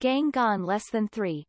Gang gone less than 3.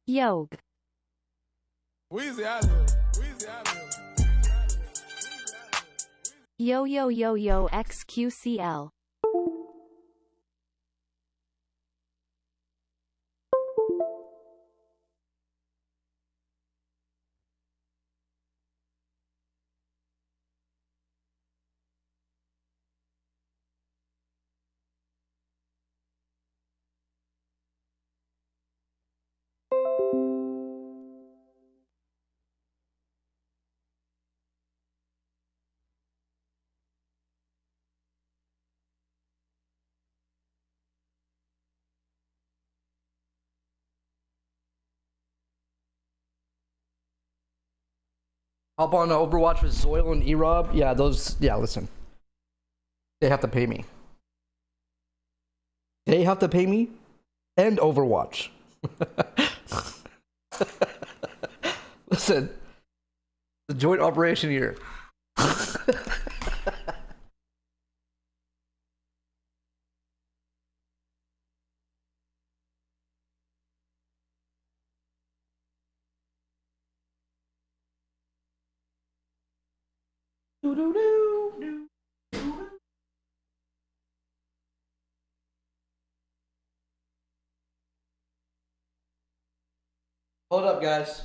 Yog. Weezy out of here. Weezy out of here. Yo yo yo yo XQCL. Hop on Overwatch with Zoil and Erob. Yeah, those. Yeah, listen. They have to pay me. They have to pay me and Overwatch. Listen, the joint operation here. Hold up, guys.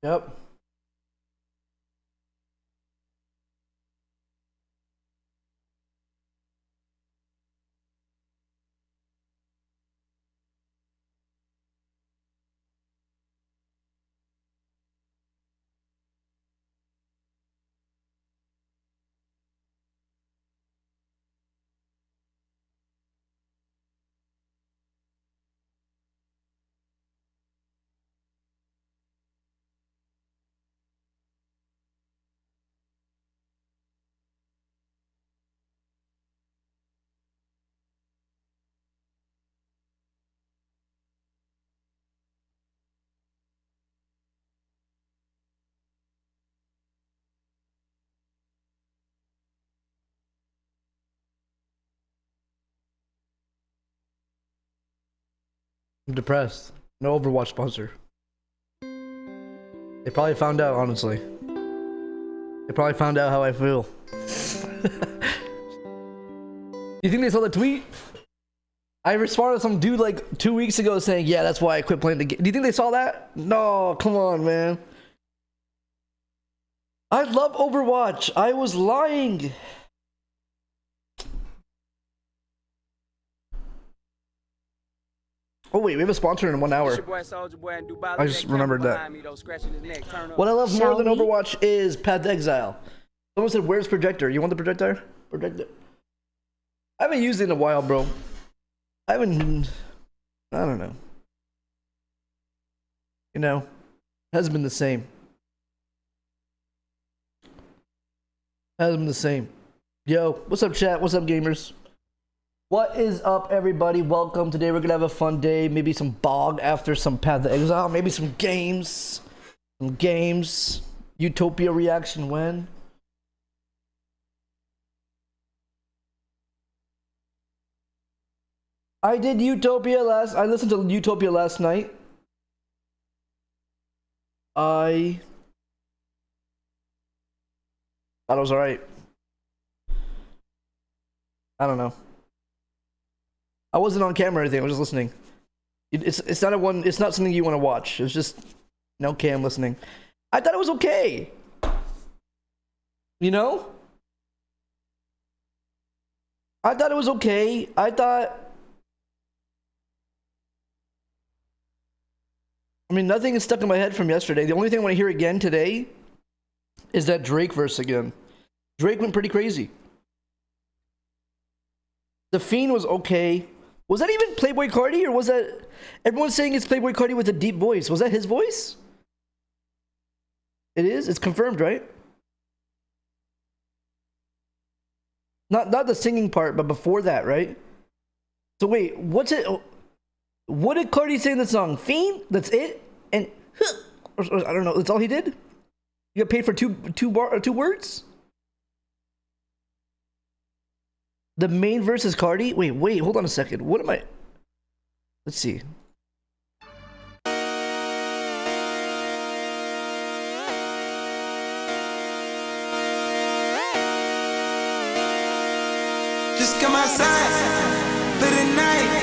Yep. I'm depressed. No Overwatch sponsor. They probably found out, honestly. They probably found out how I feel. You think they saw the tweet? I responded to some dude like 2 weeks ago saying, yeah, that's why I quit playing the game. Do you think they saw that? No, come on, man. I love Overwatch. I was lying. Oh wait, we have a sponsor in 1 hour. I just remembered that. What I love more than Overwatch is Path to Exile. Someone said, where's projector? You want the projector? Projector. I haven't used it in a while, bro. I don't know. You know, hasn't been the same. Hasn't been the same. Yo, what's up, chat? What's up, gamers? What is up, everybody? Welcome. Today we're gonna have a fun day. Maybe some bog after some Path to Exile. Maybe some games. Some games. Utopia reaction when? I did Utopia I listened to Utopia last night. I thought it was alright. I don't know. I wasn't on camera or anything, I was just listening. It's not something you want to watch. It's just no cam listening. I thought it was okay. You know? I thought it was okay. I mean, nothing is stuck in my head from yesterday. The only thing I want to hear again today is that Drake verse again. Drake went pretty crazy. The Fiend was okay. Was that even Playboy Cardi, or was that... Everyone's saying it's Playboy Cardi with a deep voice. Was that his voice? It is? It's confirmed, right? Not the singing part, but before that, right? So wait, what's it... What did Cardi say in the song? Fiend? That's it? And... Or I don't know, that's all he did? You got paid for two words? The main verse is Cardi? Wait, hold on a second. What am I... Let's see. Just come outside for the night.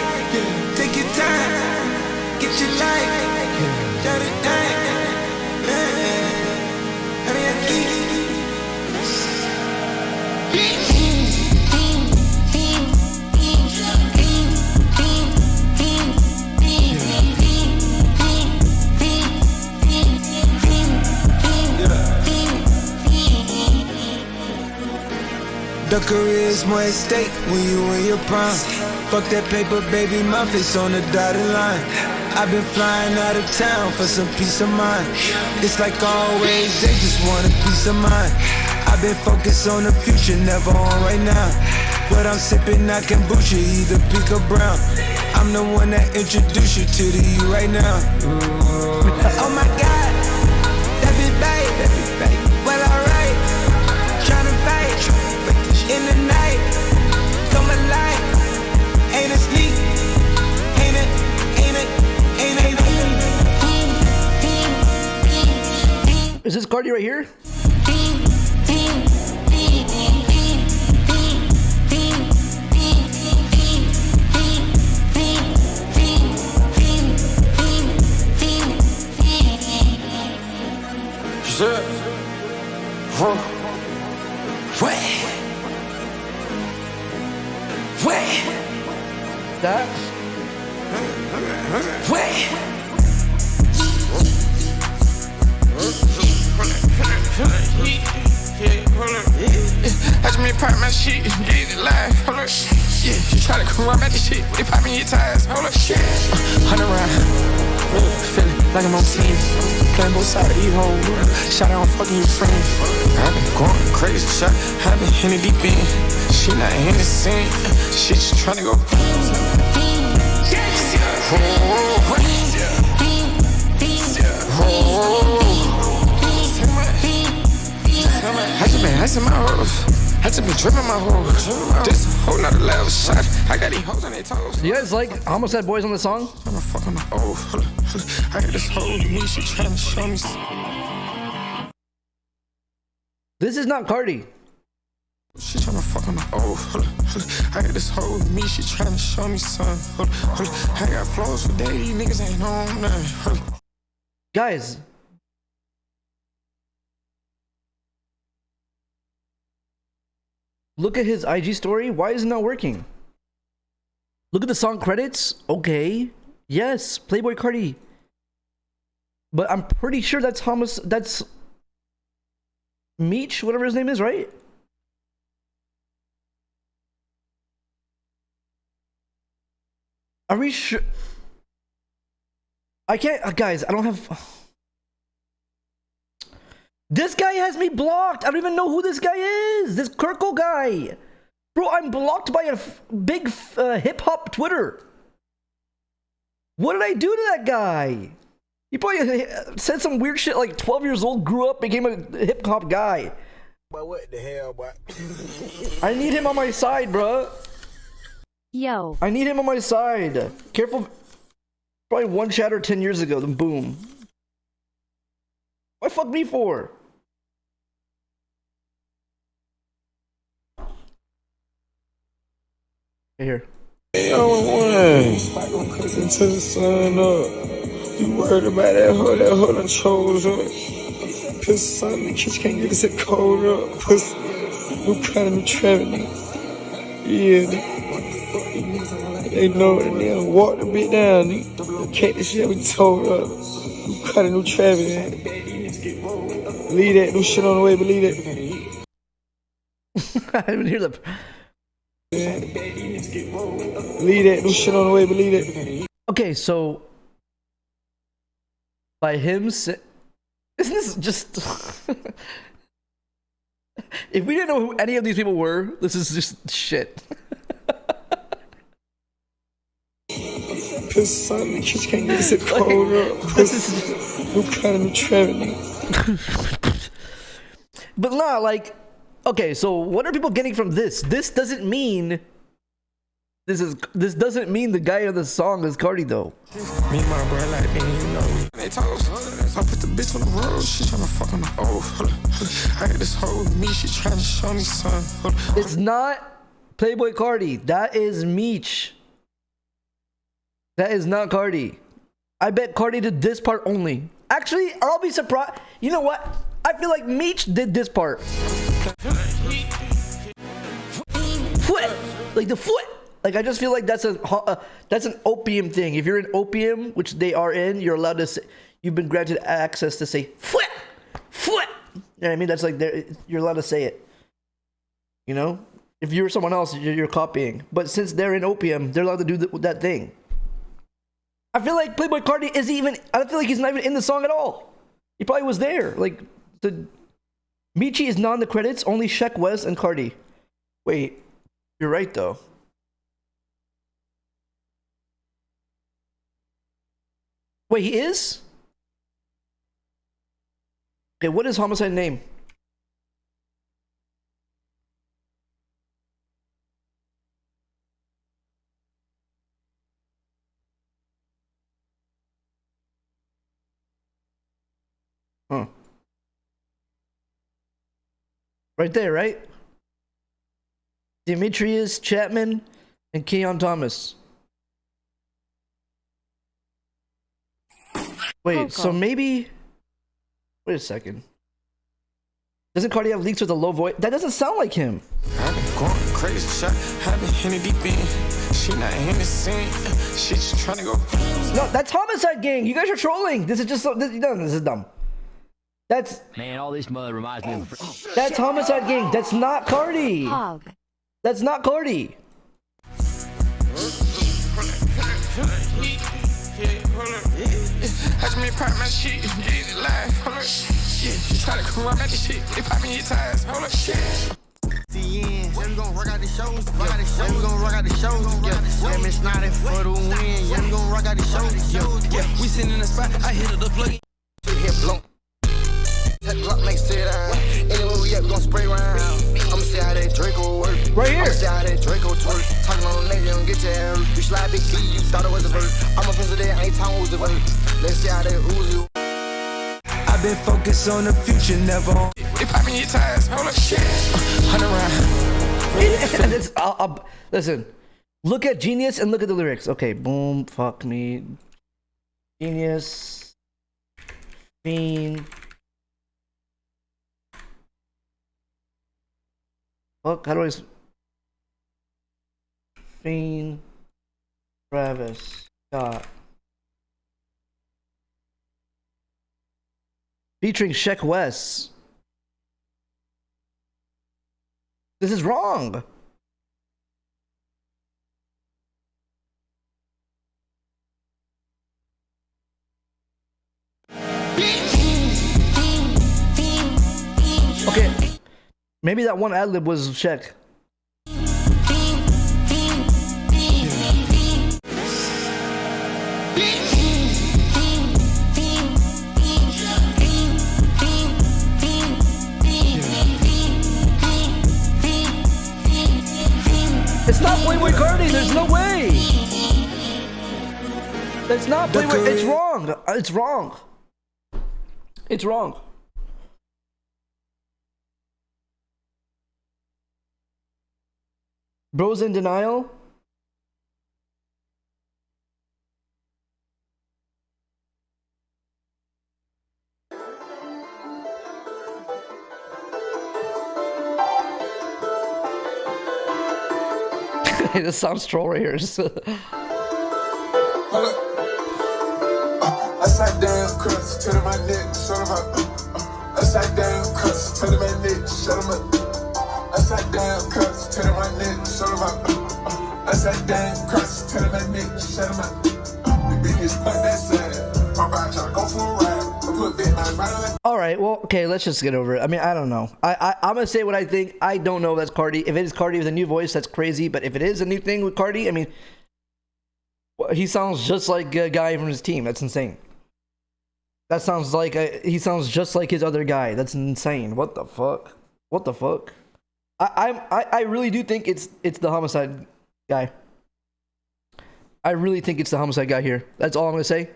Take your time, get your life, shut it down. The career's more at stake when you in your prime. Fuck that paper, baby, my face on the dotted line. I've been flying out of town for some peace of mind. It's like always, they just want a peace of mind. I've been focused on the future, never on right now. But I'm sipping that kombucha, either pink or brown. I'm the one that introduced you to the you right now. Oh my God, that be babe, well alright. Tryna fight in the night, come alive. Ain't it sleep? Ain't it? Is this Cardi right here? That? I just made part of my shit, get it live, hold up. Yeah, you try to come around at this shit, they pop me in your tires, hold up. 100 round, feeling like I'm on team. Playing both sides of the whole shot out on fucking your friends. I've been going crazy, shot, I've been in the deep end. She not in the scene, she just tryna go. I just been icing my roof. I just been dripping my hoes. This whole nother level shot. I got these hoes on their toes. Do you guys like Homicide Boys on the song? I'm a fucking I got this hoe with me, she tryna show me. This is not Cardi. She tryna fuck on my I got this hoe with me, she tryna show me something. I got flows for days, niggas ain't on nothing. Guys. Look at his IG story. Why is it not working? Look at the song credits. Okay. Yes, Playboy Cardi. But I'm pretty sure that's that's Meech, whatever his name is, right? Are we sure? I can't, guys, I don't have... This guy has me blocked. I don't even know who this guy is. This Kirkle guy. Bro, I'm blocked by a big hip-hop Twitter. What did I do to that guy? He probably said some weird shit like 12 years old, grew up, became a hip-hop guy. But what the hell, boy? I need him on my side, bro. Yo. I need him on my side. Careful. Probably one shatter 10 years ago, then boom. Why fuck me for? Here. Until the sun up. You worried about that hoe done chose up. Cause son, the kids can't get this cold up. Cause new kind of new traveling. Yeah, they know it. They done walk the bit down. They can't this shit we told up. New kind of new traveling. Leave that new shit on the way, believe it. I didn't even hear that. Leave that new shit on the way, believe it. Okay, so by him, isn't this just? If we didn't know who any of these people were, this is just shit. Cause son, the kids can't get this cold up. Cause new kind of new traveling. But nah, like, okay, so what are people getting from this? This doesn't mean this doesn't mean the guy of the song is Cardi though. Me and my bro like ain't even know. They told I put the bitch on the road, she tryna fuck on the I got this hoe with me, she tryna show me something. It's not Playboy Cardi. That is Meech. That is not Cardi. I bet Cardi did this part only. Actually, I'll be surprised. You know what? I feel like Meech did this part. Foot, like the foot. Like I just feel like that's an opium thing. If you're in opium, which they are in, you're allowed to say, you've been granted access to say foot, foot. You know what I mean? That's like you're allowed to say it. You know, if you're someone else, you're copying. But since they're in opium, they're allowed to do that thing. I feel like Playboy Cardi I don't feel like he's not even in the song at all. He probably was there. Like Michi is not in the credits. Only Sheck West and Cardi. Wait, you're right though. Wait, he is? Okay, what is Homicide name? Huh. Right there, right? Demetrius Chapman and Keon Thomas. Wait, so maybe... Wait a second. Doesn't Cardi have leaks with a low voice? That doesn't sound like him. I've been going crazy, shot. I've been hitting deep in. She not in the scene. She just trying to go. No, that's Homicide Gang. You guys are trolling. This is just so... This is dumb. That's... Man, all this mother reminds me of... That's Homicide Gang. That's not Cardi. Hog. That's not Cardi. I just made pop my shit, get it live, hold up. Yeah, you try to come around at this shit, they pop me your tires, hold up, shit. Yeah, we gon' rock out the shows, we gon' rock out the shows. Yeah, it's not it for the win. Yeah, we gon' rock out the shows. Yeah, we sitting in the spot, I hit it up, plug it. Hit blown. That Glock next to that. Anyway, we at, we gon' spray round. I'ma see how that Draco work. Right here. I'ma see how that Draco twerk. Talking on the nigga, you don't get your hair. You slide big B, you thought it was a verse. I'm a fence today, I ain't talking who's the verse. Let's see how that Uzi. I've been focused on the future, never on. They popping your tires, hold up, shit. 100 round. Listen, look at Genius and look at the lyrics. Okay, boom, fuck me. Genius. Fiend. Fuck, how do I... Fiend. Travis. Scott. Featuring Sheck West. This is wrong. Okay, maybe that one ad-lib was Sheck. It's not Playboy Cardi, there's no way! That's not Playboy, it's wrong! It's wrong! It's wrong. Bro's in denial? This sounds troll right here. I sat down, crust, turn my neck, shut him up. I sat down, crust, turn my neck, shut him up. I sat down, crust, turn my neck, shut him up. I sat down, crust, turn my neck, shut him up. The biggest fuck that side. My body trying to go for a ride. All right, well, okay, let's just get over it. I mean, I don't know. I'm gonna say what I think. I don't know if that's Cardi. If it is Cardi with a new voice, that's crazy. But if it is a new thing with Cardi, I mean, he sounds just like a guy from his team. That's insane. That sounds like he sounds just like his other guy. That's insane. What the fuck? What the fuck? I really do think it's the homicide guy. I really think it's the homicide guy here. That's all I'm gonna say.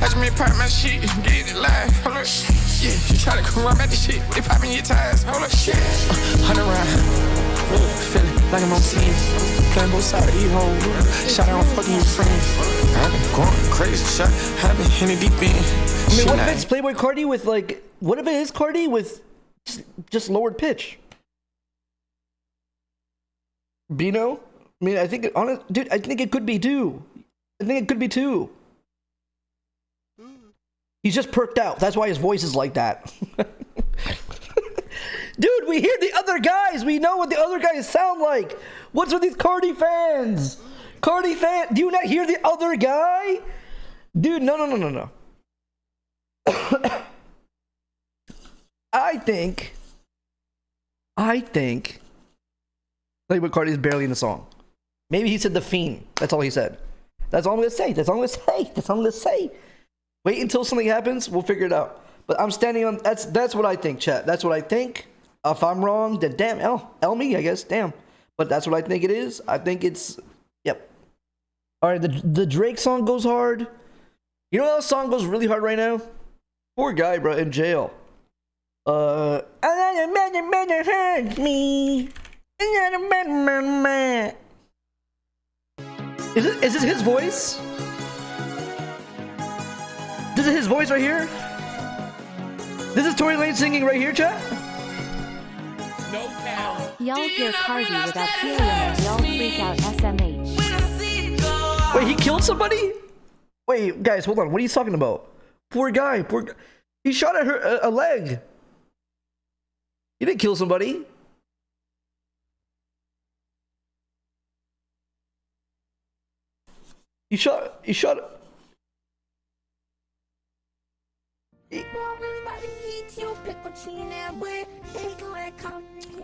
I just made pop my shit, get it live, hold up. Yeah, you try to come around at the shit, they popping your tires, hold up, shit. 100 round, feeling like I'm on team. Playing both sides of the whole world. Shout out, fucking your friends. I've been going crazy, shot, I've been in the deep end. I mean, what if it's Playboy Cardi with like, what if it is Cardi with just lowered pitch? Bino? I mean, I think, dude, I think it could be too. I think it could be too. He's just perked out. That's why his voice is like that. Dude, we hear the other guys. We know what the other guys sound like. What's with these Cardi fans? Cardi fan, do you not hear the other guy? Dude, no. I think Playboy Cardi is barely in the song. Maybe he said the Fiend. That's all he said. That's all I'm gonna say. That's all I'm gonna say. Wait until something happens. We'll figure it out. But I'm standing on. That's what I think, chat. That's what I think. If I'm wrong, then damn, L me, I guess. Damn. But that's what I think it is. I think it's. Yep. All right. The Drake song goes hard. You know what else song goes really hard right now? Poor guy, bro, in jail. Another man hurt me. Another man. Is this his voice? This is his voice right here? This is Tory Lanez singing right here, chat? No cow. Y'all hear Cardi without helium and y'all freak out SMH. Wait, he killed somebody? Wait, guys, hold on. What are you talking about? Poor guy. He shot at her a leg. He didn't kill somebody. He shot.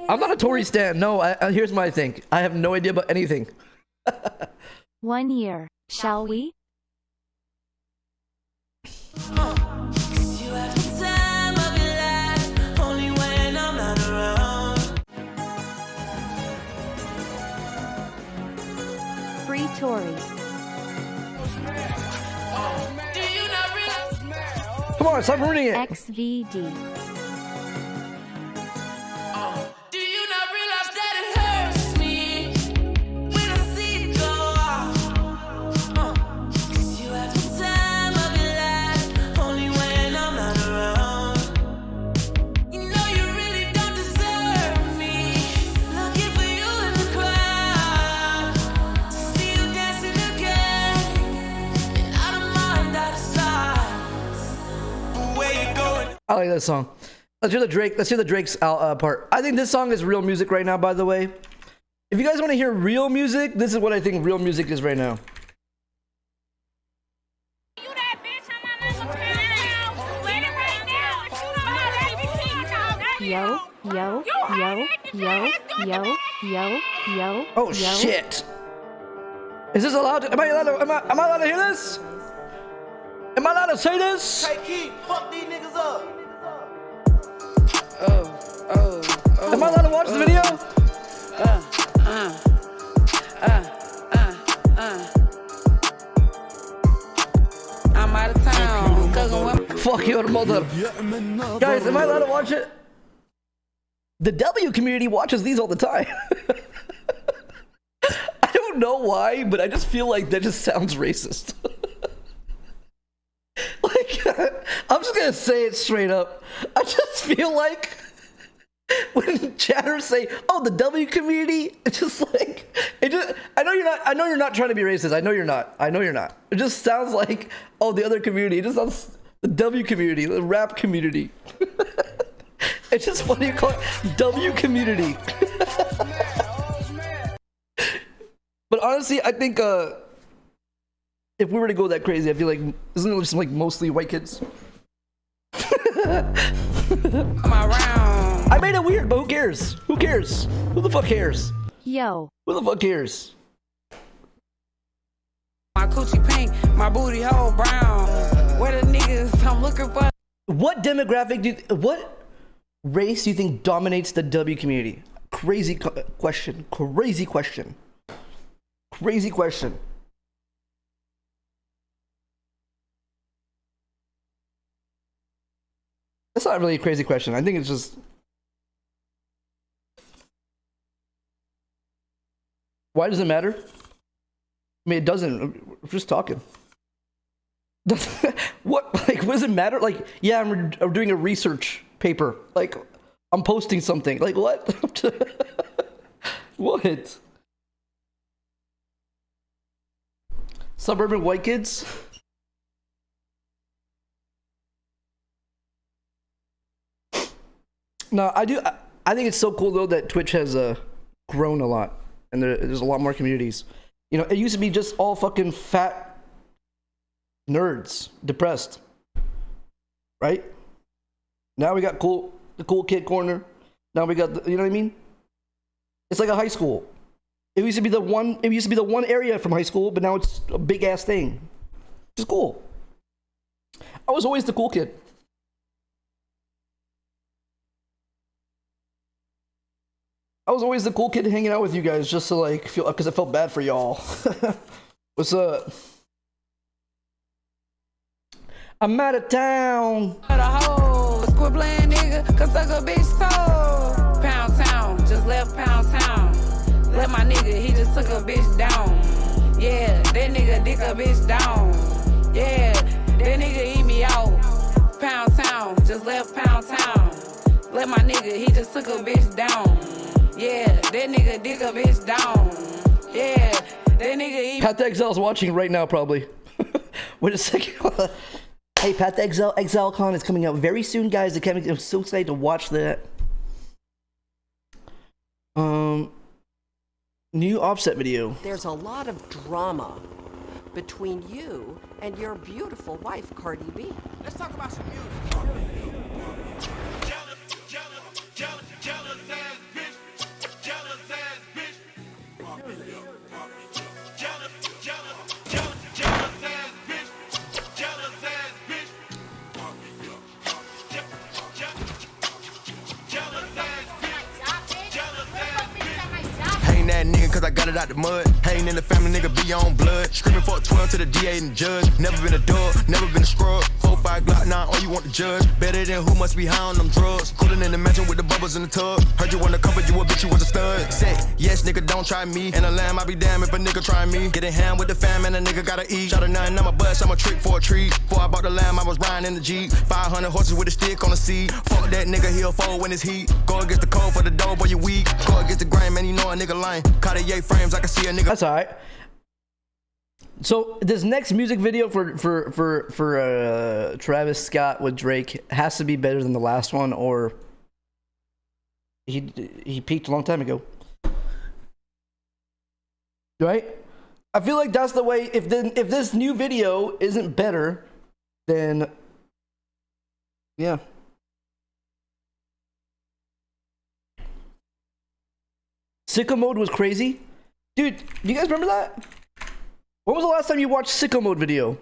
I'm not a Tory stan. No, here's my thing. I have no idea about anything. 1 year, shall we? 'Cause you have the time of your life, only when I'm not around. Free Tory. Do you not realize? Come on, stop ruining it. XVD. Do you not realize that it hurts me when I see it go off? 'Cause you have the time of your life, only when I'm not around. You know you really don't deserve me. Looking for you in the crowd, to see you dancing again, and out of mind, out of sight. Where you going? I like that song. Let's hear the Drake. Let's hear the Drake's part. I think this song is real music right now. By the way, if you guys want to hear real music, this is what I think real music is right now. You that bitch, I'm not gonna win it right now. Yo, yo, yo, yo, yo, yo, yo. Oh yo. shit! Is this allowed? Am I allowed to? Am I allowed to hear this? Am I allowed to say this? Hey, Keith, fuck these niggas up. Am I allowed to watch the video? I'm out of town. Cooking with Fuck your mother. Guys, am I allowed to watch it? The W community watches these all the time. I don't know why, but I just feel like that just sounds racist. Like, I'm just gonna say it straight up. I just feel like when chatters say, "Oh, the W community," it's just like it just. I know you're not trying to be racist. I know you're not. It just sounds like, oh, the other community. It just sounds the W community, the rap community. It's just funny you call it W community. But honestly, I think if we were to go that crazy, I feel like isn't it just like mostly white kids? I made it weird, but who cares? Who cares? Who the fuck cares? Yo. Who the fuck cares? my coochie pink, my booty hole brown. Where the niggas I'm looking for? What demographic what race do you think dominates the W community? Crazy question. Crazy question. Crazy question. That's not really a crazy question. I think it's just... Why does it matter? I mean, it doesn't. We're just talking. What does it matter? Like, yeah, I'm doing a research paper. Like, I'm posting something. Like, what? What? Suburban white kids? No, I do. I think it's so cool though that Twitch has grown a lot, and there's a lot more communities. You know, it used to be just all fucking fat nerds, depressed, right? Now we got the cool kid corner. Now we got you know what I mean? It's like a high school. It used to be the one area from high school, but now it's a big ass thing. It's cool. I was always the cool kid. I was always the cool kid hanging out with you guys just to like feel, because I felt bad for y'all. What's up? I'm out of town. Quit playing, nigga, cause suck a bitch soul. Pound town, just left pound town. Let my nigga, he just took a bitch down. Yeah, that nigga dick a bitch down. Yeah, that nigga eat me out. Pound town, just left pound town. Let my nigga, he just took a bitch down. Yeah, that nigga dick a bitch down. Yeah, that nigga eat. Pat the Exil's watching right now, probably. Wait a second. Hey, Pat the ExileCon is coming out very soon, guys. I'm so excited to watch that. New Offset video. There's a lot of drama between you and your beautiful wife, Cardi B. Let's talk about some music. it out the mud. Hating in the family, nigga, be on blood. Screaming for 12 to the DA and the judge. Never been a dog, never been a scrub. 4-5 Glock 9, all you want to judge. Better than who must be high on them drugs. Cooling in the mansion with the bubbles in the tub. Heard you wanna cover, you a bitch, you was a stud. Say, yes, nigga, don't try me. And a lamb, I be damn if a nigga try me. Get in hand with the fam and a nigga gotta eat. Shot a nine, I'm a bust, I'm a trick for a treat. Before I bought the lamb, I was riding in the Jeep. 500 horses with a stick on the seat. Fuck that nigga, he'll fold when it's heat. Go against the cold for the dough, boy, you weak. Go against the grain, man, you know a nigga lying. Cartier frames, I can see a nigga. That's alright. So this next music video for Travis Scott with Drake has to be better than the last one, or he peaked a long time ago, right? I feel like that's the way. If this new video isn't better, then yeah. Sicko Mode was crazy, dude. You guys remember that? When was the last time you watched Sicko Mode video?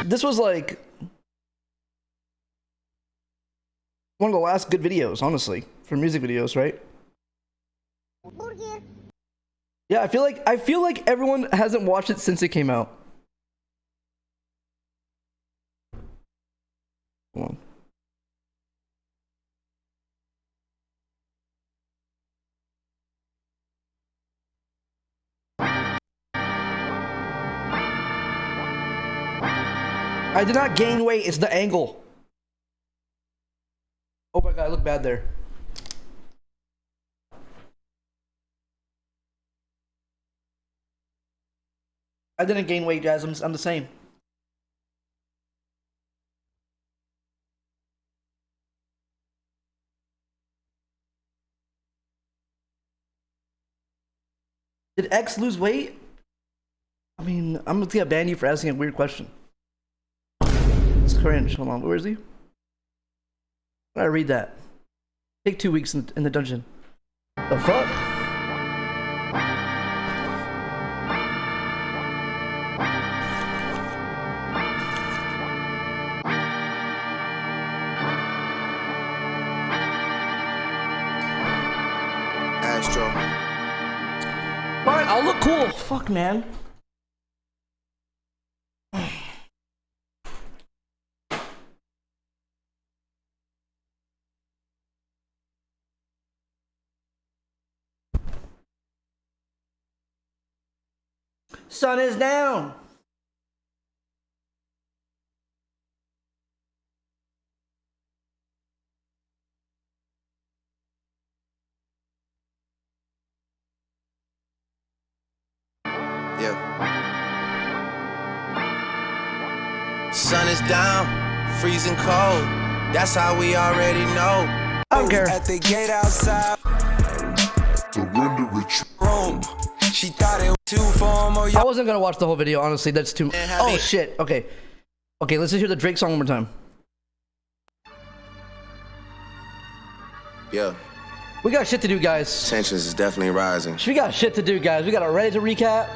This was like one of the last good videos, honestly, for music videos, right? Yeah, I feel like everyone hasn't watched it since it came out. Hold on. I did not gain weight, it's the angle. Oh my god, I look bad there. I didn't gain weight, guys. I'm the same. Did X lose weight? I mean, I'm gonna ban you for asking a weird question. It's cringe. Hold on, where is he? Why did I read that? Take 2 weeks in the dungeon. The fuck? Astro. Fine, I'll look cool. Fuck, man. Sun is down. Yeah. Sun is down, freezing cold. That's how we already know. I don't care. At the gate outside. Surrender it. Room. She thought it was too formal. I wasn't gonna watch the whole video, honestly. That's too. Oh shit. Okay. Okay, let's just hear the Drake song one more time. Yeah. We got shit to do, guys. Tensions is definitely rising. We got shit to do, guys. We got a Reddit to recap.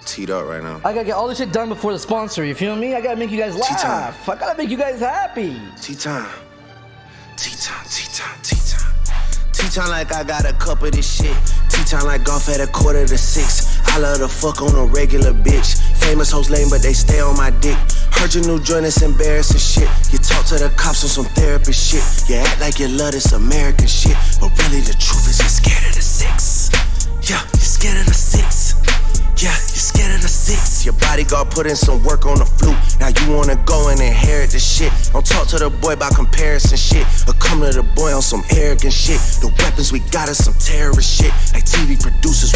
Teed up right now. I gotta get all this shit done before the sponsor. You feel me? I gotta make you guys laugh. I gotta make you guys happy. Tea time. Tea time. Tea time. Tea time. Tea time like I got a cup of this shit. Tea time like golf at 5:45. I love to fuck on a regular bitch. Famous hoes lame, but they stay on my dick. Heard your new joint, it's embarrassing shit. You talk to the cops on some therapist shit. You act like you love this American shit, but really the truth is you're scared of the 6. Yeah, you're scared of the 6. Yeah, you're scared of the 6. Your bodyguard put in some work on the flute. Now you wanna go and inherit the shit. Don't talk to the boy about comparison shit, or come to the boy on some arrogant shit. The weapons we got is some terrorist shit. Like TV producers,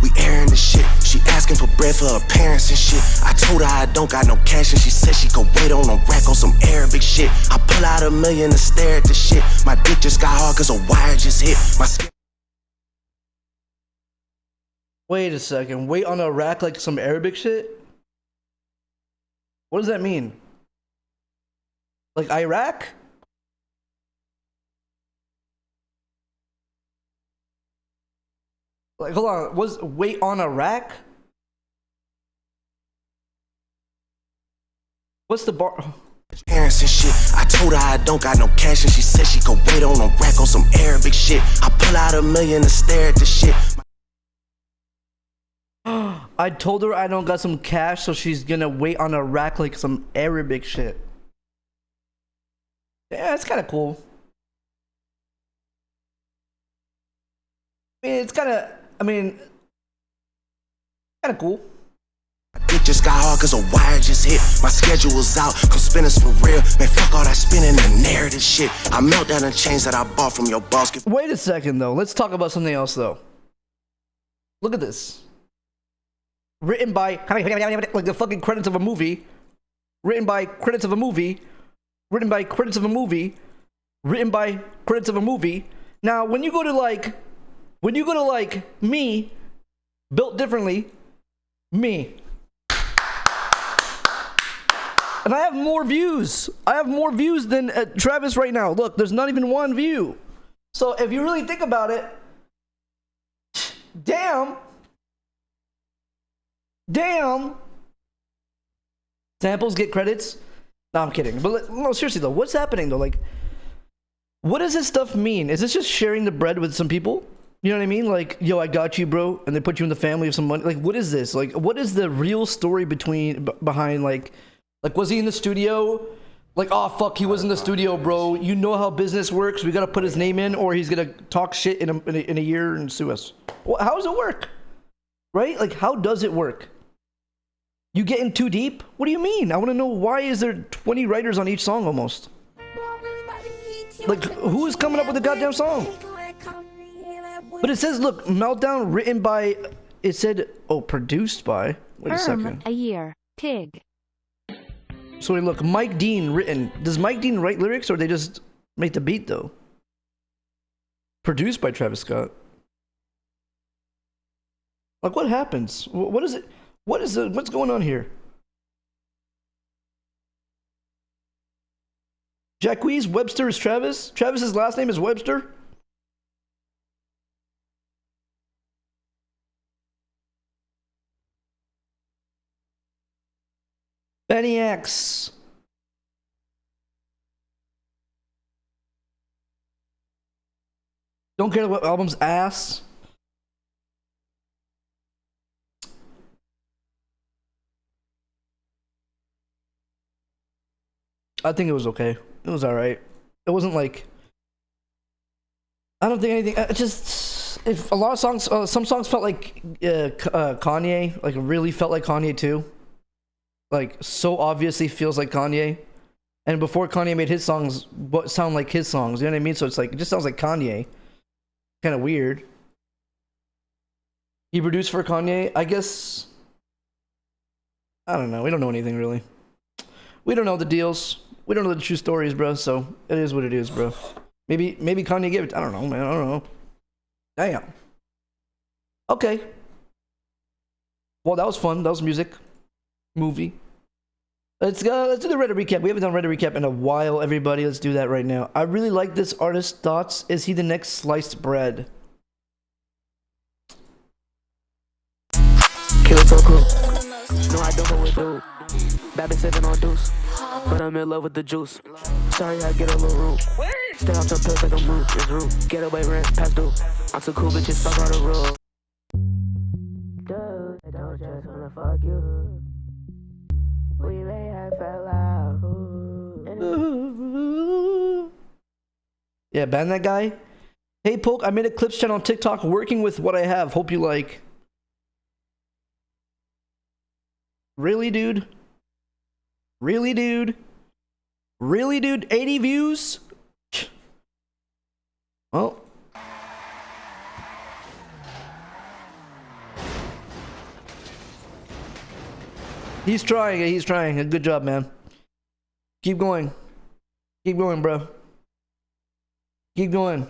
we airing the shit. She asking for bread for her parents and shit. I told her I don't got no cash and she said she could wait on a rack on some Arabic shit. I pull out $1 million to stare at the shit. My dick just got hard cause a wire just hit. My skin. Wait a second. Wait on a rack like some Arabic shit? What does that mean? Like Iraq? Like, hold on. Was wait on a rack? What's the bar? Parents and shit. I told her I don't got no cash and she said she could wait on a rack on some Arabic shit. I pull out $1 million to stare at the shit. I told her I don't got some cash, so she's gonna wait on a rack like some Arabic shit. Yeah, it's kind of cool. I mean, it's kind of, kind of cool. It just got hard cause a wire just hit. My schedule was out, come spin us for real. Man, fuck all that spinning and narrative shit. I melt down the chains that I bought from your boss. Wait a second though, let's talk about something else though. Look at this. Written by, like the fucking credits of a movie. Written by credits of a movie. Written by credits of a movie. Written by credits of a movie. Now, when you go to like me, built differently, me. And I have more views. I have more views than Travis right now. Look, there's not even one view. So if you really think about it, damn. Samples get credits? No, I'm kidding. But no, seriously though, what's happening though? Like, what does this stuff mean? Is this just sharing the bread with some people? You know what I mean? Like, yo, I got you, bro, and they put you in the family of some money. Like, what is this? Like, what is the real story behind like, was he in the studio? Like, oh fuck, he was in the studio, bro. You know how business works. We gotta put his name in, or he's gonna talk shit in a year and sue us. Well, how does it work? Right? Like, how does it work? You getting too deep? What do you mean? I want to know, why is there 20 writers on each song almost? Like, who is coming up with the goddamn song? But it says, look, Meltdown written by, it said, oh, produced by, wait a second. A year. Pig. So wait, look, Mike Dean written. Does Mike Dean write lyrics or they just make the beat though? Produced by Travis Scott. Like, what happens? What is it? What's going on here? Jacquees Webster is Travis? Travis's last name is Webster? Benny X. Don't care what album's ass. I think it was okay. It was alright. It wasn't like, I don't think anything. If a lot of songs, some songs felt like Kanye, like really felt like Kanye too. Like, so obviously feels like Kanye. And before Kanye made his songs, what sound like his songs, you know what I mean? So it's like, it just sounds like Kanye. Kind of weird. He produced for Kanye, I guess. I don't know. We don't know anything really. We don't know the deals. We don't know the true stories, bro. So it is what it is, bro. Maybe Kanye gave it. I don't know, man. I don't know. Damn. Okay. Well, that was fun. That was music. Movie. Let's do the Reddit recap. We haven't done Reddit recap in a while, everybody. Let's do that right now. I really like this artist's thoughts. Is he the next sliced bread? Kill so cool. No, I don't know what do. Bad been sipping on deuce, but I'm in love with the juice. Sorry, I get a little rude. Stay off some pills like I'm rude. It's rude. Get away, rent, past due. I'm so cool, bitches, fuck all the rules. Dude, I don't just wanna fuck you. We may have fell out. Yeah, ban that guy. Hey, Poke, I made a clips channel on TikTok working with what I have. Hope you like. Really, dude? Really, dude? Really, dude? 80 views? Well. He's trying. He's trying. Good job, man. Keep going. Keep going, bro. Keep going.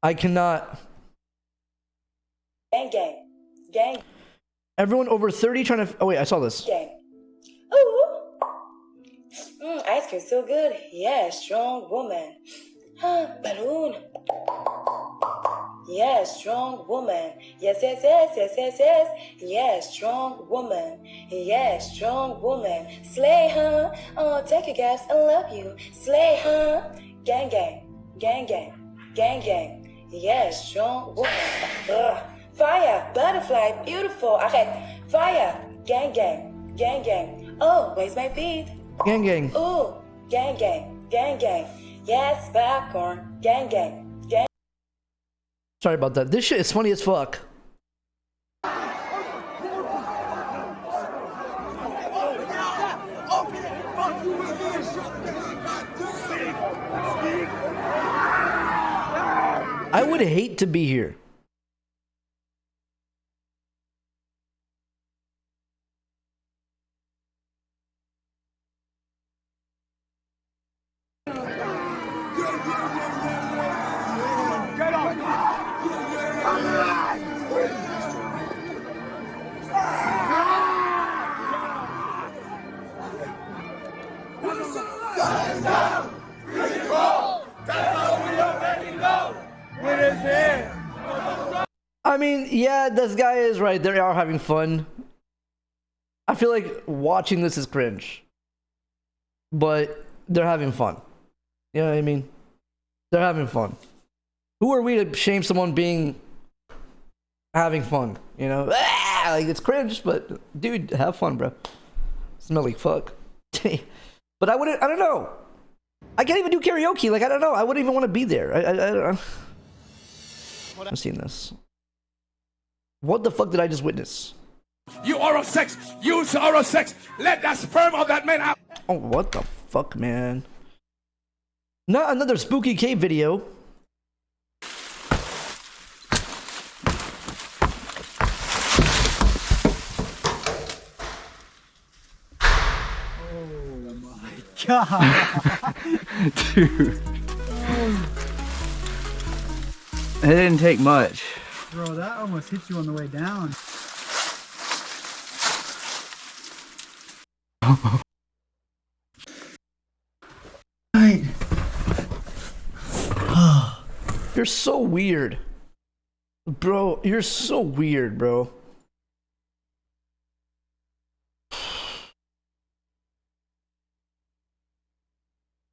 I cannot. Gang, gang. Gang. Everyone over 30 trying to... Oh, wait. I saw this. Gang. Ooh. Ice cream so good. Yeah, strong woman. Balloon. Yes, strong woman. Yes, yes, yes, yes, yes, yes. Yes, strong woman. Yes, strong woman. Slay, huh? Oh, take a gas, I love you. Slay, huh? Gang, gang, gang, gang, gang, gang. Yes, strong woman. Ugh. Fire, butterfly, beautiful. Okay, fire, gang, gang, gang, gang. Oh, where's my feet? Gang, gang. Ooh, gang, gang, gang, gang. Yes, popcorn, gang, gang, gang. Sorry about that. This shit is funny as fuck. I would hate to be here. I mean, yeah, this guy is right. They are having fun. I feel like watching this is cringe. But they're having fun. You know what I mean? They're having fun. Who are we to shame someone being having fun? You know? Like, it's cringe, but dude, have fun, bro. Smell like fuck. But I don't know. I can't even do karaoke. Like, I don't know. I wouldn't even want to be there. I don't know. I've seen this. What the fuck did I just witness? You oral sex! Use oral sex! Let that sperm of that man out! Oh, what the fuck, man? Not another spooky cave video. God. Dude. It didn't take much. Bro, that almost hit you on the way down. Right. You're so weird. Bro, you're so weird, bro.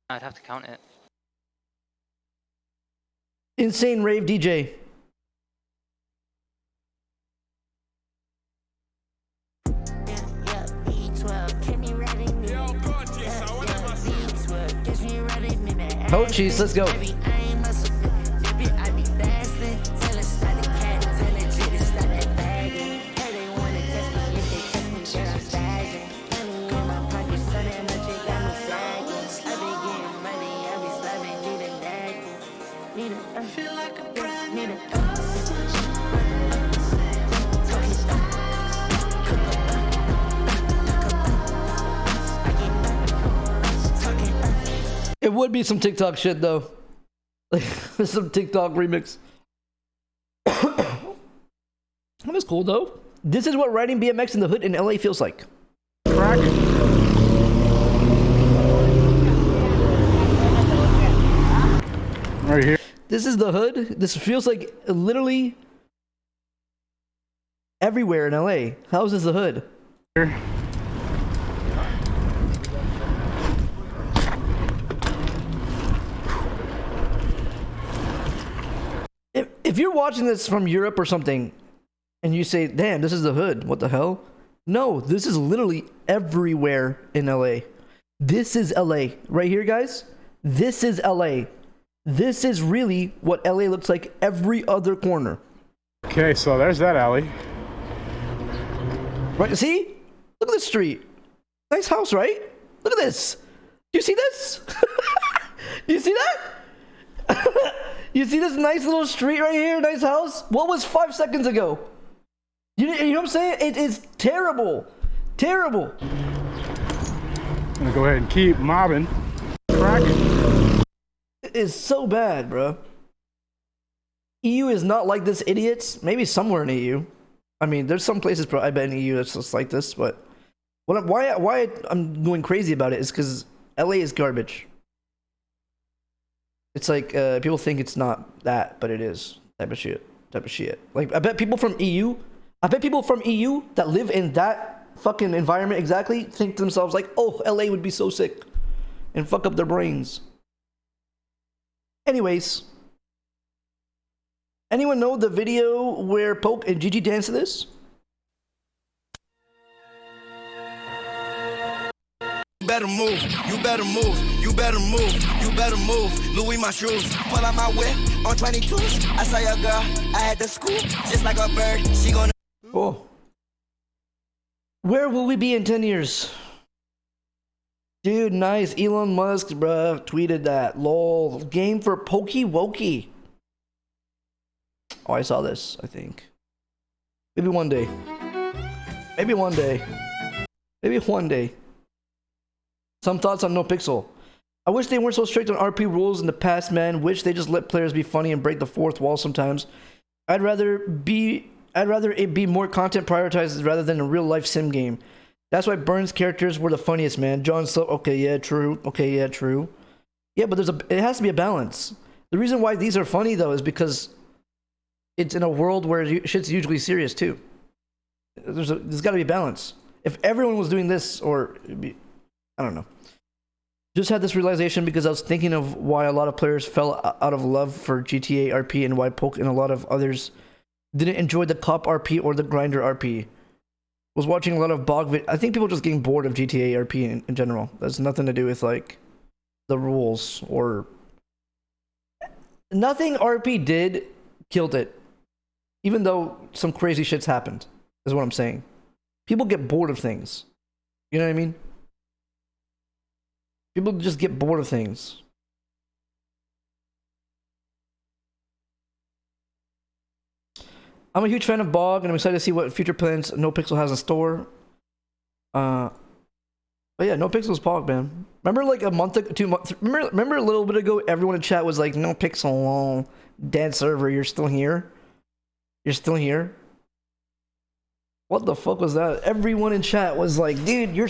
I'd have to count it. Insane rave DJ. Oh, jeez, let's go. It would be some TikTok shit though. Like some TikTok remix. That was cool though. This is what riding BMX in the hood in LA feels like. Right here. This is the hood. This feels like literally everywhere in LA. How is this the hood? Here. If you're watching this from Europe or something and you say, damn, this is the hood, what the hell? No, this is literally everywhere in LA. This is LA. Right here, guys. This is LA. This is really what LA looks like every other corner. Okay, so there's that alley. Right, see? Look at this street. Nice house, right? Look at this. Do you see this? Do you see that? You see this nice little street right here? Nice house? What was 5 seconds ago? You know what I'm saying? It is terrible. Terrible. I'm gonna go ahead and keep mobbing. Crack. It is so bad, bro. EU is not like this, idiots. Maybe somewhere in EU. I mean, there's some places, bro, I bet in EU that's just like this, but why I'm going crazy about it is because LA is garbage. It's like, people think it's not that, but it is. Type of shit. Like, I bet people from EU that live in that fucking environment exactly think to themselves like, oh, LA would be so sick. And fuck up their brains. Anyways. Anyone know the video where Poke and Gigi dance to this? You better move, you better move, you better move, you better move. Louis my shoes, pull out my whip on 22s. I saw your girl, I had to scoop, just like a bird. She gonna. Oh. Where will we be in 10 years? Dude, nice. Elon Musk, bruh, tweeted that. Lol. Game for Pokewokey. Oh, I saw this, I think. Maybe one day. Maybe one day. Maybe one day. Some thoughts on No Pixel. I wish they weren't so strict on RP rules in the past, man. Wish they just let players be funny and break the fourth wall sometimes. I'd rather it be more content prioritized rather than a real life sim game. That's why Burns' characters were the funniest, man. John Slow, okay, yeah, true. Okay, yeah, true. Yeah, but it has to be a balance. The reason why these are funny though is because it's in a world where shit's usually serious too. There's got to be a balance. If everyone was doing this, or I don't know. Just had this realization because I was thinking of why a lot of players fell out of love for GTA RP and why Poke and a lot of others didn't enjoy the cop RP or the grinder RP. Was watching a lot of I think people just getting bored of GTA RP in general. That's nothing to do with like the rules or nothing RP did killed it. Even though some crazy shit's happened, is what I'm saying. People get bored of things. You know what I mean? People just get bored of things. I'm a huge fan of Bog, and I'm excited to see what future plans NoPixel has in store. But yeah, NoPixel's Pog, man. Remember like a month, 2 months. Remember a little bit ago, everyone in chat was like, NoPixel, dead server. You're still here. You're still here. What the fuck was that? Everyone in chat was like, dude, you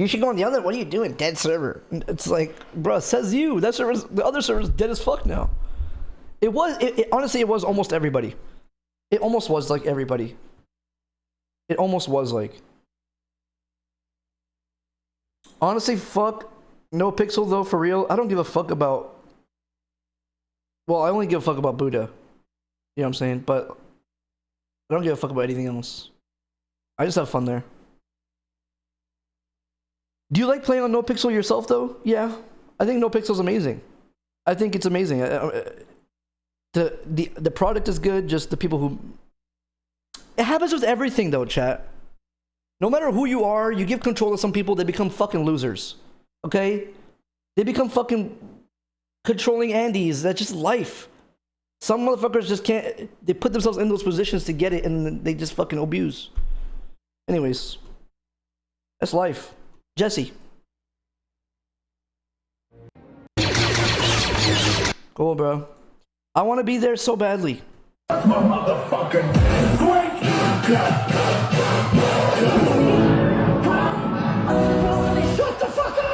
should go on the other. What are you doing? Dead server. It's like, bro, says you. That server's, the other server's dead as fuck now. It was, honestly, it was almost everybody. It almost was like everybody. It almost was like. Honestly, fuck NoPixel though, for real. I don't give a fuck about. Well, I only give a fuck about Buddha. You know what I'm saying? But I don't give a fuck about anything else. I just have fun there. Do you like playing on NoPixel yourself though? Yeah. I think NoPixel's amazing. I think it's amazing. The product is good, just the people who... It happens with everything though, chat. No matter who you are, you give control to some people, they become fucking losers. Okay? They become fucking controlling Andes. That's just life. Some motherfuckers just can't... They put themselves in those positions to get it and they just fucking abuse. Anyways. That's life. Jesse. Cool, bro. I want to be there so badly. That's my motherfucking great. Shut the fuck up!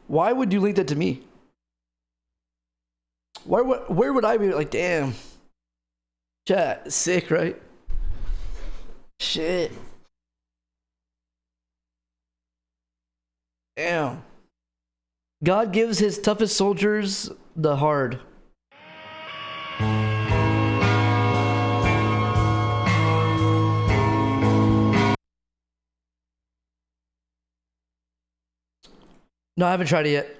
Why would you link that to me? Where would I be like, damn. Chat, sick, right? Shit. Damn. God gives his toughest soldiers the hard. No, I haven't tried it yet.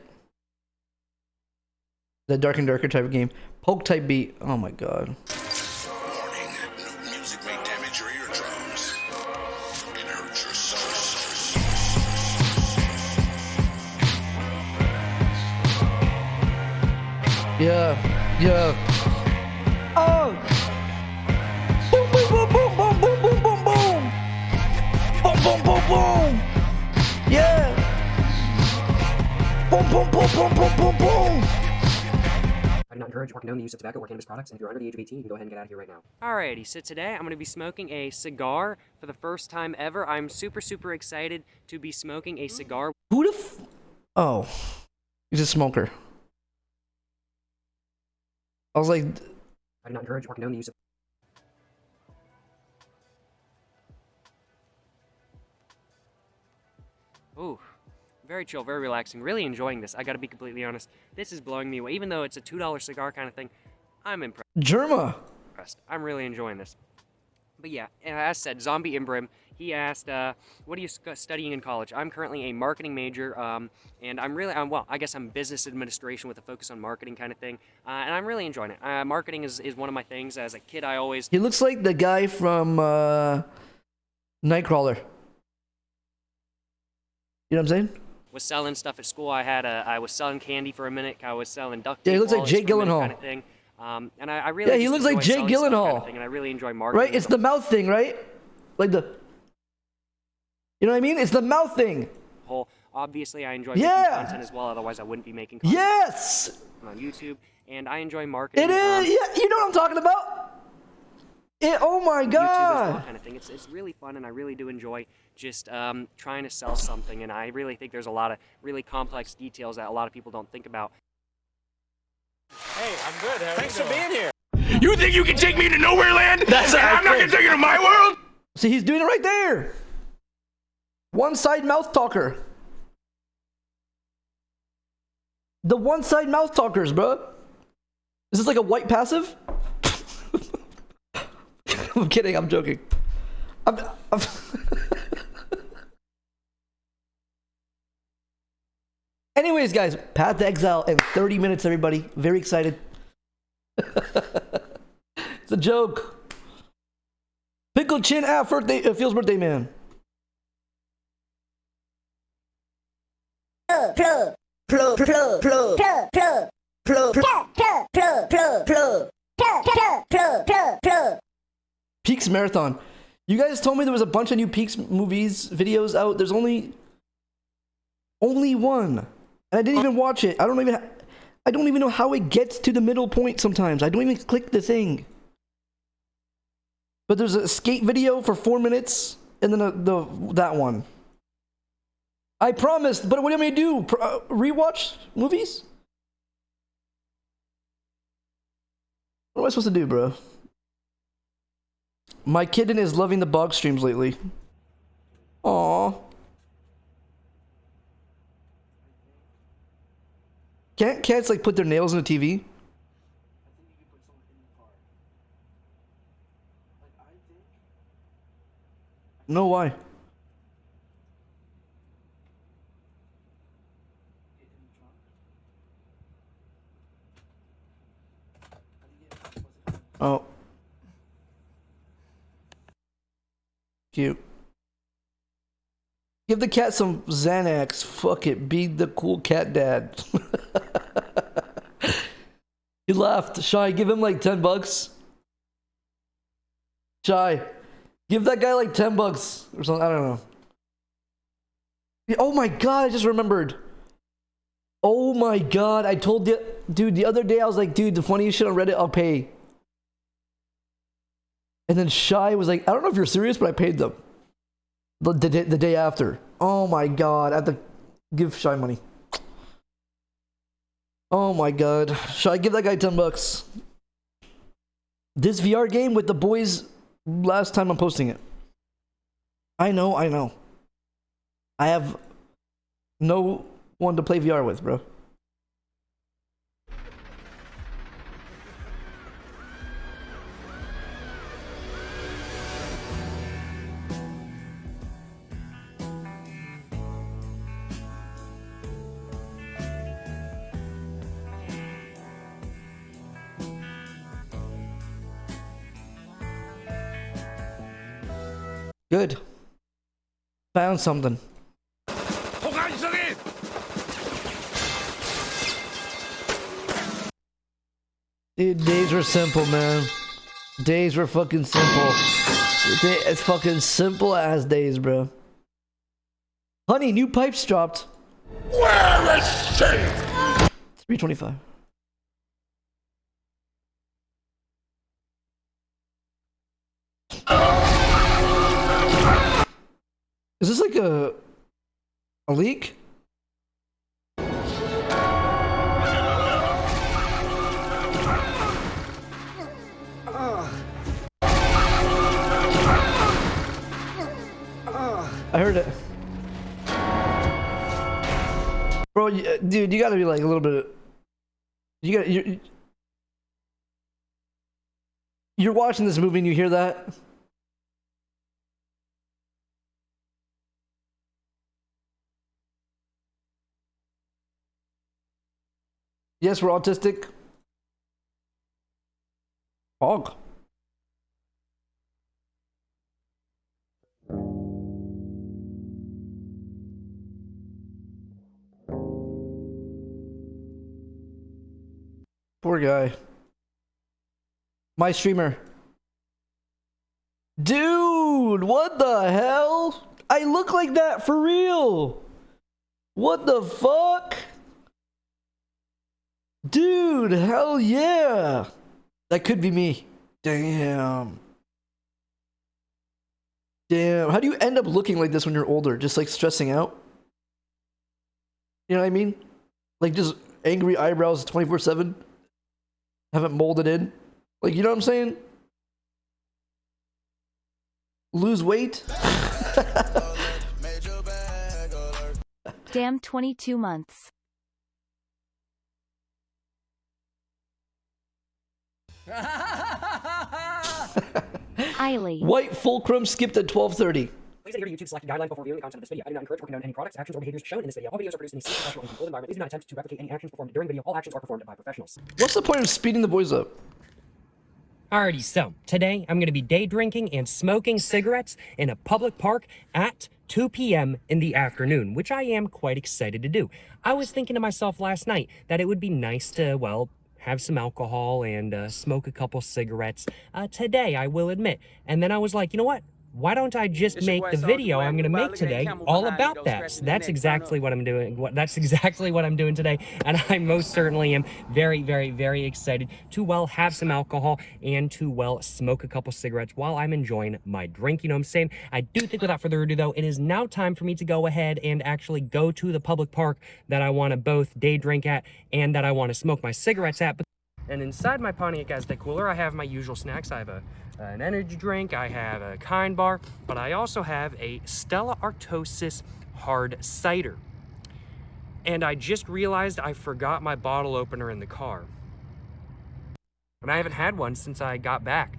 The Dark and Darker type of game. Poke type beat. Oh my god. Warning. Music may damage your eardrums. It hurts your soul. Yeah. Yeah. Oh! Boom, boom, boom, boom, boom, boom, boom, boom, boom. Boom, boom, boom, boom. Yeah. Boom, boom, boom, boom, boom, boom, boom. not encourage or condone the use of tobacco or cannabis products, and if you're under the age of 18, you can go ahead and get out of here right now. Alrighty, so today I'm going to be smoking a cigar for the first time ever. I'm super excited to be smoking a cigar. Who the Oh. He's a smoker. I was like... I do not encourage or condone the use of... Ooh, very chill, very relaxing. Really enjoying this. I gotta be completely honest. This is blowing me away. Even though it's a $2 cigar kind of thing, I'm impressed. Germa. I'm really enjoying this. But yeah, as said, Zombie Imbrim, he asked, what are you studying in college? I'm currently a marketing major, and I'm really, well, I guess I'm business administration with a focus on marketing kind of thing, and I'm really enjoying it. Marketing is one of my things. As a kid, I always... He looks like the guy from Nightcrawler. You know what I'm saying? Was selling stuff at school. I was selling candy for a minute. I was selling duct tape. Yeah, he looks like Jake Gyllenhaal. Kind of thing. And I really yeah, he looks like Jake Gyllenhaal. Kind of thing, and I really enjoy marketing. Right? It's the mouth thing, right? Like the... You know what I mean? It's the mouth thing. Obviously, I enjoy making content as well. Otherwise, I wouldn't be making content on YouTube. And I enjoy marketing. It is. Yeah, you know what I'm talking about? Oh my God. YouTube as well, kind of thing. It's really fun, and I really do enjoy just trying to sell something. And I really think there's a lot of really complex details that a lot of people don't think about. Hey, I'm good. Thanks for being here. You think you can take me to nowhere land? That's and I'm not gonna take you to my world? See, he's doing it right there. One-side mouth talker. The one-side mouth talkers, bro. Is this like a white passive? I'm kidding. I'm joking. Anyways, guys, Path to Exile in 30 minutes, everybody. Very excited. It's a joke. Pickle Chin Phil's birthday man. Peaks Marathon. You guys told me there was a bunch of new Peaks movies, videos out. There's only one. And I didn't even watch it. I don't even know how it gets to the middle point sometimes. I don't even click the thing. But there's a skate video for 4 minutes, and then that one. I promised, but what do you want me to do? Rewatch movies? What am I supposed to do, bro? My kitten is loving the bog streams lately. Aww. Can't cats like put their nails in the TV? No, why? Oh. Cute. Give the cat some Xanax. Fuck it. Be the cool cat dad. He laughed. Shy, give him like $10. Shy, give that guy like $10 or something. I don't know. Oh my God, I just remembered. Oh my God, I told you, dude, the other day I was like, dude, the funniest shit on Reddit, I'll pay. And then Shy was like, I don't know if you're serious, but I paid them. The day after. Oh my God, I have to give Shy money. Oh my God. Should I give that guy $10? This VR game with the boys, last time I'm posting it. I know. I have no one to play VR with, bro. Good. Found something. Dude, days were simple, man. Days were fucking simple. It's fucking simple as days, bro. Honey, new pipes dropped. Where is she? 325. Is this like a leak? I heard it. Bro, dude, you gotta be like a little bit. You're watching this movie and you hear that? Yes, we're autistic. Hog. Poor guy. My streamer. Dude, what the hell? I look like that for real. What the fuck? Dude, hell yeah. That could be me. Damn. Damn. How do you end up looking like this when you're older? Just like stressing out? You know what I mean? Like just angry eyebrows 24/7? Haven't molded in? Like, you know what I'm saying? Lose weight? Damn 22 months. Eiley. White fulcrum skipped at 12:30. Please adhere to YouTube's selected guidelines before viewing the content of this video. I do not encourage or condone any products, actions, or behaviors shown in this video. All videos are produced in a safe, professional, and controlled environment. Please do not attempt to replicate any actions performed during video. All actions are performed by professionals. What's the point of speeding the boys up? Alrighty, so today I'm going to be day drinking and smoking cigarettes in a public park at 2 p.m. in the afternoon, which I am quite excited to do. I was thinking to myself last night that it would be nice to, well, have some alcohol and smoke a couple cigarettes today, I will admit. And then I was like, you know what? Why don't I just make the video I'm going to make today all about that? So that's exactly what I'm doing. That's exactly what I'm doing today. And I most certainly am very, very, very excited to, well, have some alcohol and to, well, smoke a couple cigarettes while I'm enjoying my drink. You know what I'm saying? I do think without further ado, though, it is now time for me to go ahead and actually go to the public park that I want to both day drink at and that I want to smoke my cigarettes at. And inside my Pontiac Aztec cooler, I have my usual snacks. I have an energy drink, I have a Kind bar, but I also have a Stella Artois hard cider. And I just realized I forgot my bottle opener in the car. And I haven't had one since I got back.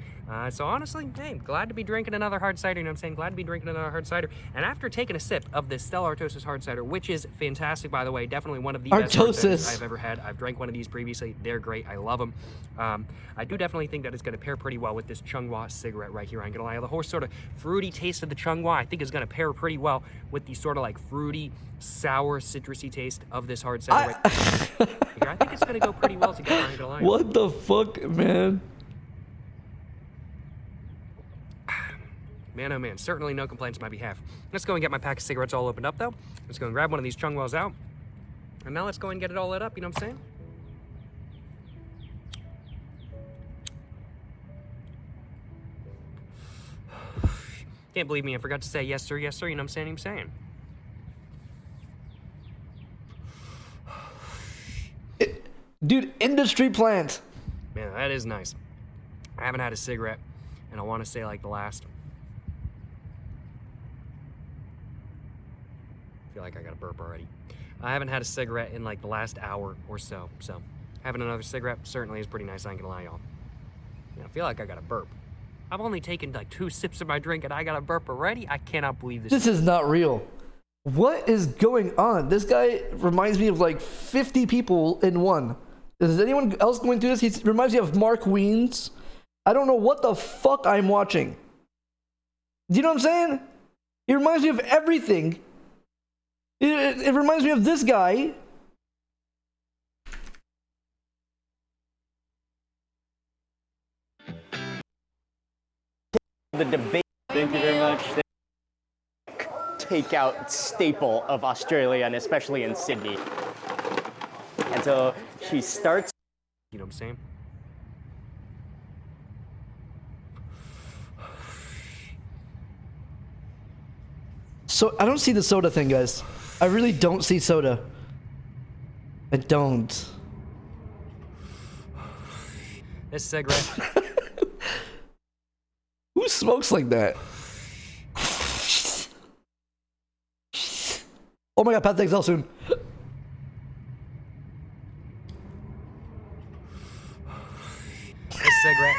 So honestly, hey, glad to be drinking another hard cider, you know what I'm saying? Glad to be drinking another hard cider. And after taking a sip of this Stella Artois hard cider, which is fantastic, by the way, definitely one of the best hard ciders I've ever had. I've drank one of these previously. They're great. I love them. I do definitely think that it's going to pair pretty well with this Chunghwa cigarette right here. I ain't going to lie. The whole sort of fruity taste of the Chunghwa, I think, is going to pair pretty well with the sort of like fruity, sour, citrusy taste of this hard cider right here. I think it's going to go pretty well together. I ain't going to lie. What the fuck, man? Man, oh man, certainly no complaints on my behalf. Let's go and get my pack of cigarettes all opened up, though. Let's go and grab one of these Chunghwas out. And now let's go and get it all lit up, you know what I'm saying? Can't believe me, I forgot to say yes, sir, you know what I'm saying? Dude, industry plant. Man, that is nice. I haven't had a cigarette, and I want to say like the last... I feel like I got a burp already. I haven't had a cigarette in like the last hour or so, having another cigarette certainly is pretty nice, I ain't gonna lie, y'all. I feel like I got a burp. I've only taken like 2 sips of my drink and I got a burp already? I cannot believe this. This is not real. What is going on? This guy reminds me of like 50 people in one. Is anyone else going through this? He reminds me of Mark Wiens. I don't know what the fuck I'm watching. Do you know what I'm saying? He reminds me of everything. It reminds me of this guy. The debate. Thank you very much. Takeout staple of Australia and especially in Sydney. And so she starts. You know what I'm saying? So I don't see the soda thing, guys. I really don't see soda. I don't. This cigarette. Who smokes like that? Oh my god, Pat, thanks, soon. This cigarette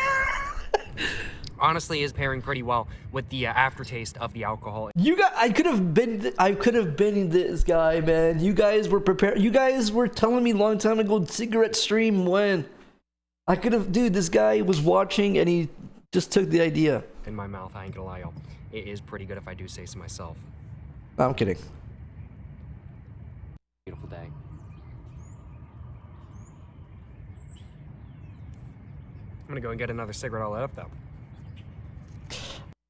honestly is pairing pretty well with the aftertaste of the alcohol. You got. I could have been this guy, man. You guys were prepared. You guys were telling me a long time ago. Cigarette stream when. I could have, dude. This guy was watching and he just took the idea. In my mouth, I ain't gonna lie, y'all. It is pretty good if I do say so myself. No, I'm kidding. Beautiful day. I'm gonna go and get another cigarette all lit up though.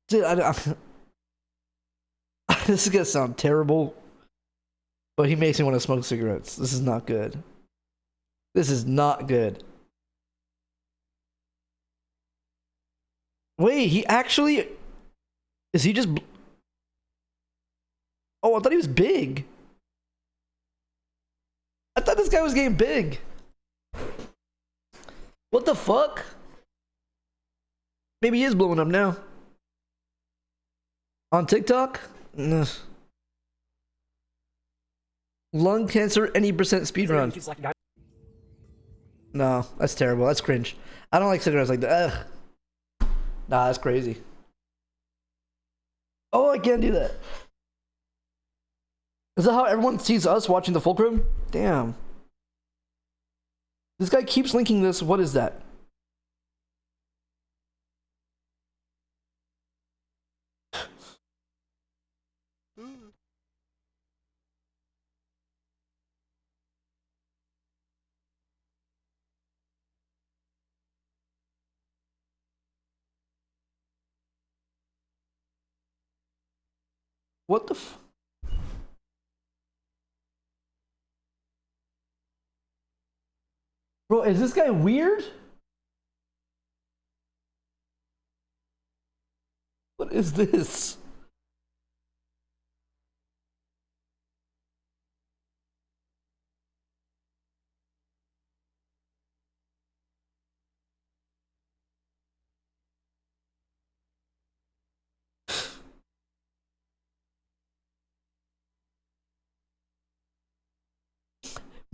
Dude, this is gonna sound terrible, but he makes me want to smoke cigarettes. This is not good. This is not good. Wait, he actually... Is he just... Oh, I thought he was big. I thought this guy was getting big. What the fuck? Maybe he is blowing up now. On TikTok? Nah. Lung cancer, any percent speedrun. No, that's terrible. That's cringe. I don't like cigarettes like that. Ugh. Nah, that's crazy. Oh, I can't do that. Is that how everyone sees us watching the Fulcrum? Damn. This guy keeps linking this. What is that? What the f... Bro, is this guy weird? What is this?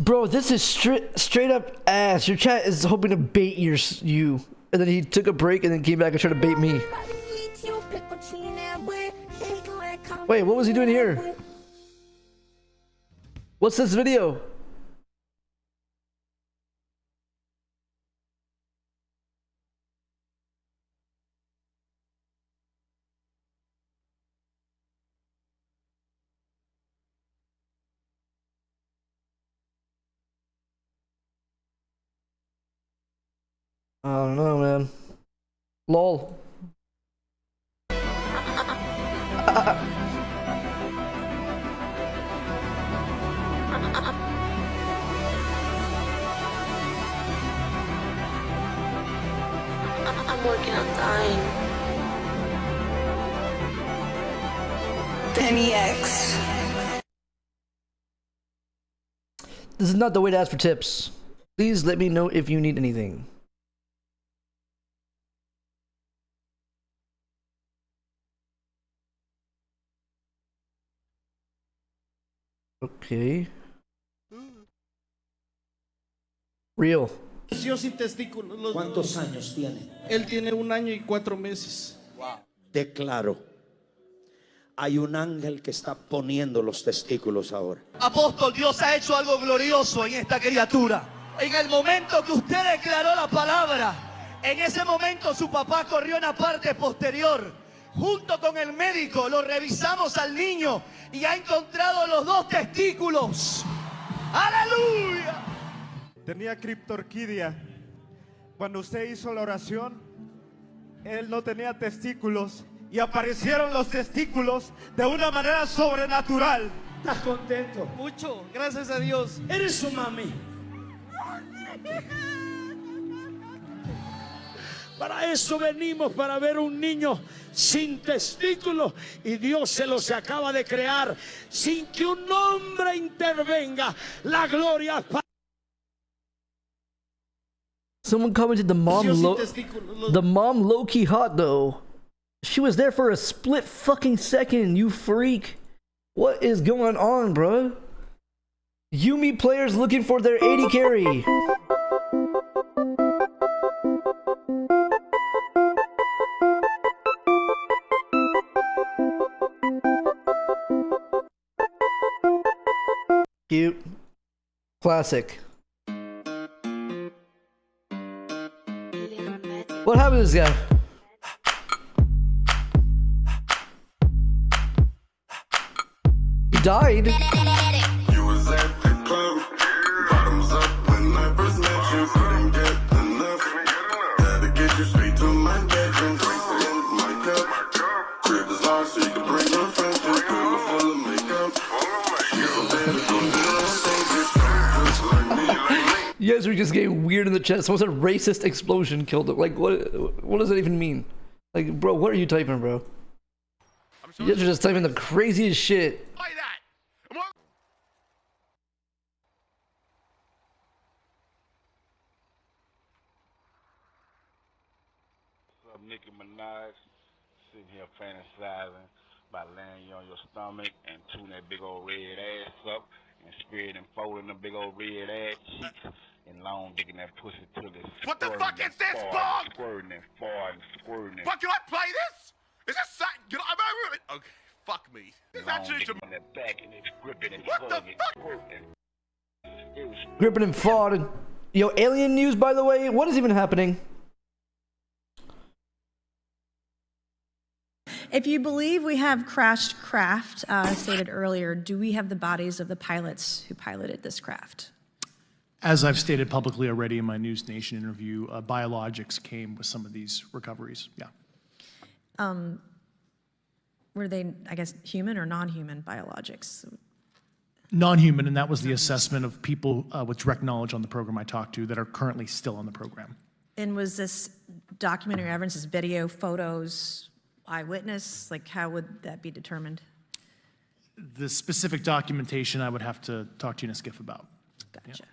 Bro, this is straight up ass. Your chat is hoping to bait you. And then he took a break and then came back and tried to bait me. Wait, what was he doing here? What's this video? I don't know, man. LOL. I'm working on dying. Penny X. This is not the way to ask for tips. Please let me know if you need anything. Okay. Real. Sin testículos. ¿Cuántos años tiene? Él tiene 1 año y 4 meses. Declaro, hay un ángel que está poniendo los testículos ahora. Apóstol, Dios ha hecho algo glorioso en esta criatura. En el momento que usted declaró la palabra, en ese momento su papá corrió en la parte posterior. Junto con el médico lo revisamos al niño y ha encontrado los 2 testículos. ¡Aleluya! Tenía criptorquidia. Cuando usted hizo la oración, él no tenía testículos y aparecieron los testículos de una manera sobrenatural. ¿Estás contento? Mucho, gracias a Dios. Eres su mami. Para eso venimos, para ver un niño sin testículos y Dios se los acaba de crear sin que un hombre intervenga. La gloria para... Someone commented the mom low-key hot though. She was there for a split fucking second, you freak. What is going on, bro? Yumi players looking for their 80 carry. Cute. Classic. What happened to this guy? He died. You was at the club, bottoms up when I first met you. Couldn't get enough. Had to get you straight to my bedroom. Drinks in my cup. Crib is large so you can bring your friends. Just girl full of makeup. You so bad it's gonna do the same. Just like me. You guys were just getting weird in the chat. Someone said racist explosion killed him. Like, what does that even mean? Like, bro, what are you typing, bro? You guys are just typing the craziest shit. What's up, Nicki Minaj? Sitting here fantasizing by laying you on your stomach and tuning that big old red ass up and spreading and folding the big old red ass cheeks and long digging that pussy till it's What the fuck is this, Bog? squirting and farting, squirting and Fuck, can I play this? Is this am I really? Okay, fuck me. This long actually digging in that back and it's gripping and What the tugging, squirting. It was Gripping and farting. Yo, alien news, by the way. What is even happening? If you believe we have crashed craft, as stated earlier, do we have the bodies of the pilots who piloted this craft? As I've stated publicly already in my News Nation interview, biologics came with some of these recoveries. Yeah. Were they, I guess, human or non-human biologics? Non-human, and that was the assessment of people with direct knowledge on the program I talked to that are currently still on the program. And was this documentary evidence, this video, photos, eyewitness? Like, how would that be determined? The specific documentation I would have to talk to you in a skiff about. Gotcha.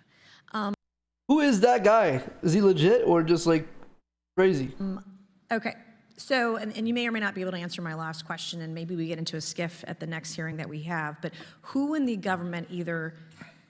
Who is that guy? Is he legit or just like crazy? Okay. So, and you may or may not be able to answer my last question, and maybe we get into a skiff at the next hearing that we have, but who in the government, either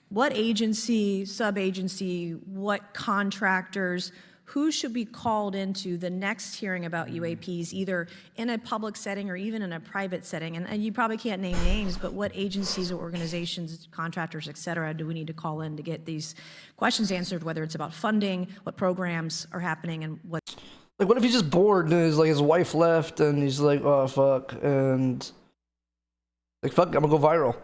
what agency, sub-agency, what contractors, who should be called into the next hearing about UAPs, either in a public setting or even in a private setting? And you probably can't name names, but what agencies or organizations, contractors, et cetera, do we need to call in to get these questions answered, whether it's about funding, what programs are happening, and what... Like, what if he's just bored and his wife left and he's like, oh, fuck, and like, fuck, I'm gonna go viral.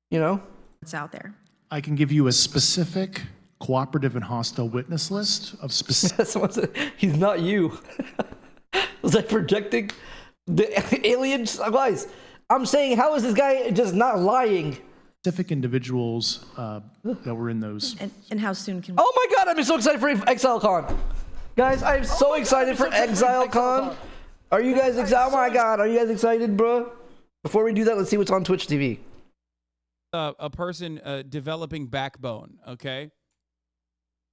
You know? What's out there? I can give you a specific cooperative and hostile witness list of specific... He's not you. Was I projecting the aliens? Guys, I'm saying, how is this guy just not lying? Specific individuals that were in those... And how soon can... Oh my god, I'm so excited for ExileCon! Guys, I'm so excited for ExileCon. Are you guys excited? Oh my god, are you guys excited, bro? Before we do that, let's see what's on Twitch TV. A person developing backbone, okay?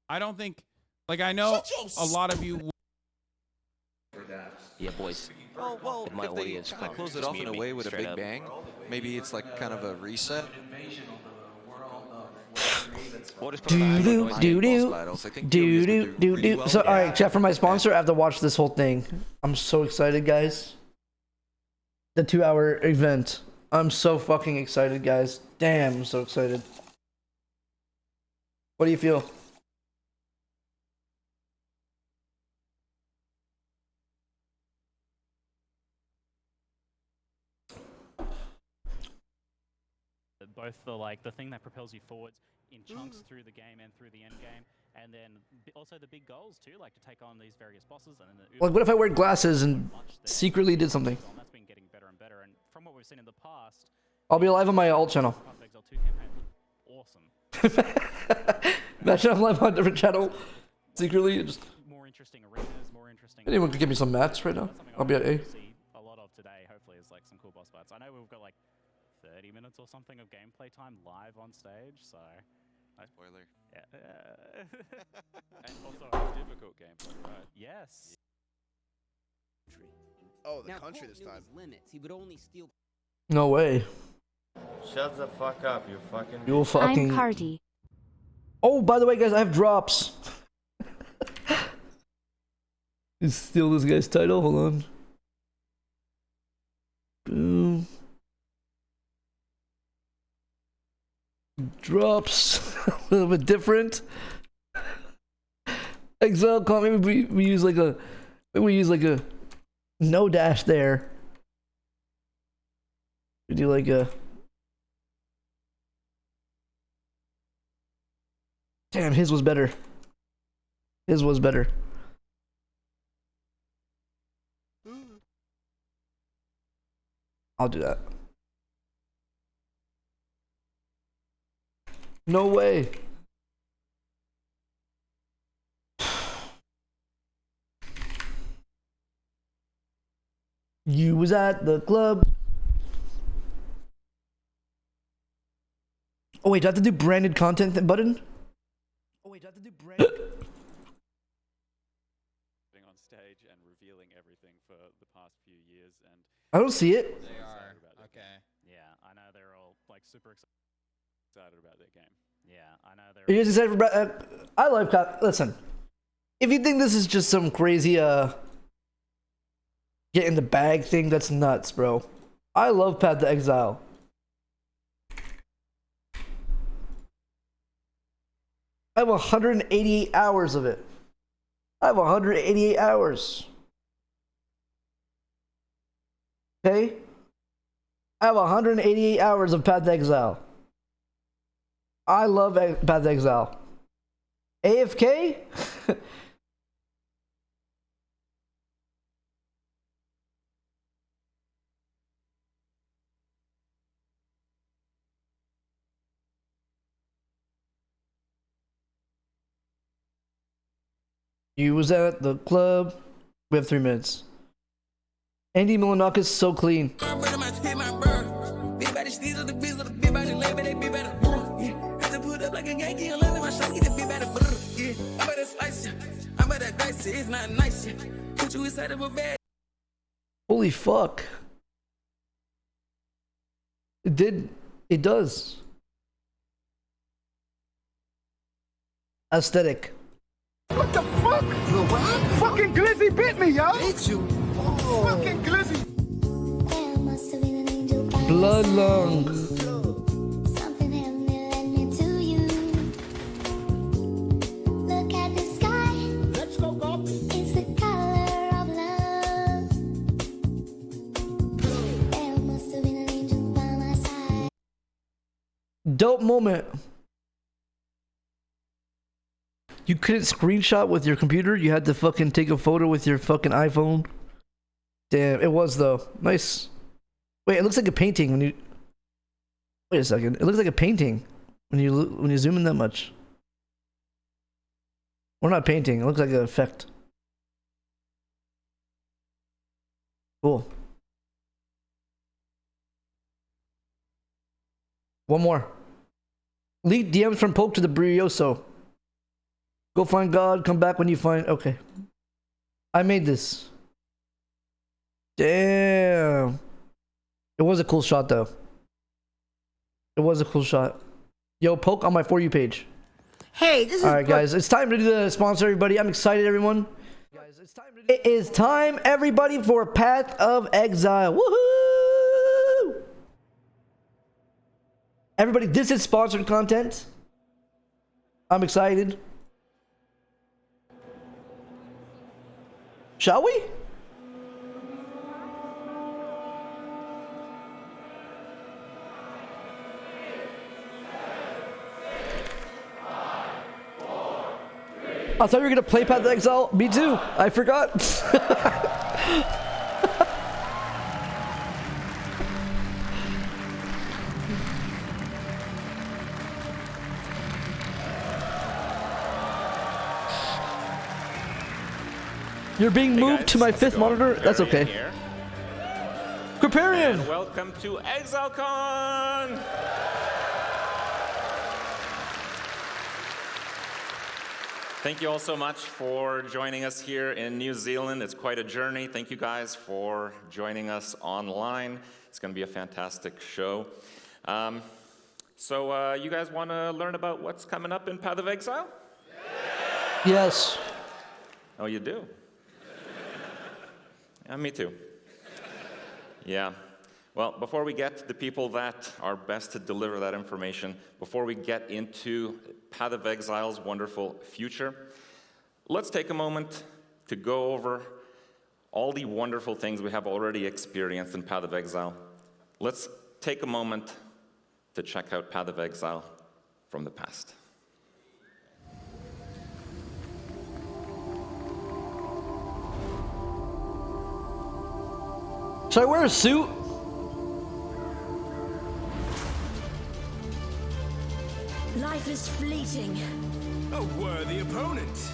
I don't think, like, I know a lot of you... Yeah, boys. Well, my if they audience kind of close it just off me in a and way me, with a straight big up. bang, maybe it's like kind of a reset. Do. So, all right, chat, for my sponsor, I have to watch this whole thing. I'm so excited, guys. The 2-hour event. I'm so fucking excited, guys. Damn, I'm so excited. What do you feel? Both the thing that propels you forwards in chunks through the game and through the end game, and then also the big goals too, like to take on these various bosses. And then Like, what if I wear glasses and secretly did something? That's been getting better and better. And from what we've seen in the past, I'll be live on my alt channel. Awesome. Imagine I'm live on a different channel secretly. Just more interesting arenas, more interesting. Anyone could give me some mats right now? I'll be at A. See a lot of today, hopefully, is like some cool boss fights. I know we've got like 30 minutes or something of gameplay time live on stage, so. Spoiler. Yeah. And also a difficult gameplay, right? Yes. Oh, the country this time. Limits. He would only steal. No way. Shut the fuck up, you fucking. You'll fucking. I'm Cardi. Oh, by the way, guys, I have drops. Steal this guy's title. Hold on. Boom. Drops. A little bit different. Exile comp. Maybe we use like a. Maybe we use like a. No dash there. We do like a. Damn, his was better. His was better. I'll do that. No way. You was at the club. Oh wait, do I have to do branded content button? Oh wait, do I have to do branded? Being on stage and revealing everything for the past few years, and I don't see it. They are Okay. Yeah, I know they're all like super excited about their game. Yeah, I know they're. Are you guys excited for I love listen. If you think this is just some crazy get in the bag thing, that's nuts, bro. I love Path to Exile. I have 188 hours of it. I have 188 hours. Okay? I have 188 hours of Path to Exile. I love Path to Exile. AFK? You was at the club. We have 3 minutes. Andy Milanakis so clean. Holy fuck. It does. Aesthetic. What the fuck? Fucking Glizzy bit me, yo. Bit you? Oh. Fucking Glizzy. Blood lung. Look at the sky. Let's go, go. It's the color of love. There must have been an angel by my side. Dope moment. You couldn't screenshot with your computer? You had to fucking take a photo with your fucking iPhone? Damn, it was though. Nice. Wait, it looks like a painting when you... Wait a second. It looks like a painting when you zoom in that much. We're not painting. It looks like an effect. Cool. One more. Leak DMs from Poke to the Brioso. Go find God, come back when you find... Okay. I made this. Damn. It was a cool shot, though. It was a cool shot. Yo, Poke on my For You page. Hey, this is... Alright, guys. It's time to do the sponsor, everybody. I'm excited, everyone. It is time, everybody, for Path of Exile. Woohoo! Everybody, this is sponsored content. I'm excited. Shall we? I thought you were gonna play Path of Exile. Me too. I forgot. You're being moved guys, to my let's 5th go. monitor? That's Kripparrian okay. here. Kripparrian! And welcome to ExileCon! Thank you all so much for joining us here in New Zealand. It's quite a journey. Thank you guys for joining us online. It's going to be a fantastic show. So you guys want to learn about what's coming up in Path of Exile? Yes. Oh, you do? Yeah, me too. Yeah. Well, before we get to the people that are best to deliver that information, before we get into Path of Exile's wonderful future, let's take a moment to go over all the wonderful things we have already experienced in Path of Exile. Let's take a moment to check out Path of Exile from the past. Should I wear a suit? Life is fleeting. A worthy opponent.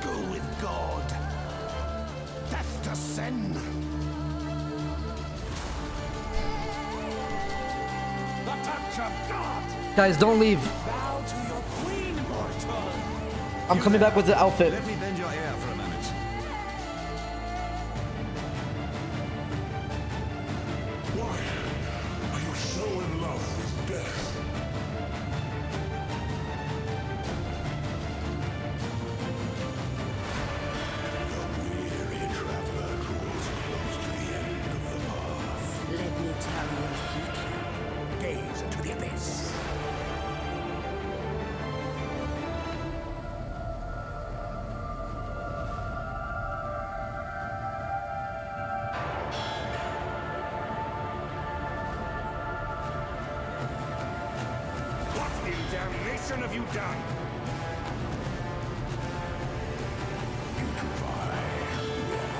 Go with God. Death to sin. The touch of God. Guys, don't leave. Bow to your queen, mortal. I'm coming back with the outfit. Let me bend your ear for a moment. Why are you so in love with death? Let me tarry your future. Gaze into the abyss. What in damnation have you done? Putrefy,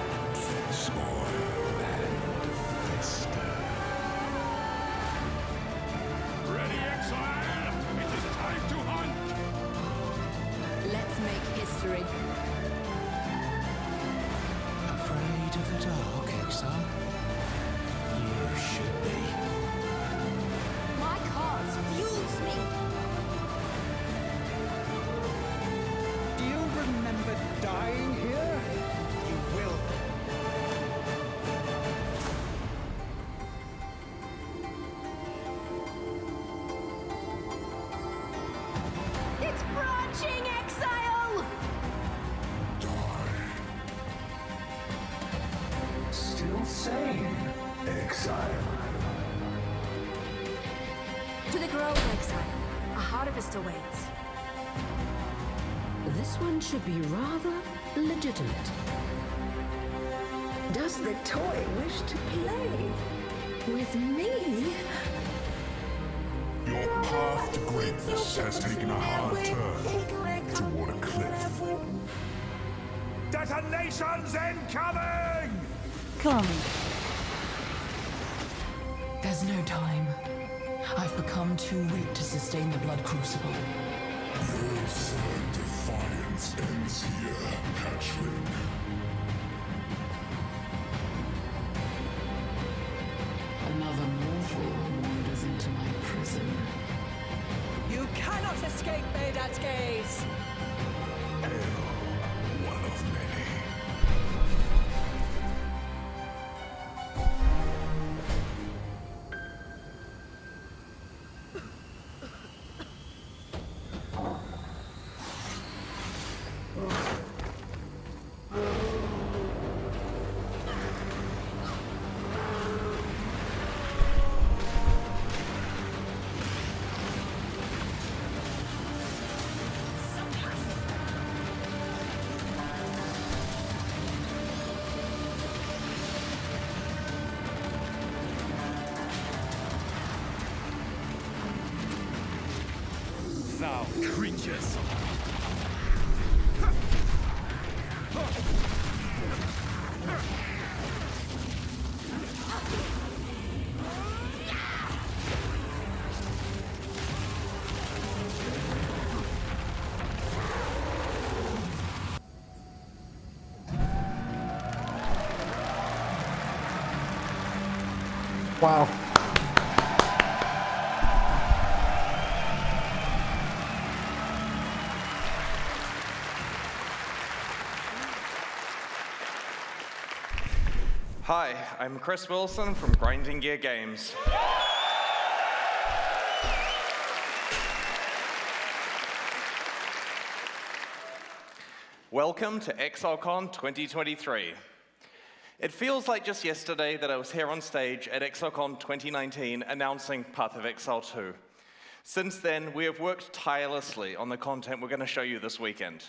rot, spoil, and fester. Ready, exile? It is time to hunt! Let's make history. Afraid of the dark, exile? You should be. My cause fuels me. Do you remember dying here? You will. It's branching, exile! Still sane, exile. To the grove, exile. A harvest awaits. This one should be rather legitimate. Does the toy wish to play? With me? Your path to greatness has taken a hard turn toward a cliff. Detonations incoming! Come. There's no time. I've become too weak to sustain the blood crucible. Your sullen defiance ends here, hatchling. Another mortal wanders into my prison. You cannot escape Medad's gaze! One of many. Thou creatures! Wow. Hi, I'm Chris Wilson from Grinding Gear Games. Welcome to ExileCon 2023. It feels like just yesterday that I was here on stage at ExileCon 2019 announcing Path of Exile 2. Since then, we have worked tirelessly on the content we're going to show you this weekend.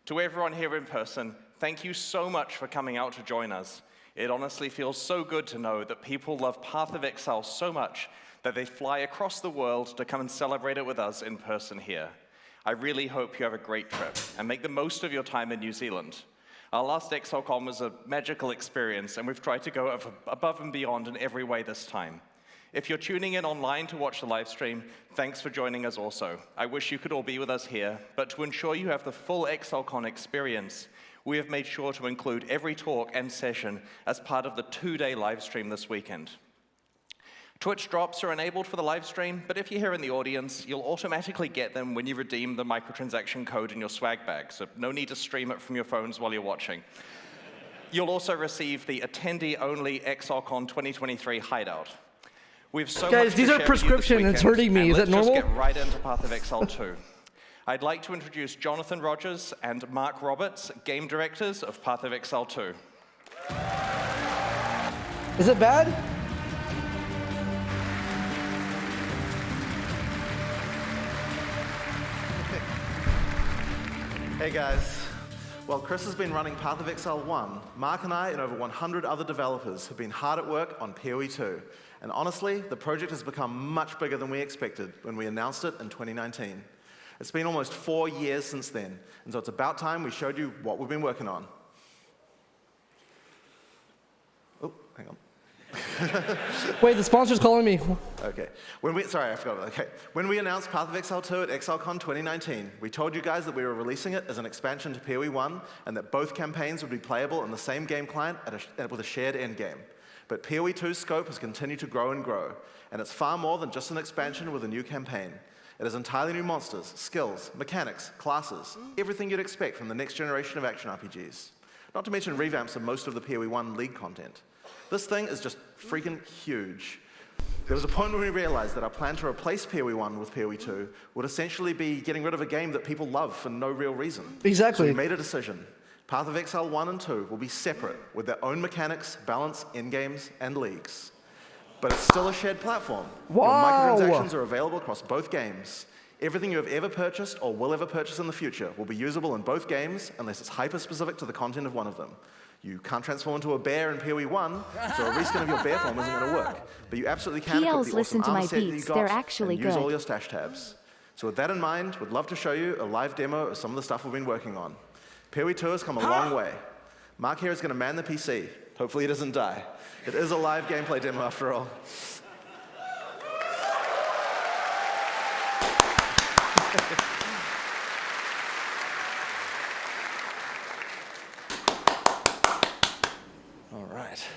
To everyone here in person, thank you so much for coming out to join us. It honestly feels so good to know that people love Path of Exile so much that they fly across the world to come and celebrate it with us in person here. I really hope you have a great trip and make the most of your time in New Zealand. Our last ExileCon was a magical experience, and we've tried to go above and beyond in every way this time. If you're tuning in online to watch the live stream, thanks for joining us also. I wish you could all be with us here, but to ensure you have the full ExileCon experience, we have made sure to include every talk and session as part of the 2-day live stream this weekend. Twitch drops are enabled for the live stream, but if you're here in the audience, you'll automatically get them when you redeem the microtransaction code in your swag bag, so no need to stream it from your phones while you're watching. You'll also receive the attendee-only ExileCon 2023 hideout. We have so Guys, much these to are share prescription. with you this It's hurting me. weekend, Is and that normal? Let's just get right into Path of Exile 2. I'd like to introduce Jonathan Rogers and Mark Roberts, game directors of Path of Exile 2. Is it bad? Hey guys. While Chris has been running Path of Exile 1, Mark and I and over 100 other developers have been hard at work on PoE 2. And honestly, the project has become much bigger than we expected when we announced it in 2019. It's been almost 4 years since then, and so it's about time we showed you what we've been working on. Oh, hang on. Wait, the sponsor's calling me. Okay. Sorry, I forgot. Okay. When we announced Path of Exile 2 at ExileCon 2019, we told you guys that we were releasing it as an expansion to PoE 1, and that both campaigns would be playable in the same game client with a shared endgame. But PoE 2's scope has continued to grow and grow, and it's far more than just an expansion with a new campaign. It has entirely new monsters, skills, mechanics, classes, everything you'd expect from the next generation of action RPGs. Not to mention revamps of most of the PoE 1 League content. This thing is just freaking huge. There was a point when we realized that our plan to replace PoE 1 with PoE 2 would essentially be getting rid of a game that people love for no real reason. Exactly. So we made a decision. Path of Exile 1 and 2 will be separate, with their own mechanics, balance, endgames, and leagues. But it's still a shared platform. Wow. Your microtransactions are available across both games. Everything you have ever purchased or will ever purchase in the future will be usable in both games unless it's hyper-specific to the content of one of them. You can't transform into a bear in PoE 1, so a reskin of your bear form isn't going to work. But you absolutely can equip PLs the listen awesome to my armor set that you beats. got They're actually and use all good. your stash tabs. So with that in mind, we'd love to show you a live demo of some of the stuff we've been working on. PoE 2 has come a long way. Mark here is going to man the PC. Hopefully he doesn't die. It is a live gameplay demo after all. All right.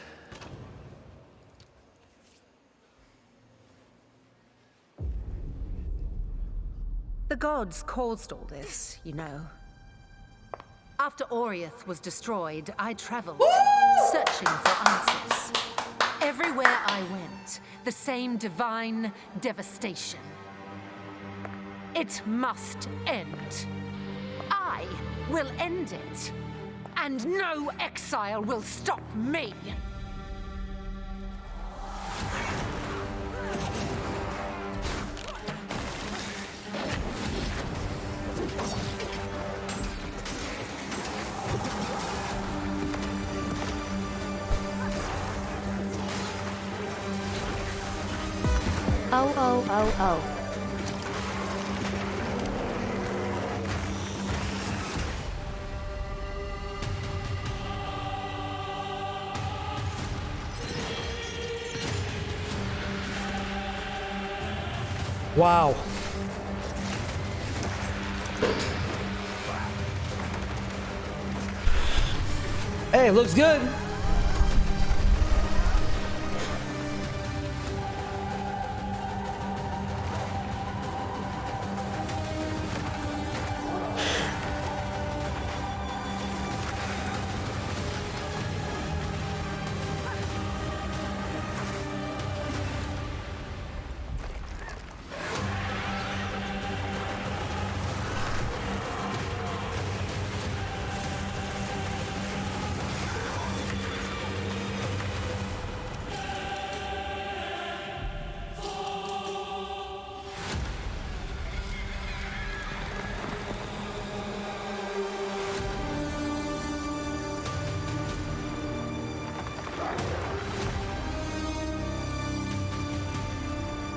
The gods caused all this, you know. After Oriath was destroyed, I traveled, searching for answers. Everywhere I went, the same divine devastation. It must end. I will end it. And no exile will stop me. Oh, oh, oh, oh. Wow. Hey, looks good.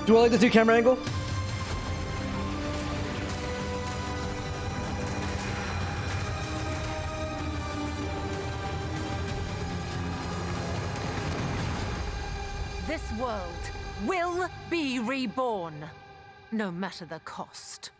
Do I like this new camera angle? This world will be reborn, no matter the cost.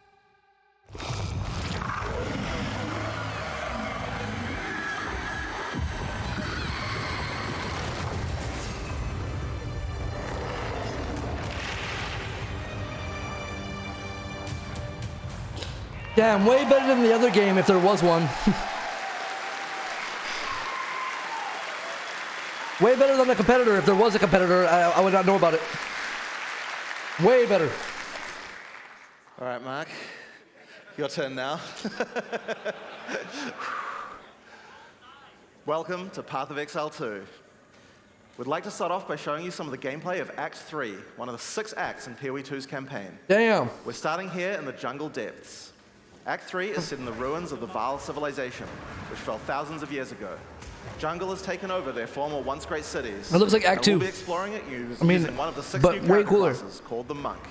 Damn, way better than the other game if there was one. Way better than the competitor if there was a competitor. I would not know about it. Way better. All right, Mark. Your turn now. Welcome to Path of Exile 2. We'd like to start off by showing you some of the gameplay of Act 3, one of the 6 acts in PoE 2's campaign. Damn. We're starting here in the jungle depths. Act 3 is set in the ruins of the Vaal civilization, which fell thousands of years ago. Jungle has taken over their former once great cities. It looks like Act 2. We'll be exploring it using one of the 6 new way character cooler. classes called the Monk.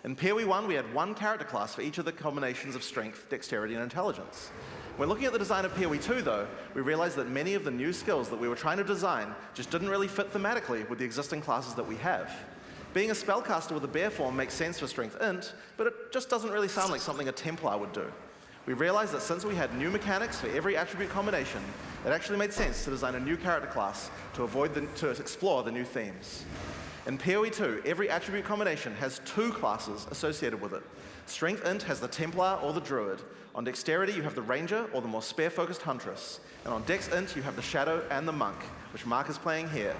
In PoE 1, we had 1 character class for each of the combinations of strength, dexterity, and intelligence. When looking at the design of PoE 2, though, we realized that many of the new skills that we were trying to design just didn't really fit thematically with the existing classes that we have. Being a spellcaster with a bear form makes sense for Strength Int, but it just doesn't really sound like something a Templar would do. We realized that since we had new mechanics for every attribute combination, it actually made sense to design a new character class to explore the new themes. In PoE 2, every attribute combination has 2 classes associated with it. Strength Int has the Templar or the Druid. On Dexterity, you have the Ranger or the more spear-focused Huntress. And on Dex Int, you have the Shadow and the Monk, which Mark is playing here.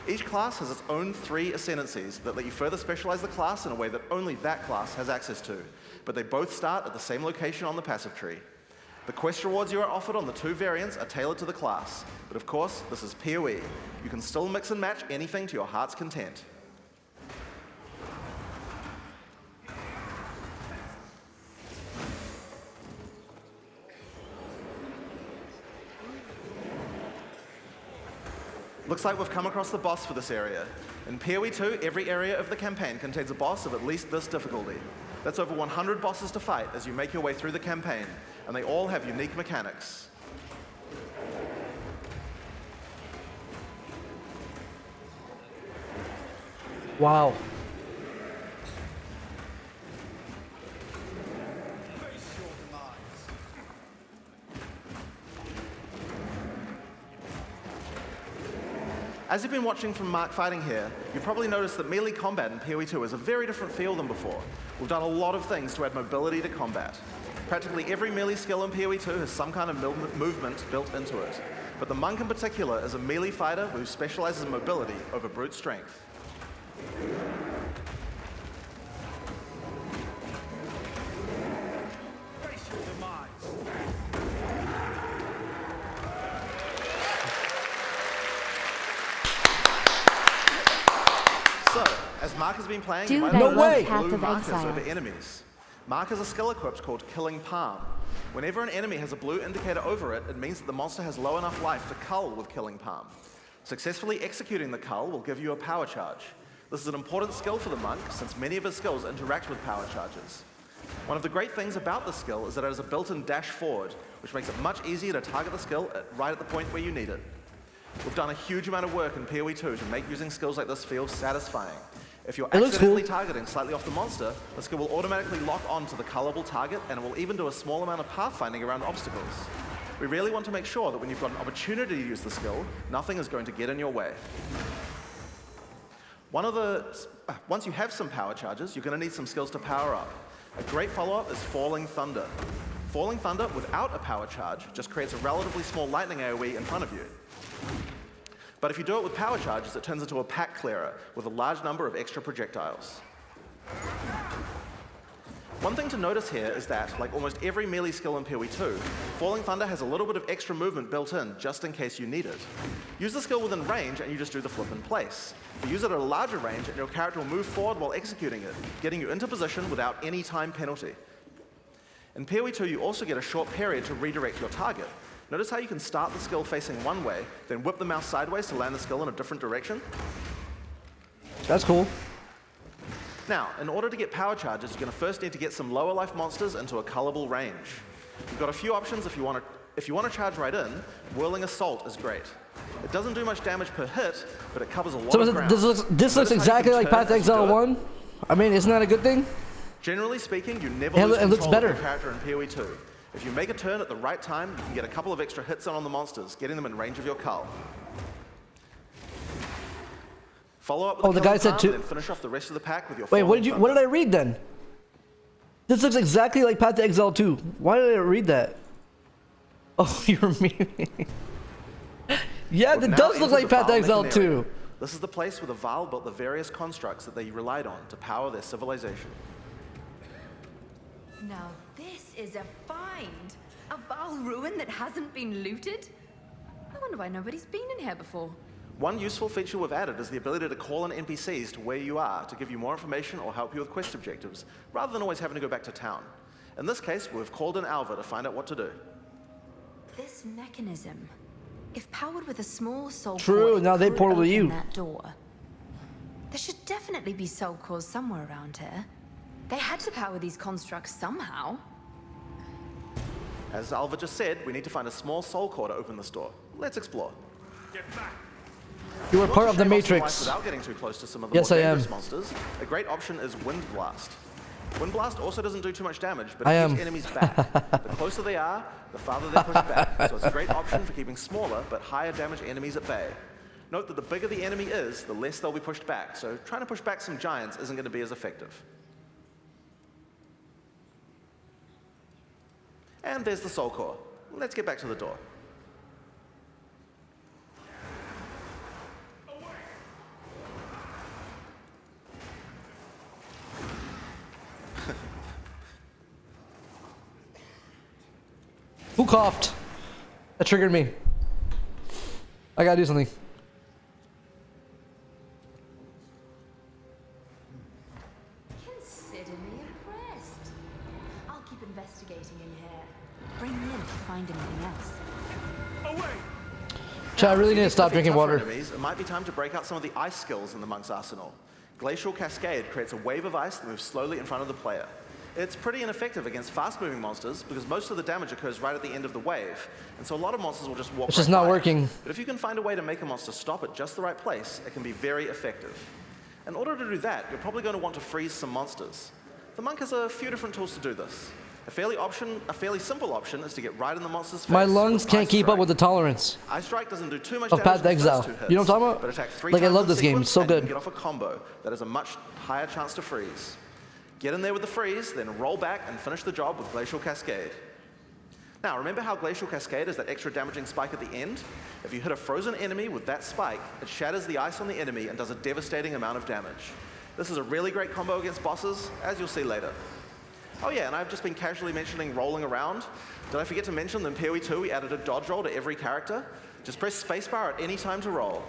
Each class has its own 3 ascendancies that let you further specialize the class in a way that only that class has access to, but they both start at the same location on the passive tree. The quest rewards you are offered on the 2 variants are tailored to the class, but of course, this is PoE. You can still mix and match anything to your heart's content. Looks like we've come across the boss for this area. In PoE 2, every area of the campaign contains a boss of at least this difficulty. That's over 100 bosses to fight as you make your way through the campaign, and they all have unique mechanics. Wow. As you've been watching from Mark fighting here, you've probably noticed that melee combat in PoE 2 is a very different feel than before. We've done a lot of things to add mobility to combat. Practically every melee skill in PoE 2 has some kind of movement built into it. But the Monk in particular is a melee fighter who specializes in mobility over brute strength. So, as Mark has been playing, you might have noticed blue markers over enemies. Mark has a skill equipped called Killing Palm. Whenever an enemy has a blue indicator over it, it means that the monster has low enough life to cull with Killing Palm. Successfully executing the cull will give you a power charge. This is an important skill for the Monk, since many of his skills interact with power charges. One of the great things about this skill is that it has a built-in dash forward, which makes it much easier to target the skill right at the point where you need it. We've done a huge amount of work in PoE 2 to make using skills like this feel satisfying. If you're accidentally targeting slightly off the monster, the skill will automatically lock on to the cullable target, and it will even do a small amount of pathfinding around obstacles. We really want to make sure that when you've got an opportunity to use the skill, nothing is going to get in your way. Once you have some power charges, you're going to need some skills to power up. A great follow-up is Falling Thunder. Falling Thunder without a power charge just creates a relatively small lightning AoE in front of you. But if you do it with power charges, it turns into a pack clearer with a large number of extra projectiles. One thing to notice here is that, like almost every melee skill in PoE 2, Falling Thunder has a little bit of extra movement built in, just in case you need it. Use the skill within range and you just do the flip in place. But use it at a larger range and your character will move forward while executing it, getting you into position without any time penalty. In PoE 2, you also get a short period to redirect your target. Notice how you can start the skill facing one way, then whip the mouse sideways to land the skill in a different direction? That's cool. Now, in order to get power charges, you're going to first need to get some lower life monsters into a colorable range. You've got a few options if you want to charge right in. Whirling Assault is great. It doesn't do much damage per hit, but it covers a lot of ground. This looks exactly like Path to Exile 1. I mean, isn't that a good thing? Generally speaking, you never lose it looks control better. of your character in PoE 2. If you make a turn at the right time, you can get a couple of extra hits on the monsters, getting them in range of your cull. Follow up with the guy said charm, 2. and then finish off the rest of the pack with your Wait, Falling what did I read then? This looks exactly like Path to Exile 2. Why did I read that? Oh, you're memeing. Yeah, We've that now does look entered like the Path to Vaal Exile Mechan 2. area. This is the place where the Vaal built the various constructs that they relied on to power their civilization. Now this is a find. A Vaal ruin that hasn't been looted? I wonder why nobody's been in here before. One useful feature we've added is the ability to call in NPCs to where you are to give you more information or help you with quest objectives, rather than always having to go back to town. In this case, we've called in Alva to find out what to do. This mechanism, if powered with a small soul True, core, now they could portal to open you. That door. There should definitely be soul cores somewhere around here. They had to power these constructs somehow. As Alva just said, we need to find a small soul core to open this door. Let's explore. You were part of the Shave off some life Matrix. Without getting too close to some of the Yes, more I am. dangerous monsters, a great option is Wind Blast. Wind Blast also doesn't do too much damage, but I it am. keeps enemies back. The closer they are, the farther they're pushed back. So it's a great option for keeping smaller but higher damage enemies at bay. Note that the bigger the enemy is, the less they'll be pushed back. So trying to push back some giants isn't going to be as effective. And there's the soul core. Let's get back to the door. Who coughed? That triggered me. I gotta do something. Consider me impressed. I'll keep investigating in here. Bring me in if you find anything else. Chat, I really need to stop drinking Tougher water. Enemies, it might be time to break out some of the ice skills in the monk's arsenal. Glacial Cascade creates a wave of ice that moves slowly in front of the player. It's pretty ineffective against fast-moving monsters because most of the damage occurs right at the end of the wave, and so a lot of monsters will just walk It's just right not by it. working. But if you can find a way to make a monster stop at just the right place, it can be very effective. In order to do that, you're probably going to want to freeze some monsters. The monk has a few different tools to do this. A fairly simple option is to get right in the monster's face. My lungs with can't Ice keep up Strike. with the tolerance Ice Strike doesn't do too much of damage Path in to the Exile. first 2 hits, You know what I'm talking about? but attack 3 Like, I times love in this game. sequence It's so and you can good. get off a combo that has a much higher chance to freeze. Get in there with the freeze, then roll back and finish the job with Glacial Cascade. Now, remember how Glacial Cascade is that extra damaging spike at the end? If you hit a frozen enemy with that spike, it shatters the ice on the enemy and does a devastating amount of damage. This is a really great combo against bosses, as you'll see later. Oh yeah, and I've just been casually mentioning rolling around. Did I forget to mention that in PoE 2 we added a dodge roll to every character? Just press spacebar at any time to roll.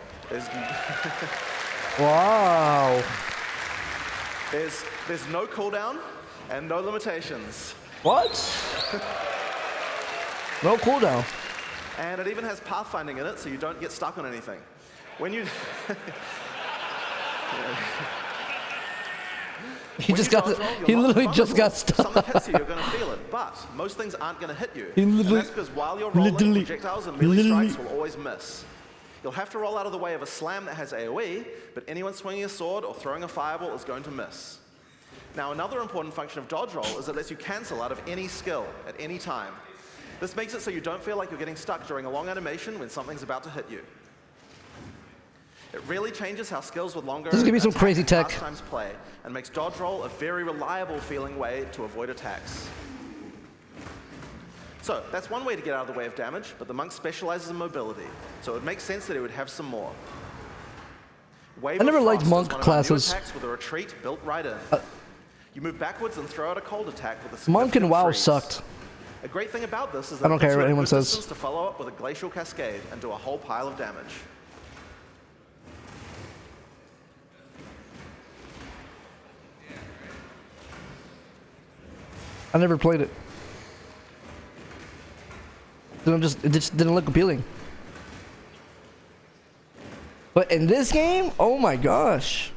Wow. There's no cooldown and no limitations. What? No cooldown. And it even has pathfinding in it, so you don't get stuck on anything. When you... He just got. He literally just got stuck. Something hits you, you're going to feel it. But most things aren't going to hit you. He And literally- that's because while you're rolling, literally- projectiles and melee strikes will always miss. You'll have to roll out of the way of a slam that has AoE, but anyone swinging a sword or throwing a fireball is going to miss. Now, another important function of dodge roll is it lets you cancel out of any skill at any time. This makes it so you don't feel like you're getting stuck during a long animation when something's about to hit you. It really changes how skills with longer This is gonna be some attack crazy and tech. fast times play, and makes dodge roll a very reliable feeling way to avoid attacks. So that's one way to get out of the way of damage, but the monk specializes in mobility, so it makes sense that he would have some more. Wave I never of liked Frost monk is one of our new classes. attacks with a retreat built right in. You move backwards and throw out a cold attack with a Monk and significant WoW freeze. sucked. A great thing about this is that I don't it puts care you what at anyone good says. distance to follow up with a Glacial Cascade and do a whole pile of damage. I never played it. It just didn't look appealing. But in this game, oh my gosh.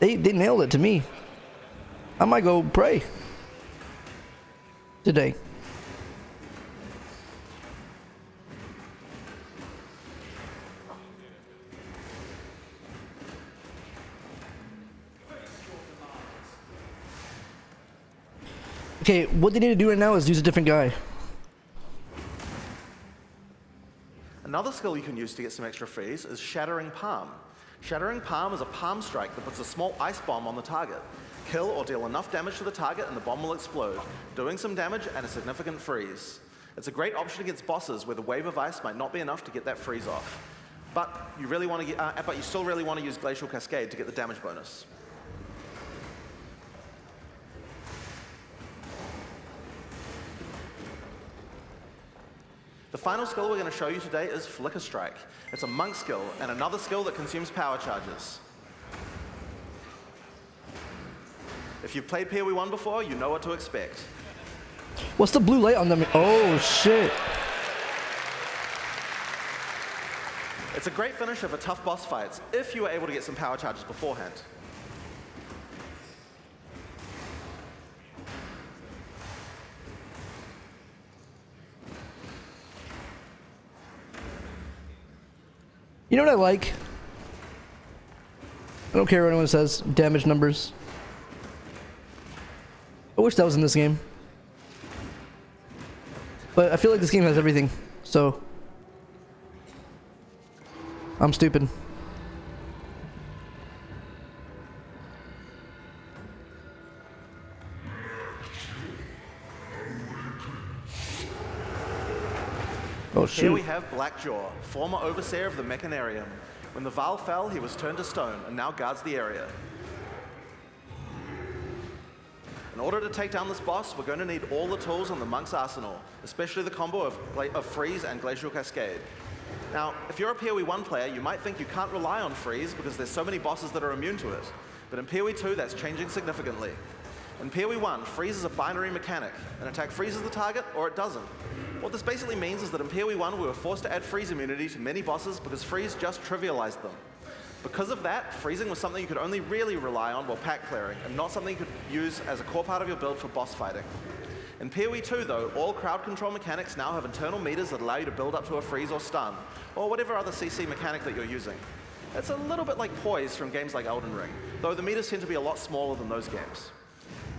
They nailed it to me. I might go pray today. Okay, what they need to do right now is use a different guy. Another skill you can use to get some extra freeze is Shattering Palm. Shattering Palm is a palm strike that puts a small ice bomb on the target. Kill or deal enough damage to the target and the bomb will explode, doing some damage and a significant freeze. It's a great option against bosses where the wave of ice might not be enough to get that freeze off. But you still really want to use Glacial Cascade to get the damage bonus. The final skill we're going to show you today is Flicker Strike. It's a monk skill and another skill that consumes power charges. If you've played PoE 1 before, you know what to expect. What's the blue light on them? Oh shit. It's a great finisher for tough boss fights if you are able to get some power charges beforehand. You know what I like? I don't care what anyone says. Damage numbers. I wish that was in this game. But I feel like this game has everything, so I'm stupid. Oh shoot. Here we have Blackjaw, former overseer of the Mechanarium. When the Vaal fell, he was turned to stone and now guards the area. In order to take down this boss, we're going to need all the tools on the Monk's arsenal, especially the combo of Freeze and Glacial Cascade. Now, if you're a PoE 1 player, you might think you can't rely on Freeze because there's so many bosses that are immune to it. But in PoE 2, that's changing significantly. In PoE 1, Freeze is a binary mechanic. An attack freezes the target, or it doesn't. What this basically means is that in PoE 1, we were forced to add Freeze immunity to many bosses because Freeze just trivialized them. Because of that, freezing was something you could only really rely on while pack clearing, and not something you could use as a core part of your build for boss fighting. In PoE 2, though, all crowd control mechanics now have internal meters that allow you to build up to a freeze or stun, or whatever other CC mechanic that you're using. It's a little bit like Poise from games like Elden Ring, though the meters tend to be a lot smaller than those games.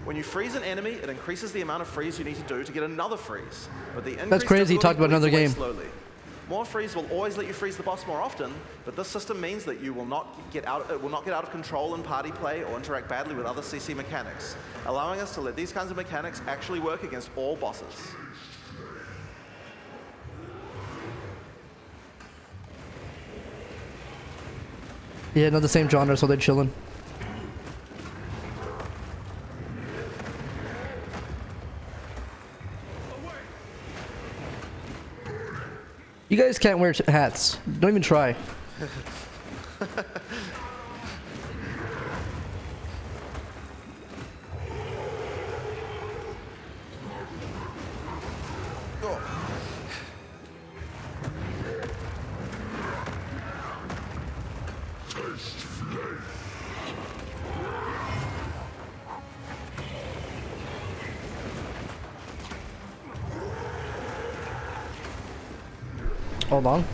When you freeze an enemy, it increases the amount of freeze you need to do to get another freeze. But the That's crazy, talk about another game. Slowly. More freeze will always let you freeze the boss more often, but this system means that you will not get out of control in party play or interact badly with other CC mechanics, allowing us to let these kinds of mechanics actually work against all bosses. Yeah, not the same genre, so they're chilling. You guys can't wear hats. Don't even try. Hold on.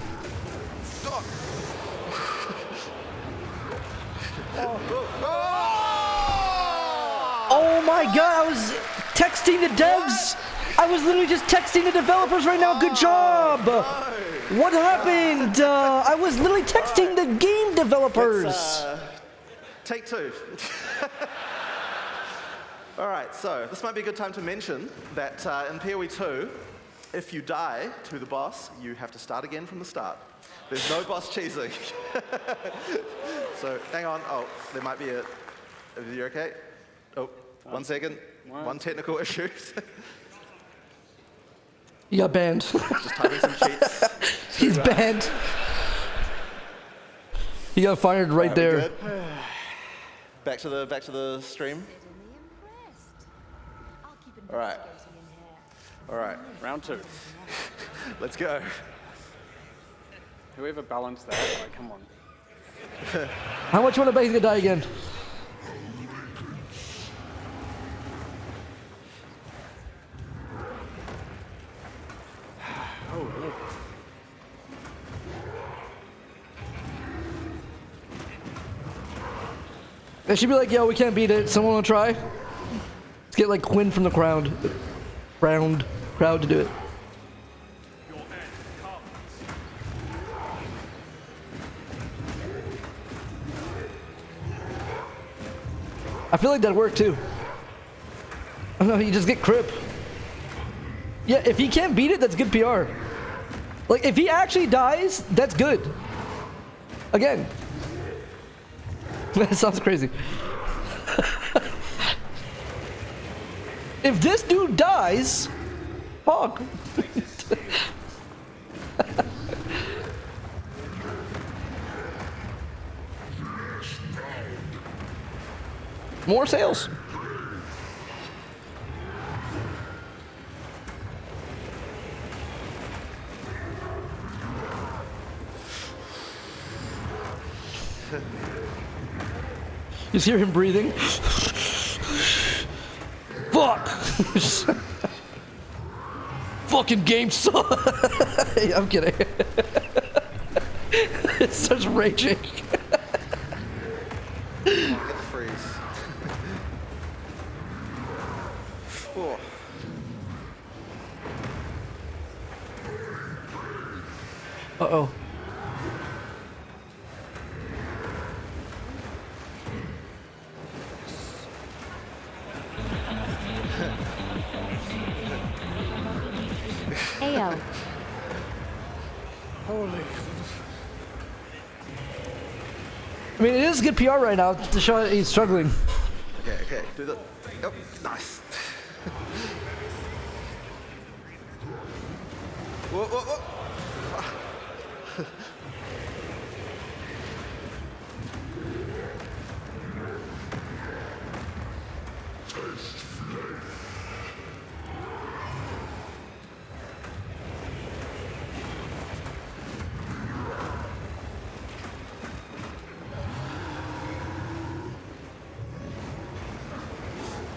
Oh my god, I was texting the devs. I was literally just texting the developers right now. Good job. What happened? I was literally texting the game developers. Take two. All right, so this might be a good time to mention that in PoE 2, if you die to the boss, you have to start again from the start. There's no boss cheesing. So hang on. Oh, there might be a... Are you okay? Oh, 1 second. One technical issue. You got banned. Just typing some cheats. He's banned. He got fired right there. Back to the stream. All right. All right. Round 2. Let's go. Whoever balanced that, like, come on. How much you want to bet he's gonna die again? They should be like, yo, we can't beat it. Someone wanna try? Let's get like Quinn from the crowd to do it. I feel like that'd work too. I don't know, you just get Crip. Yeah, if he can't beat it, that's good PR. Like, if he actually dies, that's good. Again. That sounds crazy. If this dude dies, fuck. More sales. You just hear him breathing. Fuck! Fucking game sucks. Hey, I'm kidding. It starts raging. Get the freeze. Oh. Uh-oh. Ayo. Holy. I mean, it is good PR right now to show he's struggling. Okay. Do the. Yep. Nice. Whoa.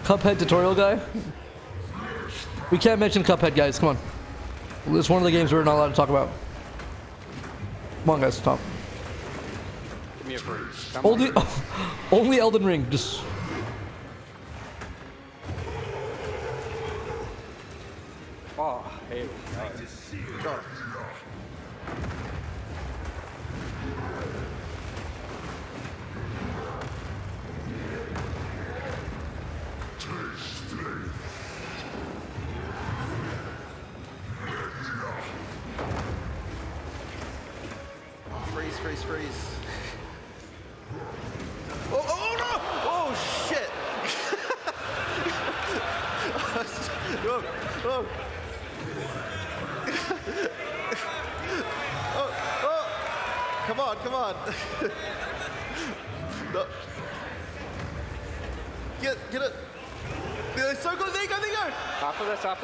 Cuphead tutorial guy? We can't mention Cuphead, guys. Come on. It's one of the games we're not allowed to talk about. Come on, guys. Stop. Give me a freeze. Only Elden Ring. Just. Oh, hey. Go. Freeze. Oh no! Oh shit! Oh. Come on. No. Get it. They're so good. There you go. After this. No.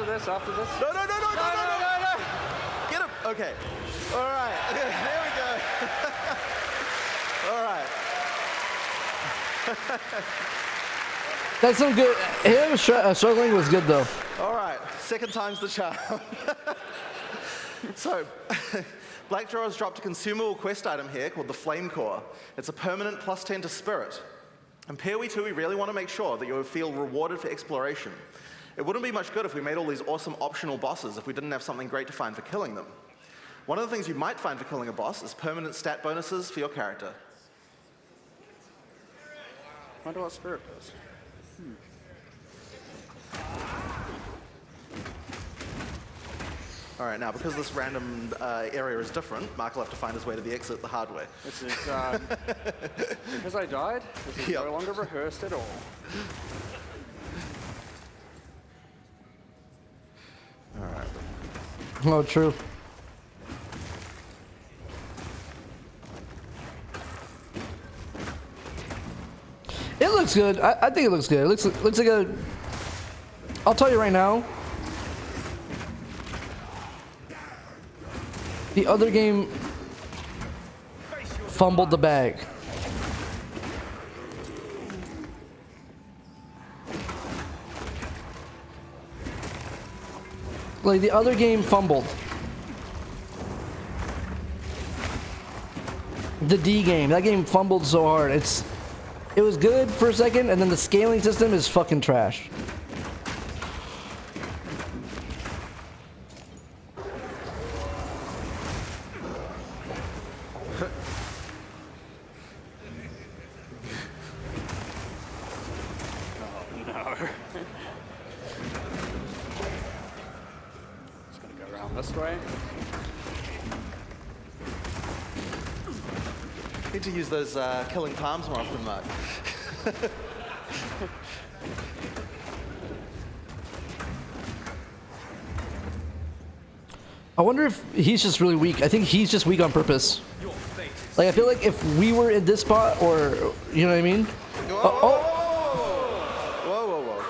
Get him. Okay. All right. Okay, there we go. All right. That's some good. Him struggling was good though. All right. Second time's the charm. So, Blackjaw has dropped a consumable quest item here called the Flame Core. It's a permanent +10 to Spirit. In PoE 2, we really want to make sure that you feel rewarded for exploration. It wouldn't be much good if we made all these awesome optional bosses if we didn't have something great to find for killing them. One of the things you might find for killing a boss is permanent stat bonuses for your character. I wonder what Spirit does. All right, now because this random area is different, Mark will have to find his way to the exit the hard way. This is, because I died, this is no longer rehearsed at all. All right. Oh, true. It looks good. I think it looks good. It looks like a. I'll tell you right now. The other game fumbled the bag. Like the other game fumbled. The D game. That game fumbled so hard. It was good for a second, and then the scaling system is fucking trash. Just gonna go around this way. Need to use those killing palms more often, Mark. I wonder if he's just really weak. I think he's just weak on purpose. Like, I feel like if we were in this spot, or, you know what I mean? Oh. Whoa, whoa, whoa.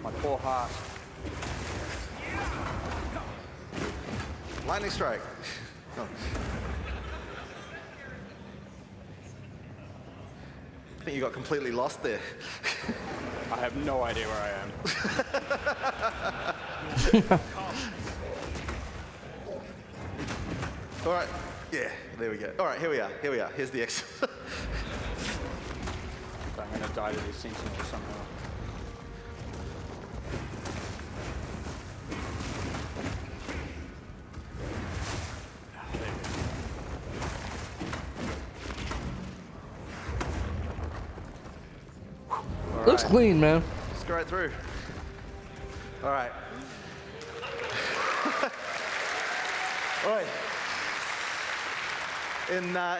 My poor heart. Lightning strike. Oh. I think you got completely lost there. I have no idea where I am. All right. Yeah, there we go. All right, here we are. Here we are. Here's the exit. I'm gonna die to these sentinels somehow. Looks clean, man. Just go right through. All right. All right.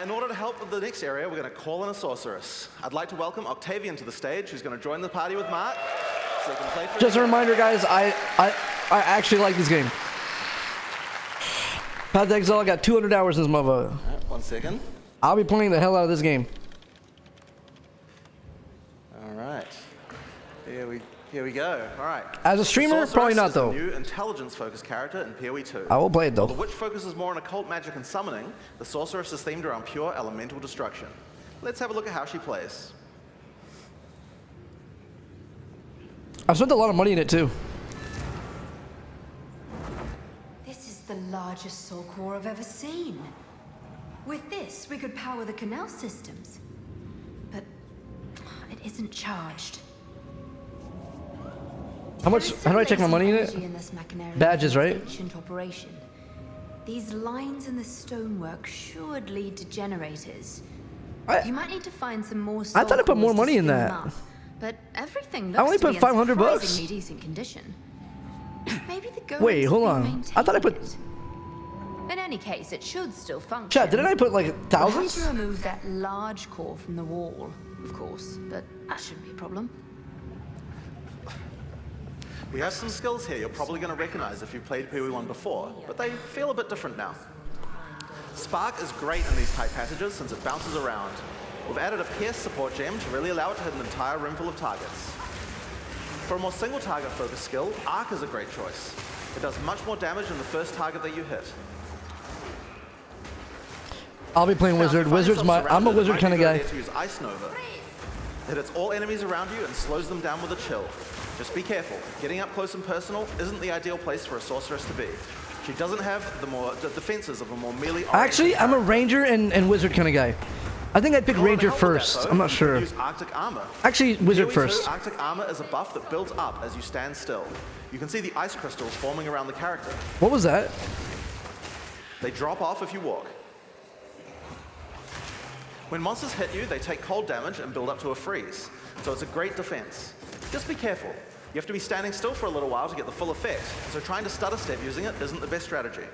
In order to help with the next area, we're going to call in a sorceress. I'd like to welcome Octavian to the stage, who's going to join the party with Mark. So they can play for Just a reminder, guys, I actually like this game. Path of Exile, I got 200 hours in this motherfucker. Right, 1 second. I'll be playing the hell out of this game. All right. Here we go. All right. As a streamer, probably not, though. A new intelligence-focused character in PoE 2. I will play it, though. While the witch focuses more on occult magic and summoning, the sorceress is themed around pure elemental destruction. Let's have a look at how she plays. I've spent a lot of money in it, too. This is the largest soul core I've ever seen. With this, we could power the canal systems. But it isn't charged. How do I check my money in it? Badges, right? Ancient operation. These lines in the stonework should lead to generators. You might need to find some more. I thought I put more money in that. But everything looks I only to put be in $500 bucks. surprisingly decent condition. Maybe the gold Wait, has hold been on. maintained. I thought I put. In any case, it should still function. Chat, didn't I put like We'll have thousands? to remove that large core from the wall, of course, but that shouldn't be a problem. We have some skills here you're probably going to recognize if you've played PoE 1 before, but they feel a bit different now. Spark is great in these tight passages since it bounces around. We've added a Pierce support gem to really allow it to hit an entire room full of targets. For a more single target focused skill, Arc is a great choice. It does much more damage than the first target that you hit. I'll be playing Wizard. Wizard's my. I'm a Wizard kind of guy. To use Ice Nova. It hits all enemies around you and slows them down with a chill. Just be careful. Getting up close and personal isn't the ideal place for a sorceress to be. She doesn't have the defenses of a more melee. Actually, I'm a Ranger and Wizard kind of guy. I think I'd pick Ranger first. I'm not sure. Use Arctic Armor. Actually, Wizard PoE2 first. Arctic Armor is a buff that builds up as you stand still. You can see the ice crystals forming around the character. What was that? They drop off if you walk. When monsters hit you, they take cold damage and build up to a freeze. So it's a great defense. Just be careful. You have to be standing still for a little while to get the full effect, so trying to stutter step using it isn't the best strategy.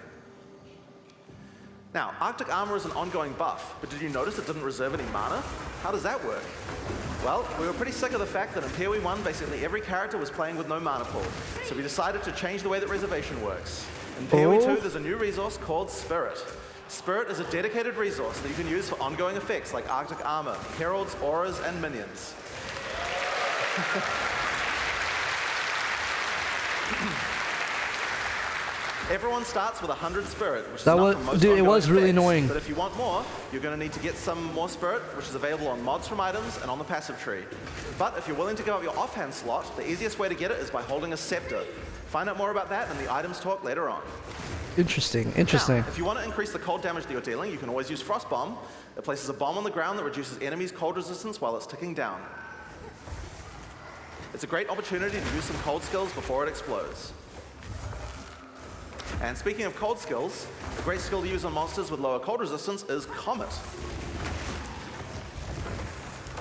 Now, Arctic Armor is an ongoing buff, but did you notice it didn't reserve any mana? How does that work? Well, we were pretty sick of the fact that in PoE 1, basically every character was playing with no mana pool, so we decided to change the way that reservation works. In PoE 2, there's a new resource called Spirit. Spirit is a dedicated resource that you can use for ongoing effects like Arctic Armor, Heralds, Auras, and Minions. Everyone starts with 100 spirit, which is That enough was- for most dude, it ongoing was really effects. annoying. But if you want more, you're going to need to get some more spirit, which is available on mods from items and on the passive tree. But if you're willing to give up your offhand slot, the easiest way to get it is by holding a scepter. Find out more about that in the items talk later on. Interesting. Now, Interesting. if you want to increase the cold damage that you're dealing, you can always use Frost Bomb. It places a bomb on the ground that reduces enemies' cold resistance while it's ticking down. It's a great opportunity to use some cold skills before it explodes. And speaking of cold skills, a great skill to use on monsters with lower cold resistance is Comet.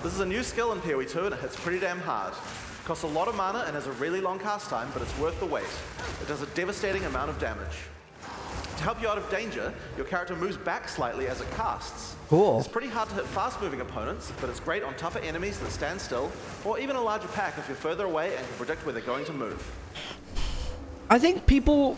This is a new skill in PoE 2 and it hits pretty damn hard. It costs a lot of mana and has a really long cast time, but it's worth the wait. It does a devastating amount of damage. To help you out of danger, your character moves back slightly as it casts. Cool. It's pretty hard to hit fast-moving opponents, but it's great on tougher enemies that stand still, or even a larger pack if you're further away and can predict where they're going to move. I think people.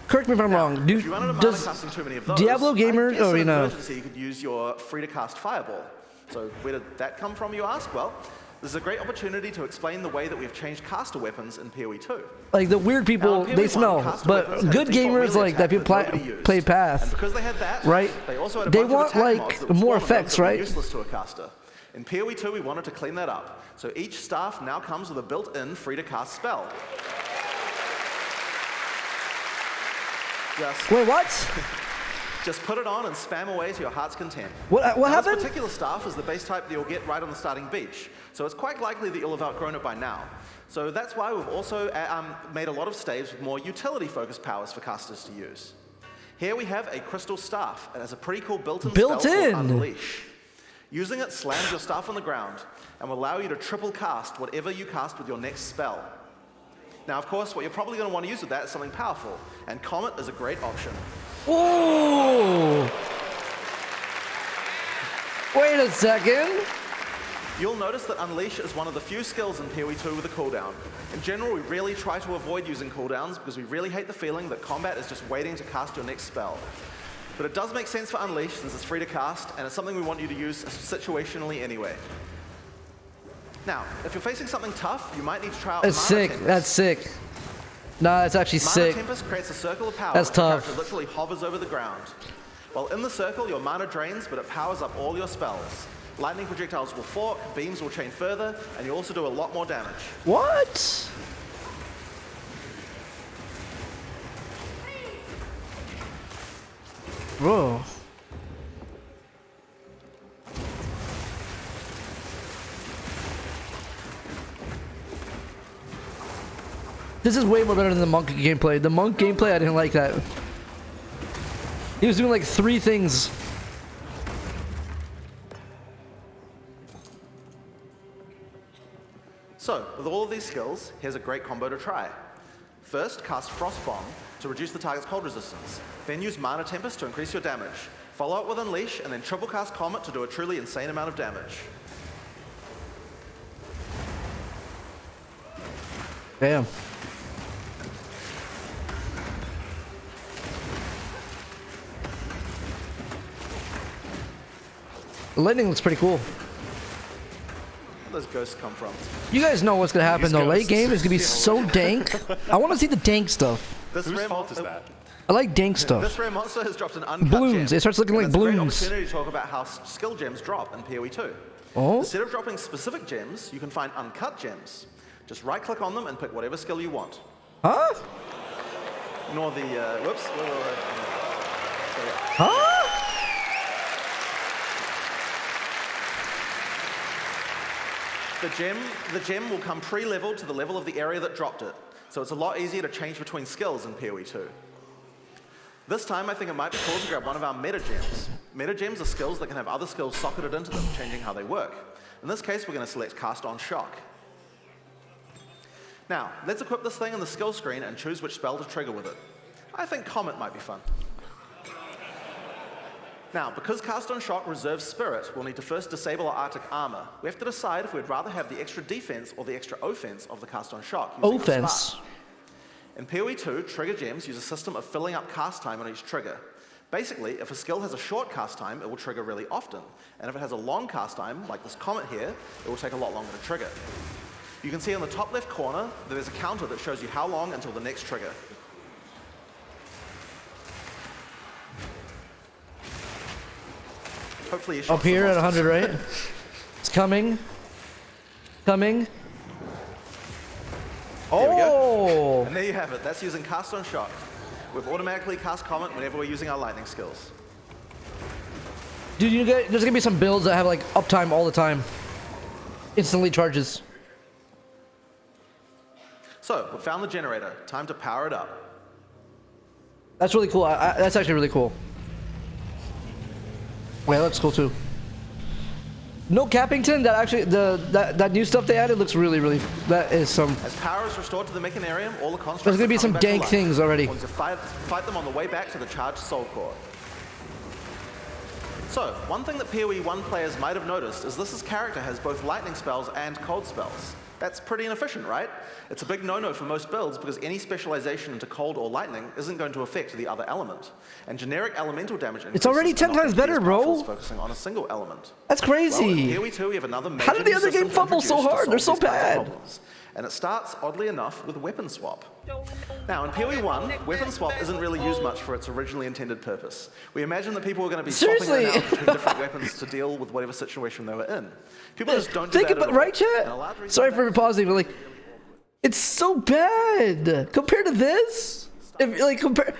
Correct me if I'm wrong. If you run out of mana casting too many of those, Diablo Gamer? I guess Oh, in you know. emergency you could use your free-to-cast Fireball. So where did that come from, you ask? Well, this is a great opportunity to explain the way that we've changed caster weapons in PoE 2. Like the weird people, Now, in they PoE 1, smell, caster but weapons had a good default gamers melee like that attack people nobody used. play Path, And because they had that, right? they also had a They bunch want of attack mods like that would more spawn on them effects, that were right? useless to a caster. In PoE 2, we wanted to clean that up. So each staff now comes with a built-in free-to-cast spell. Wait, what? Just put it on and spam away to your heart's content. What Now, happened? This particular staff is the base type that you'll get right on the starting beach, so it's quite likely that you'll have outgrown it by now. So that's why we've also made a lot of staves with more utility-focused powers for casters to use. Here we have a crystal staff. It has a pretty cool built-in spell called Unleash. Using it slams your staff on the ground and will allow you to triple cast whatever you cast with your next spell. Now, of course, what you're probably going to want to use with that is something powerful, and Comet is a great option. Whoa! Wait a second. You'll notice that Unleash is one of the few skills in PoE 2 with a cooldown. In general, we really try to avoid using cooldowns because we really hate the feeling that combat is just waiting to cast your next spell. But it does make sense for Unleash since it's free to cast, and it's something we want you to use situationally anyway. Now, if you're facing something tough, you might need to try out That's Mana sick. Tempest. That's sick. Nah, it's actually Mana sick. Tempest creates a circle of power. That's where the tough. character literally hovers over the ground. While in the circle, your mana drains, but it powers up all your spells. Lightning projectiles will fork, beams will chain further, and you also do a lot more damage. What? Whoa. This is way more better than the monk gameplay. The monk gameplay, I didn't like that. He was doing like 3 things. So, with all of these skills, here's a great combo to try. First, cast Frost Bomb to reduce the target's cold resistance. Then use Mana Tempest to increase your damage. Follow up with Unleash, and then triple cast Comet to do a truly insane amount of damage. Damn. The lightning looks pretty cool. Where those ghosts come from? You guys know what's gonna happen though. Late game is gonna be so dank. I want to see the dank stuff. Whose fault is that? I like dank stuff. This rare monster has dropped an uncut Balloons. gem. It starts looking And like it's a great balloons. opportunity to talk about how skill gems drop in PoE 2. Oh? Instead of dropping specific gems, you can find uncut gems. Just right-click on them and pick whatever skill you want. Huh? Ignore the, whoops. Huh? The gem will come pre-leveled to the level of the area that dropped it. So it's a lot easier to change between skills in PoE 2. This time, I think it might be cool to grab one of our meta gems. Meta gems are skills that can have other skills socketed into them, changing how they work. In this case, we're going to select Cast on Shock. Now, let's equip this thing in the skill screen and choose which spell to trigger with it. I think Comet might be fun. Now, because Cast on Shock reserves Spirit, we'll need to first disable our Arctic Armor. We have to decide if we'd rather have the extra defense or the extra offense of the Cast on Shock. using Offense. Spark. In PoE 2, trigger gems use a system of filling up cast time on each trigger. Basically, if a skill has a short cast time, it will trigger really often. And if it has a long cast time, like this Comet here, it will take a lot longer to trigger. You can see on the top left corner that there's a counter that shows you how long until the next trigger. Hopefully you Up here at 100, right? It's coming. Coming. There we Oh! go. And there you have it. That's using Cast on Shock. We've automatically cast Comet whenever we're using our lightning skills. Dude, there's gonna be some builds that have like uptime all the time. Instantly charges. So, we found the generator. Time to power it up. That's really cool. That's actually really cool. Wait, that looks cool too. No Cappington. That actually that new stuff they added looks really. That is some. As power is restored to the Mechanarium, all the constructs. There's gonna be some back to dank life. things already. Want to fight them on the way back to the charged Soul Core. So, one thing that PoE 1 players might have noticed is this character has both lightning spells and cold spells. That's pretty inefficient, right? It's a big no-no for most builds because any specialization into cold or lightning isn't going to affect the other element. And generic elemental damage It's already 10 times better, bro. Focusing on a single element. That's crazy. Well, in PoE 2 we have another major How did the new other game system fumble so introduced to hard? They're so solve these kinds of bad. problems. And it starts, oddly enough, with weapon swap. Now, in PoE 1, weapon swap isn't really used much for its originally intended purpose. We imagine that people were going to be swapping in and out between different weapons to deal with whatever situation they were in. People just don't do Think that about at all. right, chat? Sorry for pausing, but like, it's so bad compared to this. If like compare,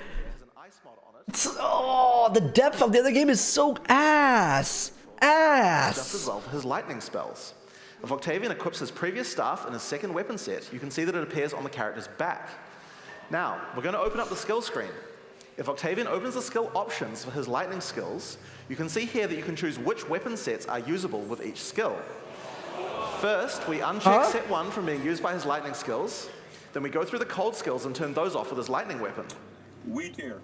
oh, the depth of the other game is so ass. Just as well for his lightning spells. If Octavian equips his previous staff in his second weapon set, you can see that it appears on the character's back. Now, we're going to open up the skill screen. If Octavian opens the skill options for his lightning skills, you can see here that you can choose which weapon sets are usable with each skill. First, we uncheck set 1 from being used by his lightning skills. Then we go through the cold skills and turn those off with his lightning weapon. Wait here.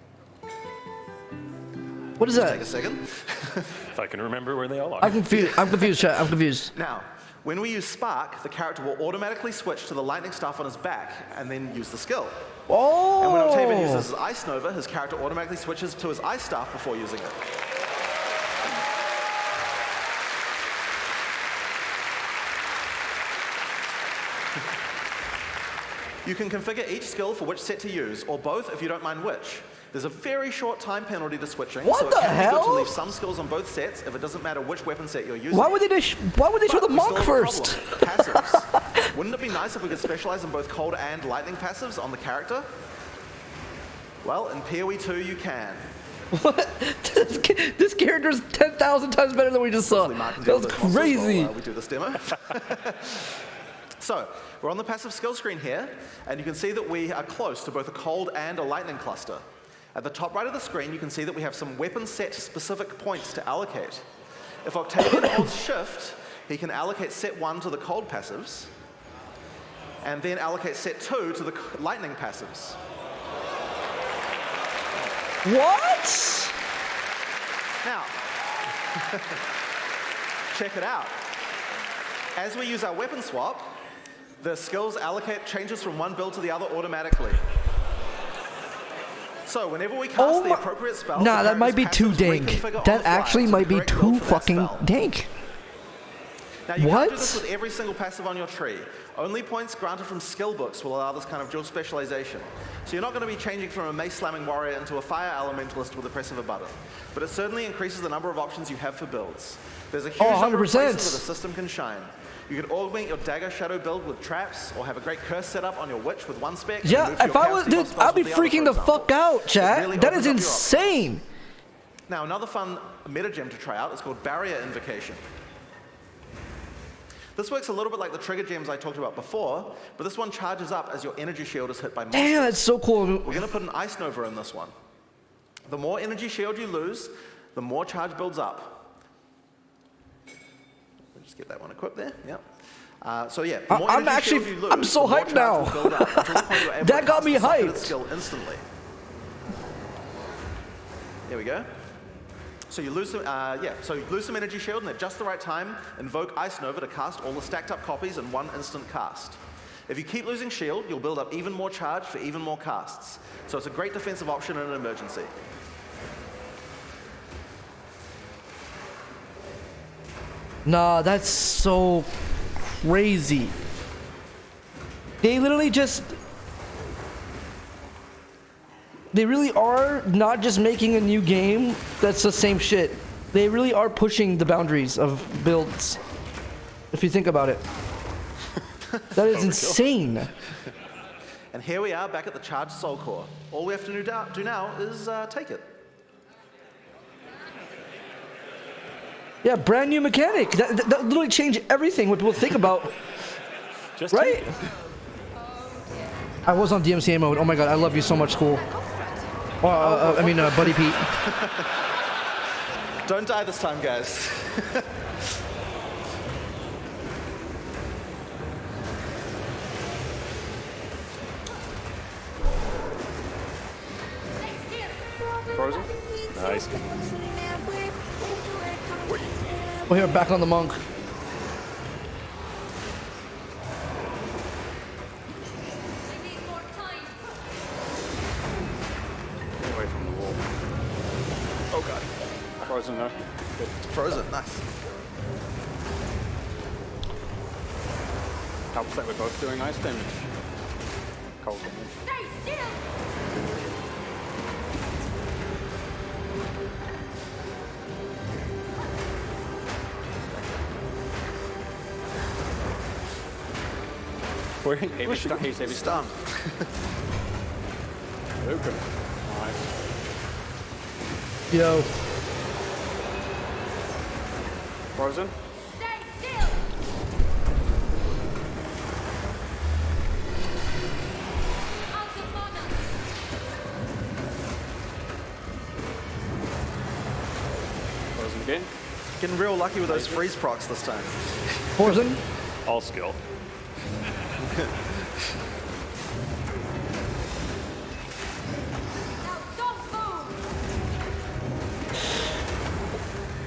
What is Just that? Take a second. If I can remember where they all are. I'm confused, chat. I'm confused. Now, when we use Spark, the character will automatically switch to the lightning staff on his back and then use the skill. Oh! And when Octavian uses his Ice Nova, his character automatically switches to his Ice Staff before using it. You can configure each skill for which set to use, or both if you don't mind which. There's a very short time penalty to switching, What so it the can be good to hell? leave some skills on both sets if it doesn't matter which weapon set you're using. Why would they show the monk We still have a first? problem. Passives. Wouldn't it be nice if we could specialize in both cold and lightning passives on the character? Well, in PoE 2 you can. What? This character's 10,000 times better than we just saw. That was crazy. While we do this demo. So, we're on the passive skill screen here, and you can see that we are close to both a cold and a lightning cluster. At the top right of the screen, you can see that we have some weapon set specific points to allocate. If Octavian holds shift, he can allocate set 1 to the cold passives, and then allocate set 2 to the lightning passives. What? Now, check it out. As we use our weapon swap, the skills allocate changes from one build to the other automatically. So whenever we cast the appropriate spell, Nah, the that might be character's too passives dank. reconfigure on That the fly actually to might the be correct build too for that fucking spell. dank. Now, you What? can't do this with every single passive on your tree. Only points granted from skill books will allow this kind of dual specialization. So you're not going to be changing from a mace-slamming warrior into a fire elementalist with the press of a button. But it certainly increases the number of options you have for builds. There's a huge number of 100%. places where the system can shine. You can augment your dagger shadow build with traps, or have a great curse set up on your witch with one spec. and Yeah, move your if I chaos was, debuff dude, spells I'd be with the other, freaking for the example. fuck out, It chat. really That opens is up your options. insane. Now, another fun meta gem to try out is called Barrier Invocation. This works a little bit like the trigger gems I talked about before, but this one charges up as your energy shield is hit by monsters. Damn, that's so cool. We're going to put an Ice Nova in this one. The more energy shield you lose, the more charge builds up. We'll just get that one equipped there. Yep. So yeah, the more I'm energy shield actually, you lose, I'm so the more hyped charge now. will build up until the point you're able That to got cast me the socketed hyped. skill instantly. There we go. So you lose some energy shield, and at just the right time, invoke Ice Nova to cast all the stacked up copies in one instant cast. If you keep losing shield, you'll build up even more charge for even more casts. So it's a great defensive option in an emergency. Nah, that's so crazy. They literally just... They really are not just making a new game that's the same shit. They really are pushing the boundaries of builds, if you think about it. That is insane. And here we are back at the charged Soul Core. All we have to do now is take it. Yeah, brand new mechanic. That literally changed everything what people think about. Just right? I was on DMCA mode. Oh my god, I love you so much, school. Buddy Pete. Don't die this time, guys. Frozen? Nice. We're here back on the monk. Away from the wall. Oh god. Frozen though. Good. Frozen, nice. Helps that we're both doing ice damage. Cold damage. He's heavy stunned. Luca. Nice. Yo. Frozen? Frozen again. Getting real lucky with those freeze procs this time. Frozen? All skill.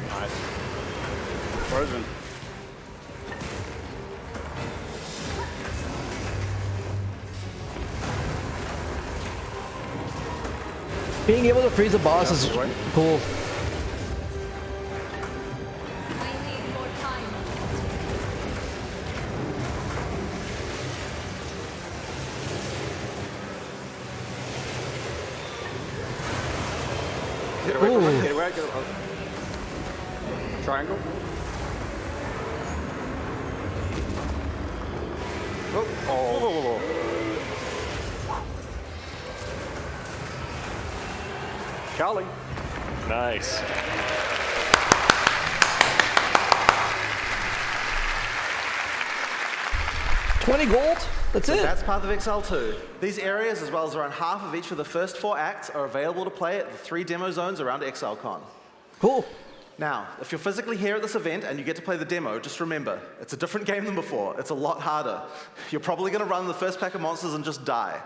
Nice. Frozen. Being able to freeze a boss is cool. Get away from it, get away, get away. Triangle. Oh, oh. Whoa, whoa, whoa. Cowling. Nice. $20 gold? That's So it. that's Path of Exile 2. These areas, as well as around half of each of the first 4 acts, are available to play at the 3 demo zones around ExileCon. Cool. Now, if you're physically here at this event and you get to play the demo, just remember, it's a different game than before. It's a lot harder. You're probably going to run the first pack of monsters and just die.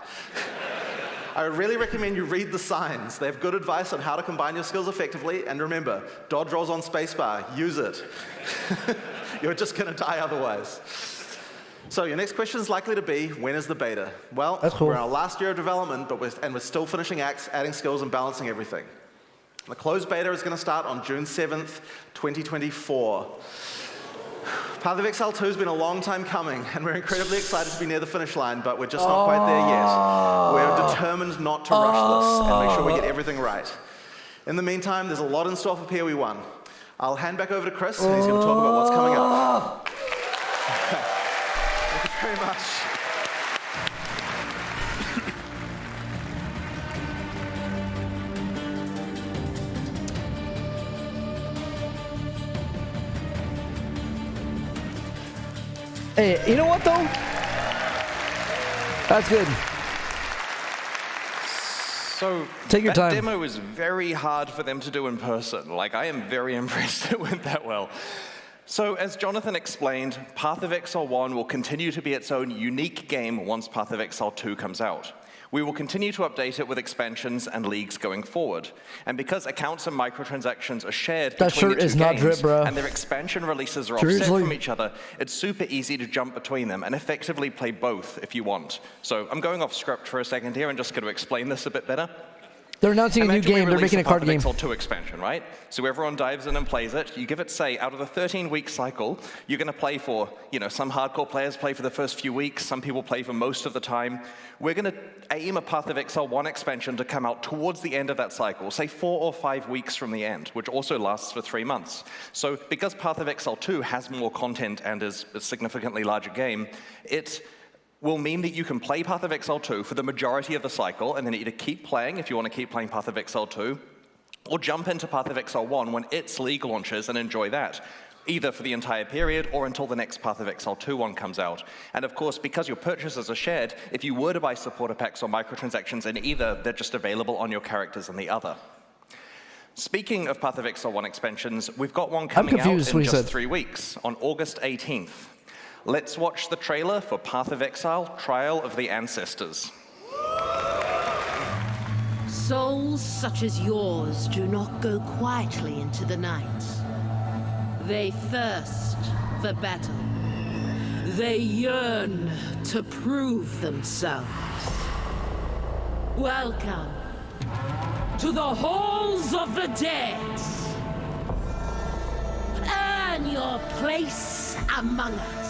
I really recommend you read the signs. They have good advice on how to combine your skills effectively, and remember, dodge rolls on spacebar, use it. You're just going to die otherwise. So your next question is likely to be, when is the beta? Well, cool. We're in our last year of development, but we're still finishing acts, adding skills, and balancing everything. The closed beta is going to start on June 7th, 2024. Path of Exile 2 has been a long time coming, and we're incredibly excited to be near the finish line, but we're just not quite there yet. We're determined not to rush this and make sure we get everything right. In the meantime, there's a lot in store for PoE 1. I'll hand back over to Chris, and he's going to talk about what's coming up. Thank you very much. Hey, you know what though? That's good. So Take your that time. demo was very hard for them to do in person. Like, I am very impressed it went that well. So as Jonathan explained, Path of Exile 1 will continue to be its own unique game once Path of Exile 2 comes out. We will continue to update it with expansions and leagues going forward. And because accounts and microtransactions are shared That between shirt the two is not games, drip, bro. and their expansion releases are Seriously? offset from each other, it's super easy to jump between them and effectively play both if you want. So I'm going off script for a second here and just going to explain this a bit better. They're announcing a new Imagine we game. They're release making a card Path of game. Exile 2 expansion, right? So everyone dives in and plays it. You give it, say, out of the 13-week cycle, you're going to play for, some hardcore players play for the first few weeks. Some people play for most of the time. We're going to aim a Path of Exile 1 expansion to come out towards the end of that cycle, say 4 or 5 weeks from the end, which also lasts for 3 months. So because Path of Exile 2 has more content and is a significantly larger game, it will mean that you can play Path of Exile 2 for the majority of the cycle, and then either keep playing if you want to keep playing Path of Exile 2, or jump into Path of Exile 1 when its league launches and enjoy that, either for the entire period or until the next Path of Exile 2 one comes out. And of course, because your purchases are shared, if you were to buy supporter packs or microtransactions in either, they're just available on your characters in the other. Speaking of Path of Exile 1 expansions, we've got one coming out in just 3 weeks, on August 18th. Let's watch the trailer for Path of Exile, Trial of the Ancestors. Souls such as yours do not go quietly into the night. They thirst for battle. They yearn to prove themselves. Welcome to the halls of the dead. Earn your place among us.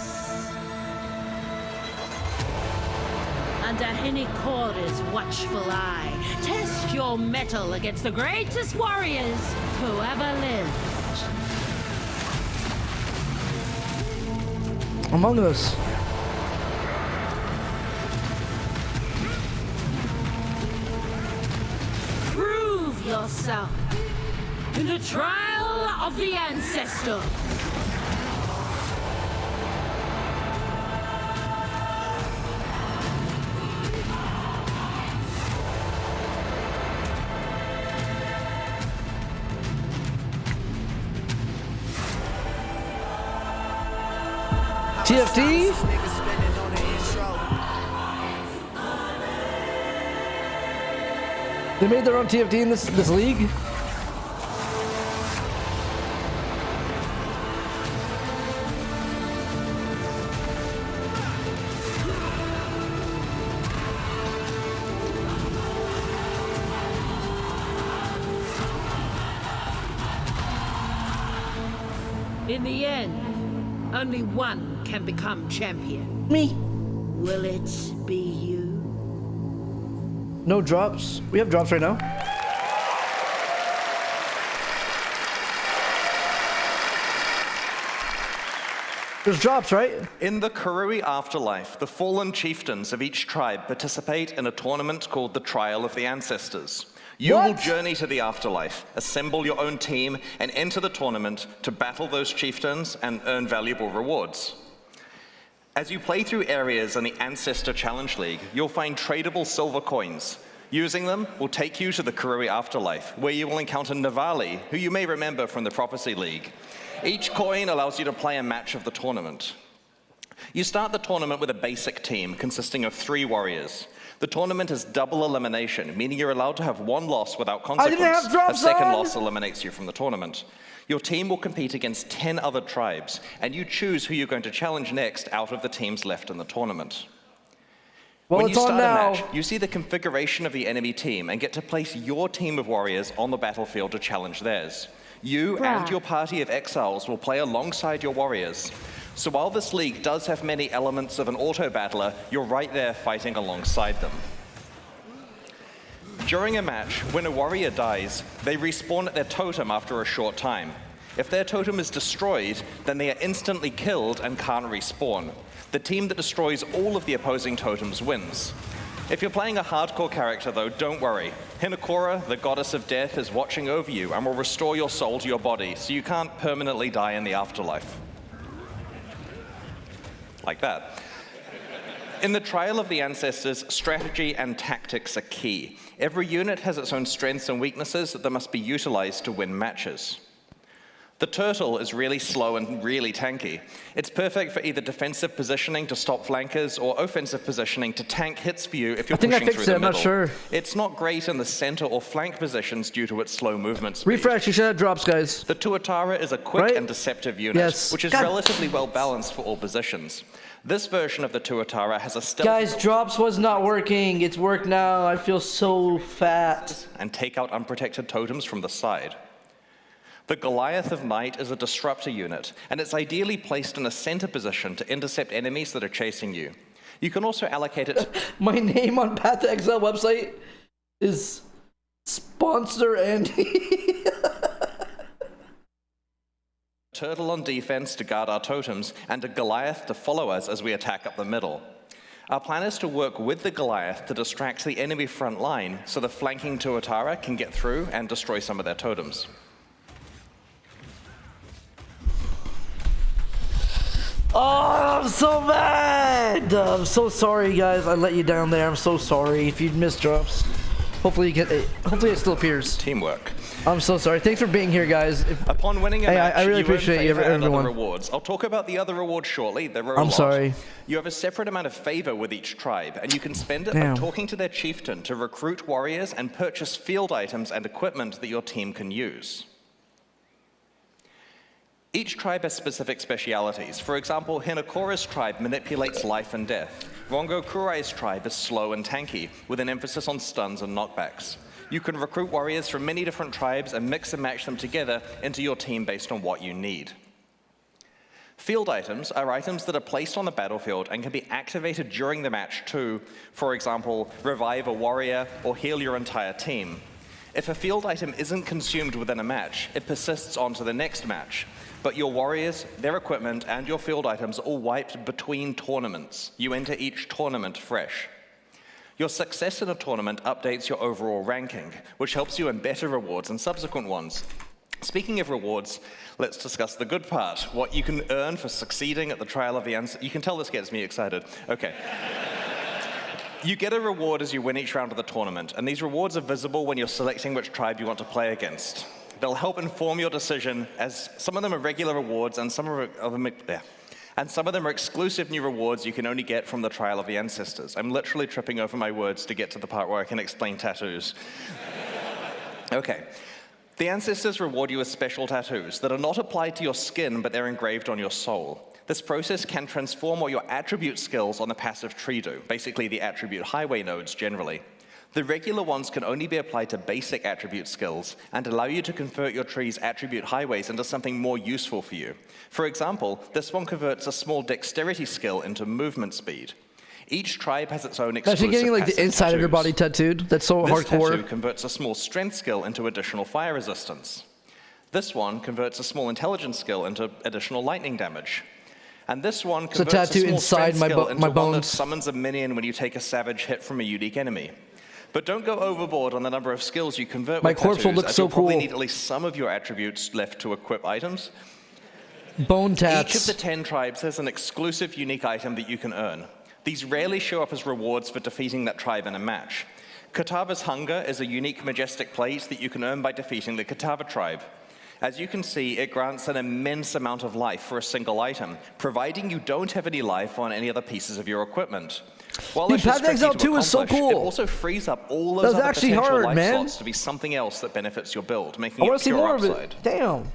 Under Hinikora's watchful eye, test your mettle against the greatest warriors who ever lived. Among Us. Prove yourself in the trial of the ancestor. TFT? They made their own TFT in this league? In the end, only one can become champion. Me. Will it be you? No drops. We have drops right now. There's drops, right? In the Karui Afterlife, the fallen chieftains of each tribe participate in a tournament called the Trial of the Ancestors. You will journey to the afterlife, assemble your own team, and enter the tournament to battle those chieftains and earn valuable rewards. As you play through areas in the Ancestor Challenge League, you'll find tradable silver coins. Using them will take you to the Karui Afterlife, where you will encounter Navali, who you may remember from the Prophecy League. Each coin allows you to play a match of the tournament. You start the tournament with a basic team consisting of 3 warriors. The tournament is double elimination, meaning you're allowed to have 1 loss without consequence. I didn't have drops a second on. loss eliminates you from the tournament. Your team will compete against 10 other tribes, and you choose who you're going to challenge next out of the teams left in the tournament. Well, When it's you on start now. a match, you see the configuration of the enemy team and get to place your team of warriors on the battlefield to challenge theirs. You and your party of exiles will play alongside your warriors. So while this league does have many elements of an auto-battler, you're right there fighting alongside them. During a match, when a warrior dies, they respawn at their totem after a short time. If their totem is destroyed, then they are instantly killed and can't respawn. The team that destroys all of the opposing totems wins. If you're playing a hardcore character, though, don't worry. Hinokora, the goddess of death, is watching over you and will restore your soul to your body, so you can't permanently die in the afterlife. Like that. In the Trial of the Ancestors, strategy and tactics are key. Every unit has its own strengths and weaknesses that must be utilized to win matches. The turtle is really slow and really tanky. It's perfect for either defensive positioning to stop flankers or offensive positioning to tank hits for you if you're pushing through the middle. I'm not sure. It's not great in the center or flank positions due to its slow movement speed. Refresh, you should have drops, guys. The Tuatara is a quick and deceptive unit, which is relatively well balanced for all positions. This version of the Tuatara has a stealth... Guys, drops was not working. It's worked now. I feel so fat. ...and take out unprotected totems from the side. The Goliath of Night is a disruptor unit, and it's ideally placed in a center position to intercept enemies that are chasing you. You can also allocate it... My name on Path to Exile website is Sponsor Andy. Turtle on defense to guard our totems, and a Goliath to follow us as we attack up the middle. Our plan is to work with the Goliath to distract the enemy front line so the flanking Tuatara can get through and destroy some of their totems. Oh, I'm so mad! I'm so sorry, guys. I let you down there. I'm so sorry if you missed drops. Hopefully you get it. Hopefully it still appears. Teamwork. I'm so sorry. Thanks for being here, guys. Upon winning a match, I really you appreciate earn favor and other everyone. rewards. I'll talk about the other rewards shortly. There are a I'm lot. sorry. You have a separate amount of favor with each tribe, and you can spend it Damn. by talking to their chieftain to recruit warriors and purchase field items and equipment that your team can use. Each tribe has specific specialities. For example, Hinakora's tribe manipulates life and death. Rongo Kurai's tribe is slow and tanky, with an emphasis on stuns and knockbacks. You can recruit warriors from many different tribes and mix and match them together into your team based on what you need. Field items are items that are placed on the battlefield and can be activated during the match to, for example, revive a warrior or heal your entire team. If a field item isn't consumed within a match, it persists on to the next match. But your warriors, their equipment, and your field items are all wiped between tournaments. You enter each tournament fresh. Your success in a tournament updates your overall ranking, which helps you earn better rewards in subsequent ones. Speaking of rewards, let's discuss the good part, what you can earn for succeeding at the Trial of the Ancestors. You can tell this gets me excited. Okay. You get a reward as you win each round of the tournament, and these rewards are visible when you're selecting which tribe you want to play against. They'll help inform your decision, as some of them are regular rewards and some of them are exclusive new rewards you can only get from the Trial of the Ancestors. I'm literally tripping over my words to get to the part where I can explain tattoos. Okay. The Ancestors reward you with special tattoos that are not applied to your skin, but they're engraved on your soul. This process can transform what your attribute skills on the passive tree do, basically the attribute highway nodes generally. The regular ones can only be applied to basic attribute skills and allow you to convert your tree's attribute highways into something more useful for you. For example, this one converts a small dexterity skill into movement speed. Each tribe has its own exclusive Actually, getting like the inside of your body tattooed. That's so hardcore. This tattoo converts a small strength skill into additional fire resistance. This one converts a small intelligence skill into additional lightning damage. And this one converts a small strength skill into one that summons a minion when you take a savage hit from a unique enemy. But don't go overboard on the number of skills you convert with tattoos, as you'll probably need at least some of your attributes left to equip items. Bone tats. Each of the 10 tribes has an exclusive unique item that you can earn. These rarely show up as rewards for defeating that tribe in a match. Katava's Hunger is a unique majestic plate that you can earn by defeating the Katava tribe. As you can see, it grants an immense amount of life for a single item, providing you don't have any life on any other pieces of your equipment. While Dude, Path to Exile 2 is so cool. It also frees up all those other potential life slots to be something else that benefits your build, making it pure upside. Damn.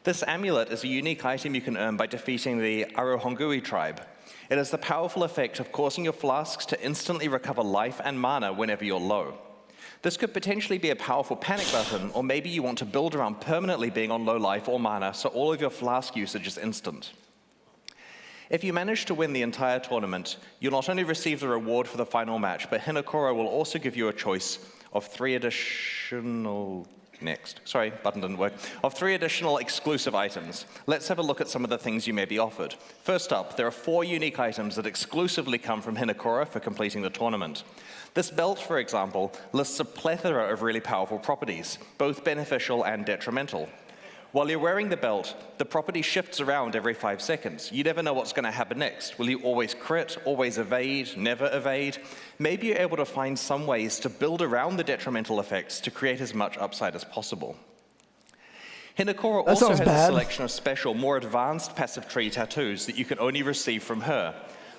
This amulet is a unique item you can earn by defeating the Arohongui tribe. It has the powerful effect of causing your flasks to instantly recover life and mana whenever you're low. This could potentially be a powerful panic button, or maybe you want to build around permanently being on low life or mana, so all of your flask usage is instant. If you manage to win the entire tournament, you'll not only receive the reward for the final match, but Hinokora will also give you a choice of 3 additional... Of 3 additional exclusive items. Let's have a look at some of the things you may be offered. First up, there are 4 unique items that exclusively come from Hinokora for completing the tournament. This belt, for example, lists a plethora of really powerful properties, both beneficial and detrimental. While you're wearing the belt, the property shifts around every 5 seconds. You never know what's going to happen next. Will you always crit, always evade, never evade? Maybe you're able to find some ways to build around the detrimental effects to create as much upside as possible. Hinakora That also sounds has a bad. selection of special, more advanced passive tree tattoos that you can only receive from her.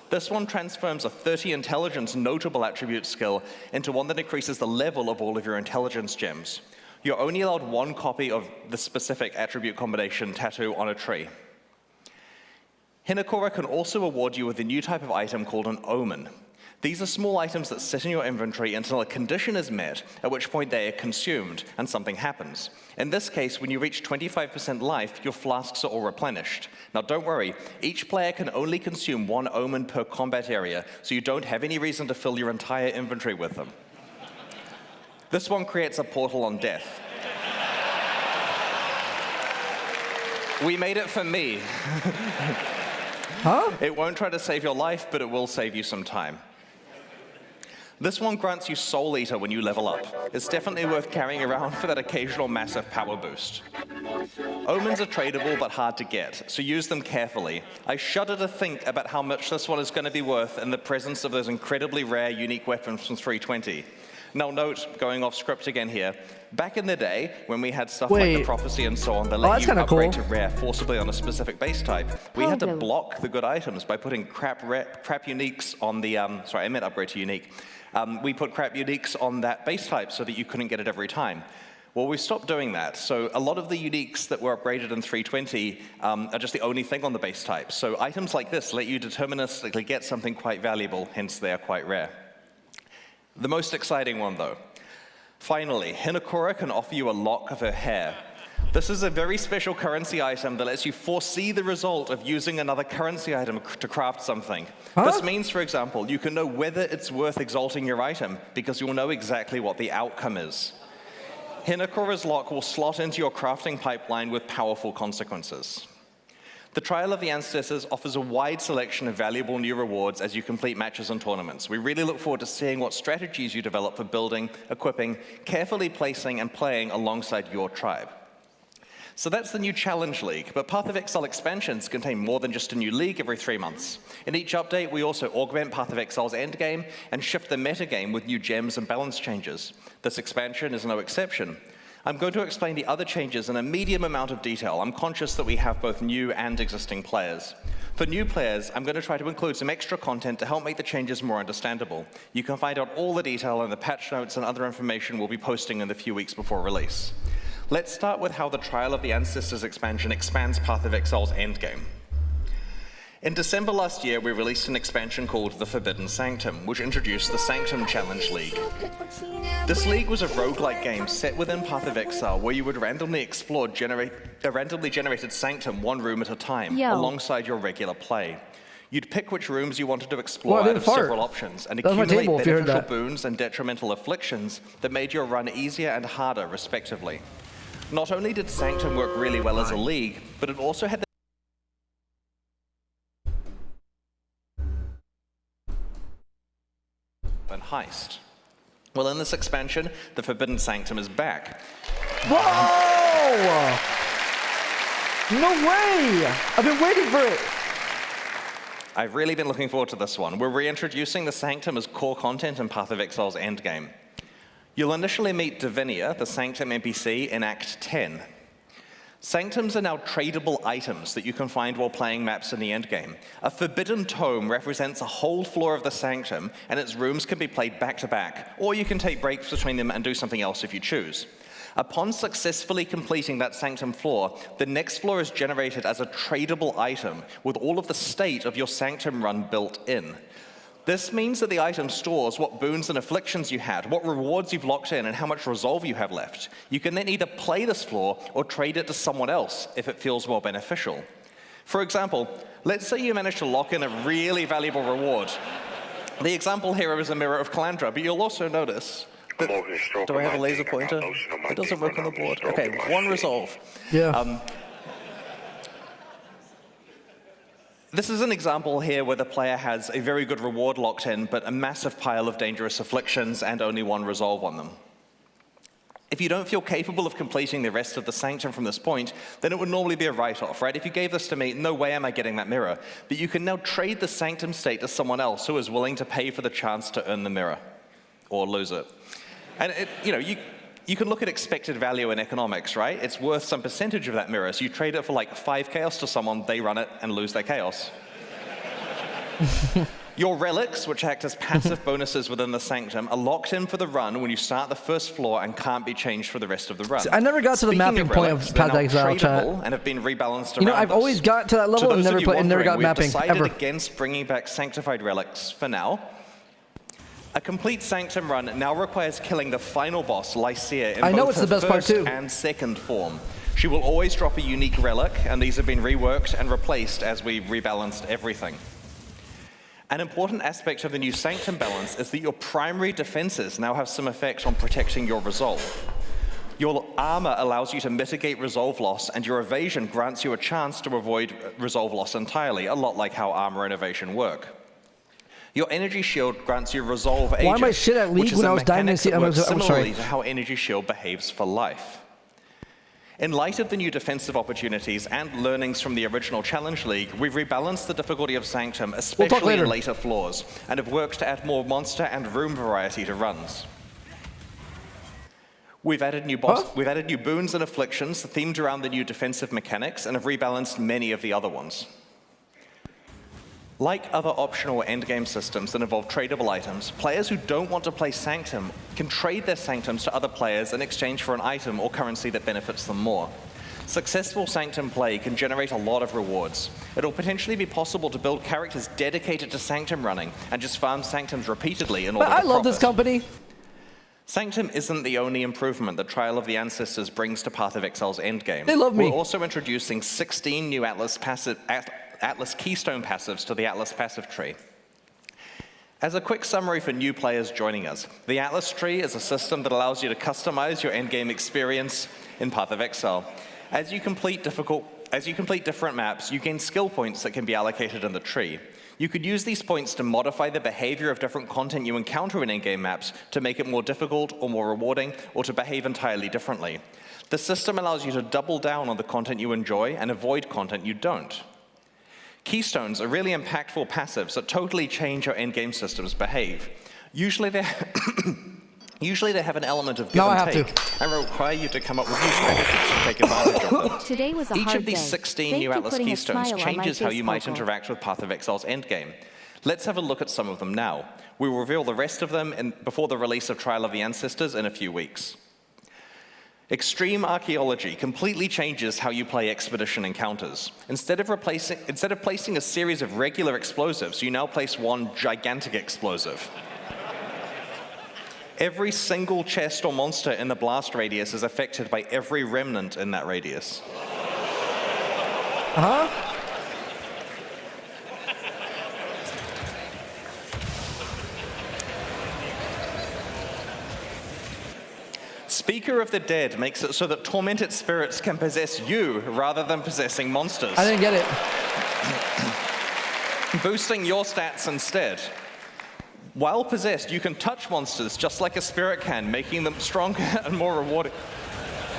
This one transforms a 30 intelligence notable attribute skill into one that increases the level of all of your intelligence gems. You're only allowed one copy of the specific attribute combination tattoo on a tree. Hinakora can also award you with a new type of item called an omen. These are small items that sit in your inventory until a condition is met, at which point they are consumed and something happens. In this case, when you reach 25% life, your flasks are all replenished. Now don't worry, each player can only consume one omen per combat area, so you don't have any reason to fill your entire inventory with them. This one creates a portal on death. We made it for me. Huh? It won't try to save your life, but it will save you some time. This one grants you Soul Eater when you level up. It's definitely worth carrying around for that occasional massive power boost. Omens are tradable but hard to get, so use them carefully. I shudder to think about how much this one is going to be worth in the presence of those incredibly rare unique weapons from 320. Now note, going off script again here, back in the day, when we had stuff like the Prophecy and so on that let that's you kinda upgrade cool. to rare forcibly on a specific base type, we had to block the good items by putting crap uniques on the, sorry, I meant upgrade to unique. We put crap uniques on that base type so that you couldn't get it every time. Well, we stopped doing that, so a lot of the uniques that were upgraded in 320 are just the only thing on the base type. So items like this let you deterministically get something quite valuable, hence they are quite rare. The most exciting one, though. Finally, Hinakora can offer you a lock of her hair. This is a very special currency item that lets you foresee the result of using another currency item to craft something. This means, for example, you can know whether it's worth exalting your item because you'll know exactly what the outcome is. Hinakora's lock will slot into your crafting pipeline with powerful consequences. The Trial of the Ancestors offers a wide selection of valuable new rewards as you complete matches and tournaments. We really look forward to seeing what strategies you develop for building, equipping, carefully placing, and playing alongside your tribe. So that's the new Challenge League, but Path of Exile expansions contain more than just a new league every 3 months. In each update, we also augment Path of Exile's endgame and shift the metagame with new gems and balance changes. This expansion is no exception. I'm going to explain the other changes in a medium amount of detail. I'm conscious that we have both new and existing players. For new players, I'm going to try to include some extra content to help make the changes more understandable. You can find out all the detail in the patch notes and other information we'll be posting in the few weeks before release. Let's start with how the Trial of the Ancestors expansion expands Path of Exile's endgame. In December last year, we released an expansion called The Forbidden Sanctum, which introduced the Sanctum Challenge League. This league was a roguelike game set within Path of Exile where you would randomly explore a randomly generated sanctum one room at a time, alongside your regular play. You'd pick which rooms you wanted to explore out of several options and accumulate beneficial boons and detrimental afflictions that made your run easier and harder, respectively. Not only did Sanctum work really well as a league, but it also had and heist. Well, in this expansion, the Forbidden Sanctum is back. Whoa! No way! I've been waiting for it. I've really been looking forward to this one. We're reintroducing the Sanctum as core content in Path of Exile's endgame. You'll initially meet Divinia, the Sanctum NPC, in Act 10. Sanctums are now tradable items that you can find while playing maps in the endgame. A forbidden tome represents a whole floor of the Sanctum, and its rooms can be played back to back, or you can take breaks between them and do something else if you choose. Upon successfully completing that Sanctum floor, the next floor is generated as a tradable item with all of the state of your Sanctum run built in. This means that the item stores what boons and afflictions you had, what rewards you've locked in, and how much resolve you have left. You can then either play this floor or trade it to someone else if it feels more beneficial. For example, let's say you manage to lock in a really valuable reward. The example here is a Mirror of Calandra, but you'll also notice that, do I have a laser pointer? It doesn't work on the board. Okay, 1 resolve. Yeah. This is an example here where the player has a very good reward locked in, but a massive pile of dangerous afflictions and only 1 resolve on them. If you don't feel capable of completing the rest of the Sanctum from this point, then it would normally be a write-off, right? If you gave this to me, no way am I getting that mirror. But you can now trade the Sanctum state to someone else who is willing to pay for the chance to earn the mirror, or lose it. And You can look at expected value in economics, right? It's worth some percentage of that mirror. So you trade it for like 5 chaos to someone, they run it and lose their chaos. Your relics, which act as passive bonuses within the Sanctum, are locked in for the run when you start the first floor and can't be changed for the rest of the run. See, I never got to the mapping point of Path of Exile, chat. And have been rebalanced You know, around I've us. always got to that level and never got mapping, we've ever. decided against bringing back Sanctified Relics for now. A complete Sanctum run now requires killing the final boss, Lycia, in I know both it's her the best part first too. and second form. She will always drop a unique relic, and these have been reworked and replaced as we rebalanced everything. An important aspect of the new Sanctum balance is that your primary defenses now have some effect on protecting your resolve. Your armor allows you to mitigate resolve loss, and your evasion grants you a chance to avoid resolve loss entirely, a lot like how armor and evasion work. Your energy shield grants you resolve aegis, Why am I shit at League which is when a I was dying mechanic to that see? works I'm similarly sorry. to how energy shield behaves for life. In light of the new defensive opportunities and learnings from the original Challenge League, we've rebalanced the difficulty of Sanctum, especially in later floors, and have worked to add more monster and room variety to runs. We've added new boons and afflictions themed around the new defensive mechanics and have rebalanced many of the other ones. Like other optional endgame systems that involve tradable items, players who don't want to play Sanctum can trade their Sanctums to other players in exchange for an item or currency that benefits them more. Successful Sanctum play can generate a lot of rewards. It'll potentially be possible to build characters dedicated to Sanctum running and just farm Sanctums repeatedly in order to I love this company. Sanctum isn't the only improvement that Trial of the Ancestors brings to Path of Exile's endgame. They love me. We're also introducing 16 new Atlas Keystone passives to the Atlas passive tree. As a quick summary for new players joining us, the Atlas tree is a system that allows you to customize your endgame experience in Path of Exile. As you complete different maps, you gain skill points that can be allocated in the tree. You could use these points to modify the behavior of different content you encounter in in-game maps to make it more difficult or more rewarding, or to behave entirely differently. The system allows you to double down on the content you enjoy and avoid content you don't. Keystones are really impactful passives that totally change how endgame systems behave. Usually they have an element of give and take, and require you to come up with new strategies to take advantage of them. Today was a Each hard of these day. 16 Thank new you Atlas putting a Keystones smile on my changes how face, you might Pokel. interact with Path of Exile's endgame. Let's have a look at some of them now. We will reveal the rest of them before the release of Trial of the Ancestors in a few weeks. Extreme Archaeology completely changes how you play expedition encounters. Instead of placing a series of regular explosives, you now place one gigantic explosive. Every single chest or monster in the blast radius is affected by every remnant in that radius. Speaker of the Dead makes it so that tormented spirits can possess you rather than possessing monsters. I didn't get it. Boosting your stats instead. While possessed, you can touch monsters just like a spirit can, making them stronger and more rewarding.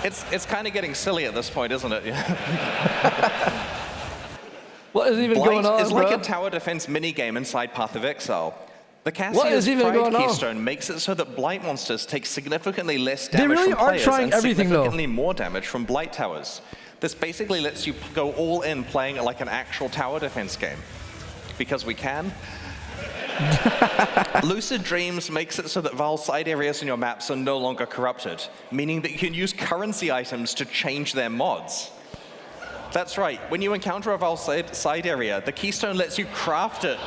It's kind of getting silly at this point, isn't it? What is even going on, is like bro? a tower defense minigame inside Path of Exile. The What is Cassia's even Pride going on? Keystone makes it so that Blight monsters take significantly less They damage really from are players trying and everything, though. significantly more damage from Blight towers. This basically lets you go all in playing it like an actual tower defense game. Because we can. Lucid Dreams makes it so that Val side areas in your maps are no longer corrupted, meaning that you can use currency items to change their mods. That's right, when you encounter a Val side area, the Keystone lets you craft it.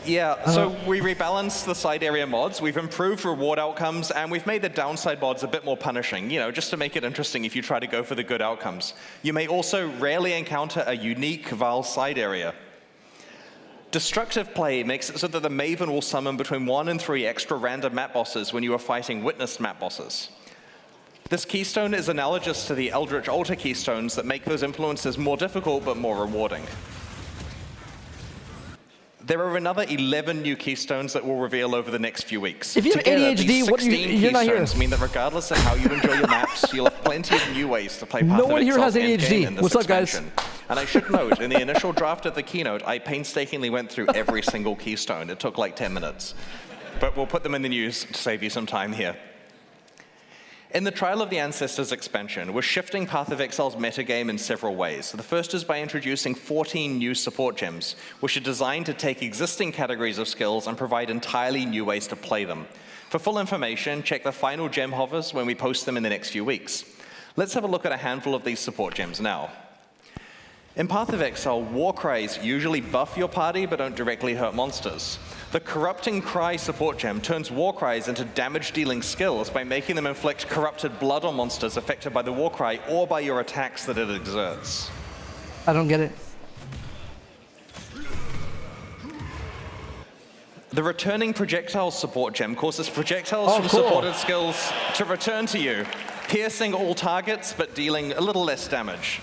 Yeah, so we rebalanced the side area mods, we've improved reward outcomes, and we've made the downside mods a bit more punishing, just to make it interesting if you try to go for the good outcomes. You may also rarely encounter a unique Val side area. Destructive play makes it so that the Maven will summon between 1 and 3 extra random map bosses when you are fighting witnessed map bosses. This keystone is analogous to the Eldritch Altar keystones that make those influences more difficult but more rewarding. There are another 11 new keystones that we'll reveal over the next few weeks. If you have Together, ADHD, these what 16 you're not here. keystones mean that regardless of how you enjoy your maps, you'll have plenty of new ways to play Path No of one here Exile's has endgame ADHD. in this What's up, guys? expansion. And I should note, in the initial draft of the keynote, I painstakingly went through every single keystone. It took like 10 minutes. But we'll put them in the news to save you some time here. In the Trial of the Ancestors expansion, we're shifting Path of Exile's metagame in several ways. The first is by introducing 14 new support gems, which are designed to take existing categories of skills and provide entirely new ways to play them. For full information, check the final gem hovers when we post them in the next few weeks. Let's have a look at a handful of these support gems now. In Path of Exile, war cries usually buff your party but don't directly hurt monsters. The Corrupting Cry support gem turns war cries into damage-dealing skills by making them inflict corrupted blood on monsters affected by the war cry or by your attacks that it exerts. I don't get it. The Returning Projectiles support gem causes projectiles from cool. supported skills to return to you, piercing all targets but dealing a little less damage.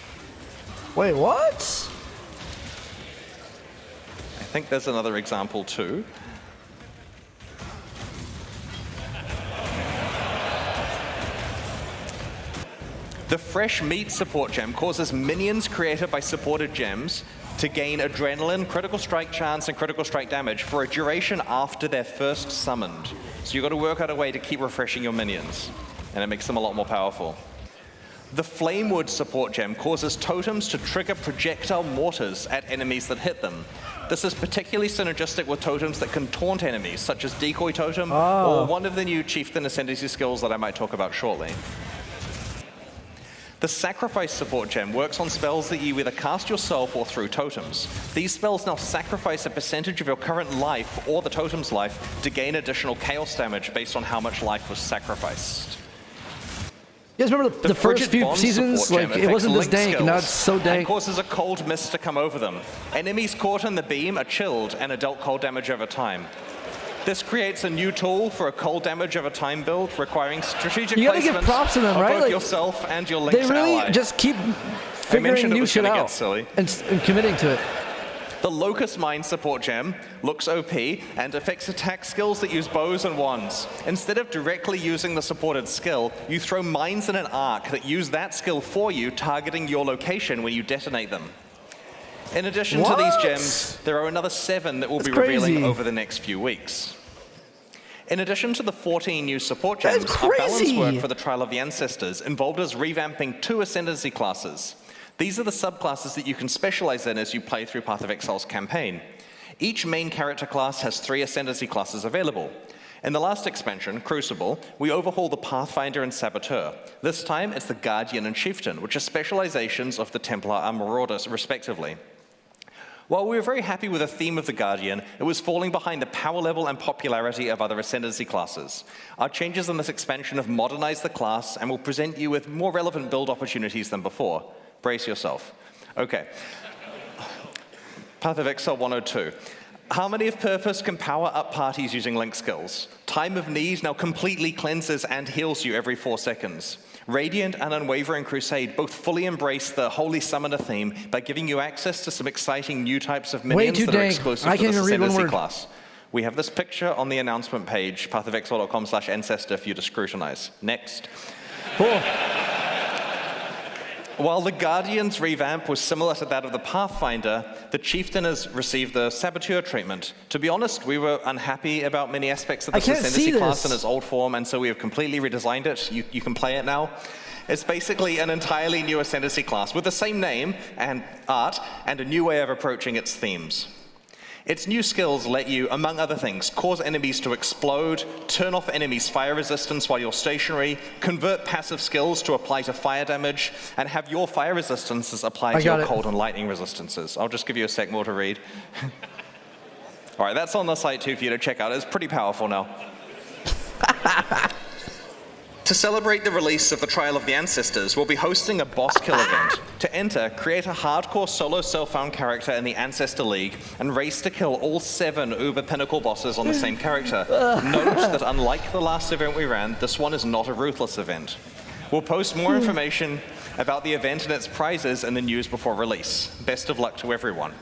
Wait, what? I think there's another example too. The Fresh Meat support gem causes minions created by supported gems to gain adrenaline, critical strike chance, and critical strike damage for a duration after they're first summoned. So you've got to work out a way to keep refreshing your minions, and it makes them a lot more powerful. The Flamewood support gem causes totems to trigger projectile mortars at enemies that hit them. This is particularly synergistic with totems that can taunt enemies, such as Decoy Totem, or one of the new Chieftain Ascendancy skills that I might talk about shortly. The Sacrifice support gem works on spells that you either cast yourself or through totems. These spells now sacrifice a percentage of your current life or the totem's life to gain additional chaos damage based on how much life was sacrificed. You guys remember the first few seasons? Like, it wasn't this dank, and now it's so dank. And causes a cold mist to come over them. Enemies caught in the beam are chilled and are dealt cold damage over time. This creates a new tool for a cold damage over time build, requiring strategic you gotta placement give props to them, of right? both Like, yourself and your Link's they really ally. just keep figuring new shit out and committing to it. The Locust Mine support gem looks OP and affects attack skills that use bows and wands. Instead of directly using the supported skill, you throw mines in an arc that use that skill for you, targeting your location when you detonate them. In addition to these gems, there are another 7 that we'll be revealing over the next few weeks. In addition to the 14 new support gems, our balance work for the Trial of the Ancestors involved us revamping 2 Ascendancy classes. These are the subclasses that you can specialize in as you play through Path of Exile's campaign. Each main character class has 3 Ascendancy classes available. In the last expansion, Crucible, we overhaul the Pathfinder and Saboteur. This time, it's the Guardian and Chieftain, which are specializations of the Templar and Marauder, respectively. While we were very happy with the theme of the Guardian, it was falling behind the power level and popularity of other Ascendancy classes. Our changes in this expansion have modernized the class and will present you with more relevant build opportunities than before. Brace yourself. Okay. Path of Exile 102. Harmony of Purpose can power up parties using Link skills. Time of Need now completely cleanses and heals you every 4 seconds. Radiant and Unwavering Crusade both fully embrace the Holy Summoner theme by giving you access to some exciting new types of minions that are exclusive to this Ascendancy class. We have this picture on the announcement page, pathofexile.com/ancestor, for you to scrutinize. Next. While the Guardian's revamp was similar to that of the Pathfinder, the Chieftain has received the Saboteur treatment. To be honest, we were unhappy about many aspects of this Ascendancy class in its old form, and so we have completely redesigned it. You can play it now. It's basically an entirely new Ascendancy class with the same name and art and a new way of approaching its themes. Its new skills let you, among other things, cause enemies to explode, turn off enemies' fire resistance while you're stationary, convert passive skills to apply to fire damage, and have your fire resistances apply to your cold and lightning resistances. I'll just give you a sec more to read. All right, that's on the site too for you to check out. It's pretty powerful now. To celebrate the release of the Trial of the Ancestors, we'll be hosting a boss kill event. To enter, create a hardcore solo self-found character in the Ancestor League and race to kill all 7 Uber Pinnacle bosses on the same character. Note that unlike the last event we ran, this one is not a ruthless event. We'll post more information about the event and its prizes in the news before release. Best of luck to everyone.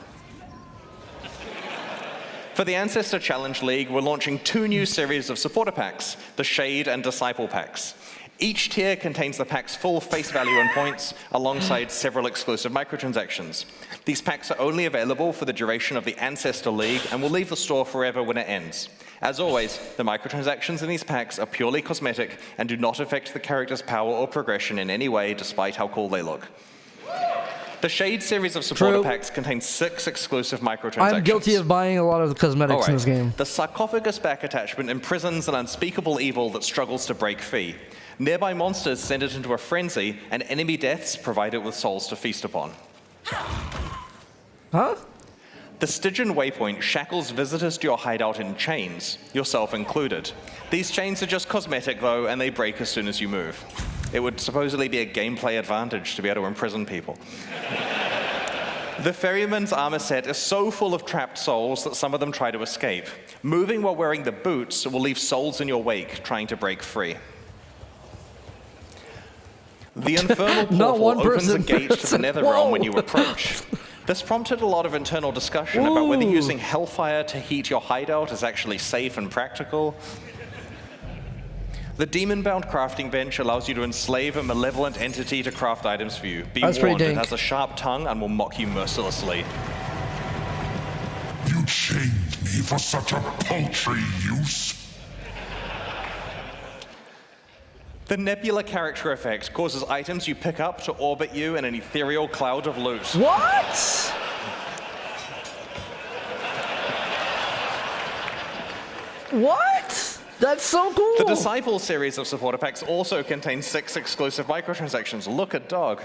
For the Ancestor Challenge League, we're launching 2 new series of supporter packs, the Shade and Disciple packs. Each tier contains the pack's full face value and points, alongside several exclusive microtransactions. These packs are only available for the duration of the Ancestor League and will leave the store forever when it ends. As always, the microtransactions in these packs are purely cosmetic and do not affect the character's power or progression in any way, despite how cool they look. The Shade series of supporter packs contains 6 exclusive microtransactions. I'm guilty of buying a lot of the cosmetics in this game. The sarcophagus back attachment imprisons an unspeakable evil that struggles to break free. Nearby monsters send it into a frenzy, and enemy deaths provide it with souls to feast upon. Huh? The Stygian Waypoint shackles visitors to your hideout in chains, yourself included. These chains are just cosmetic though, and they break as soon as you move. It would supposedly be a gameplay advantage to be able to imprison people. The Ferryman's armor set is so full of trapped souls that some of them try to escape. Moving while wearing the boots will leave souls in your wake trying to break free. The Infernal Portal opens a gate to the Nether Realm when you approach. This prompted a lot of internal discussion about whether using Hellfire to heat your hideout is actually safe and practical. The Demon-bound crafting bench allows you to enslave a malevolent entity to craft items for you. Be warned, it has a sharp tongue and will mock you mercilessly. You chained me for such a paltry use. The Nebula character effect causes items you pick up to orbit you in an ethereal cloud of loot. What? What? That's so cool! The Disciple series of supporter packs also contains 6 exclusive microtransactions. Look at dog.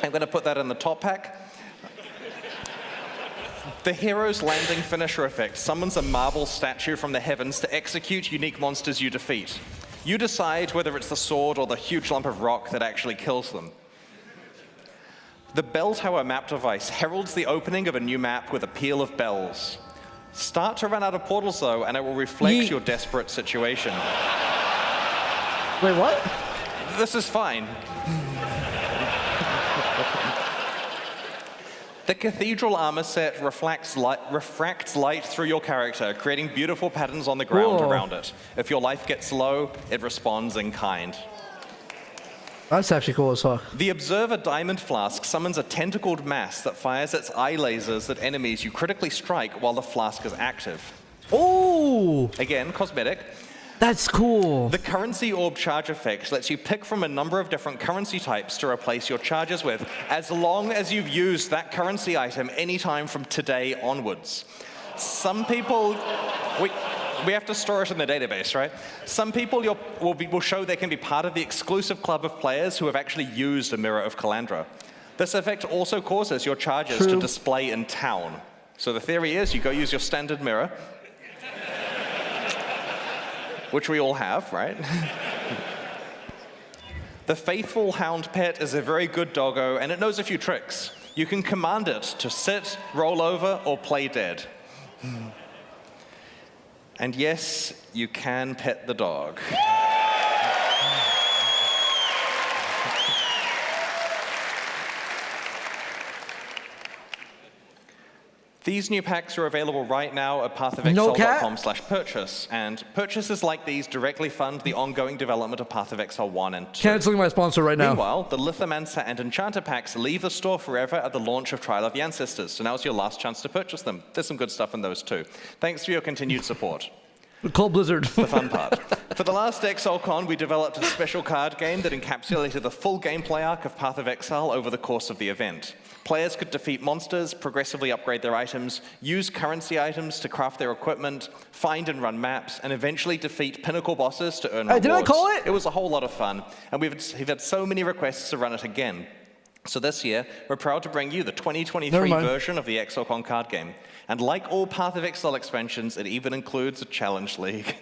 I'm going to put that in the top pack. The Hero's Landing Finisher effect summons a marble statue from the heavens to execute unique monsters you defeat. You decide whether it's the sword or the huge lump of rock that actually kills them. The Bell Tower map device heralds the opening of a new map with a peal of bells. Start to run out of portals though, and it will reflect your desperate situation. Wait, what? This is fine. The Cathedral armor set refracts light through your character, creating beautiful patterns on the ground around it. If your life gets low, it responds in kind. That's actually cool as fuck. The Observer Diamond Flask summons a tentacled mass that fires its eye lasers at enemies you critically strike while the flask is active. Oh! Again, cosmetic. That's cool. The Currency Orb Charge effect lets you pick from a number of different currency types to replace your charges with, as long as you've used that currency item anytime from today onwards. Some people, we have to store it in the database, right? Some people will show they can be part of the exclusive club of players who have actually used a Mirror of Calandra. This effect also causes your charges to display in town. So the theory is you go use your standard mirror, which we all have, right? The Faithful Hound Pet is a very good doggo, and it knows a few tricks. You can command it to sit, roll over, or play dead. And yes, you can pet the dog. These new packs are available right now at pathofexile.com/purchase, and purchases like these directly fund the ongoing development of Path of Exile 1 and 2. Canceling my sponsor right now. Meanwhile, the Lithomancer and Enchanter packs leave the store forever at the launch of Trial of the Ancestors, so now's your last chance to purchase them. There's some good stuff in those too. Thanks for your continued support. Cold Blizzard. The fun part. For the last ExileCon, we developed a special card game that encapsulated the full gameplay arc of Path of Exile over the course of the event. Players could defeat monsters, progressively upgrade their items, use currency items to craft their equipment, find and run maps, and eventually defeat pinnacle bosses to earn rewards. Did I call it? It was a whole lot of fun, and we've had so many requests to run it again. So this year, we're proud to bring you the 2023 version of the ExileCon card game. And like all Path of Exile expansions, it even includes a challenge league.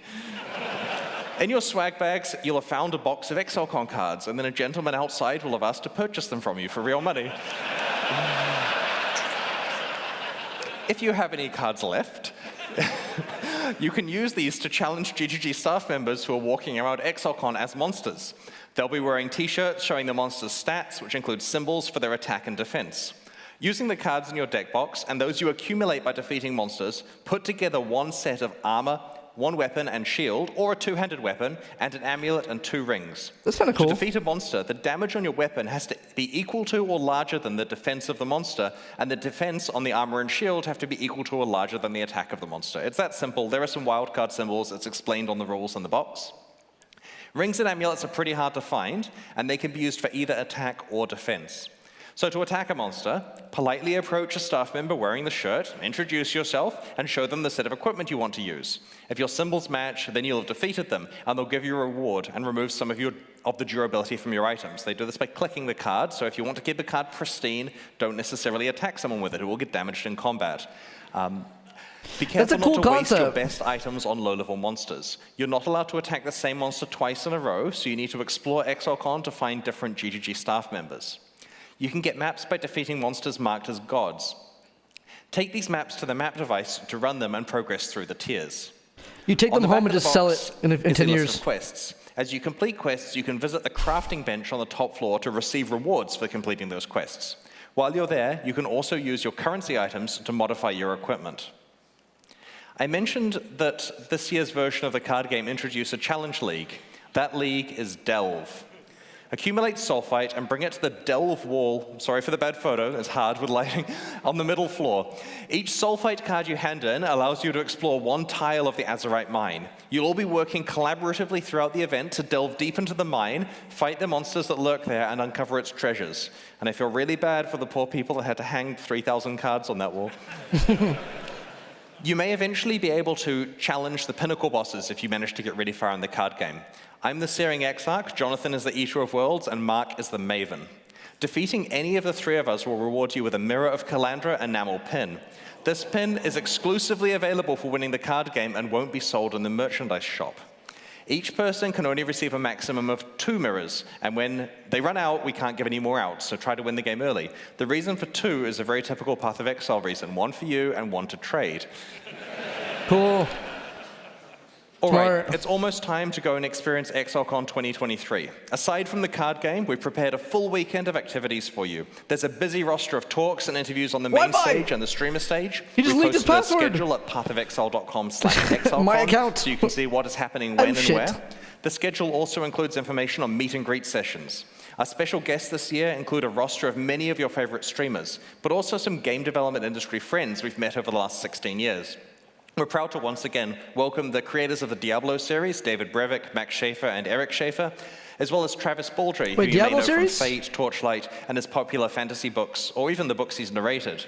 In your swag bags, you'll have found a box of ExileCon cards, and then a gentleman outside will have asked to purchase them from you for real money. If you have any cards left, you can use these to challenge GGG staff members who are walking around ExileCon as monsters. They'll be wearing t-shirts showing the monster's stats, which include symbols for their attack and defense. Using the cards in your deck box, and those you accumulate by defeating monsters, put together one set of armor, one weapon and shield, or a two-handed weapon, and an amulet and 2 rings. That's kind of cool. To defeat a monster, the damage on your weapon has to be equal to or larger than the defense of the monster, and the defense on the armor and shield have to be equal to or larger than the attack of the monster. It's that simple. There are some wildcard symbols. It's explained on the rules in the box. Rings and amulets are pretty hard to find, and they can be used for either attack or defense. So to attack a monster, politely approach a staff member wearing the shirt, introduce yourself, and show them the set of equipment you want to use. If your symbols match, then you'll have defeated them, and they'll give you a reward and remove some of the durability from your items. They do this by clicking the card, so if you want to keep the card pristine, don't necessarily attack someone with it. It will get damaged in combat. Be careful not to waste your best items on low-level monsters. You're not allowed to attack the same monster twice in a row, so you need to explore ExileCon to find different GGG staff members. You can get maps by defeating monsters marked as gods. Take these maps to the map device to run them and progress through the tiers. You take them home and just sell it in 10 years. Quests. As you complete quests, you can visit the crafting bench on the top floor to receive rewards for completing those quests. While you're there, you can also use your currency items to modify your equipment. I mentioned that this year's version of the card game introduced a challenge league. That league is Delve. Accumulate sulfite and bring it to the Delve wall, sorry for the bad photo, it's hard with lighting, on the middle floor. Each sulfite card you hand in allows you to explore one tile of the Azurite mine. You'll all be working collaboratively throughout the event to delve deep into the mine, fight the monsters that lurk there, and uncover its treasures. And I feel really bad for the poor people that had to hang 3,000 cards on that wall. You may eventually be able to challenge the pinnacle bosses if you manage to get really far in the card game. I'm the Searing Exarch, Jonathan is the Eater of Worlds, and Mark is the Maven. Defeating any of the 3 of us will reward you with a Mirror of Calandra enamel pin. This pin is exclusively available for winning the card game and won't be sold in the merchandise shop. Each person can only receive a maximum of 2 mirrors, and when they run out, we can't give any more out, so try to win the game early. The reason for 2 is a very typical Path of Exile reason, 1 for you and 1 to trade. Cool. All right, it's almost time to go and experience ExileCon 2023. Aside from the card game, we've prepared a full weekend of activities for you. There's a busy roster of talks and interviews on the main stage and the streamer stage. He just leaked his password. We've posted a schedule at pathofexile.com/ExileCon My account. so you can see what is happening when and where. The schedule also includes information on meet and greet sessions. Our special guests this year include a roster of many of your favorite streamers, but also some game development industry friends we've met over the last 16 years. We're proud to once again welcome the creators of the Diablo series, David Brevik, Max Schaefer, and Eric Schaefer, as well as Travis Baldry, who you may know from Fate, Torchlight, and his popular fantasy books, or even the books he's narrated.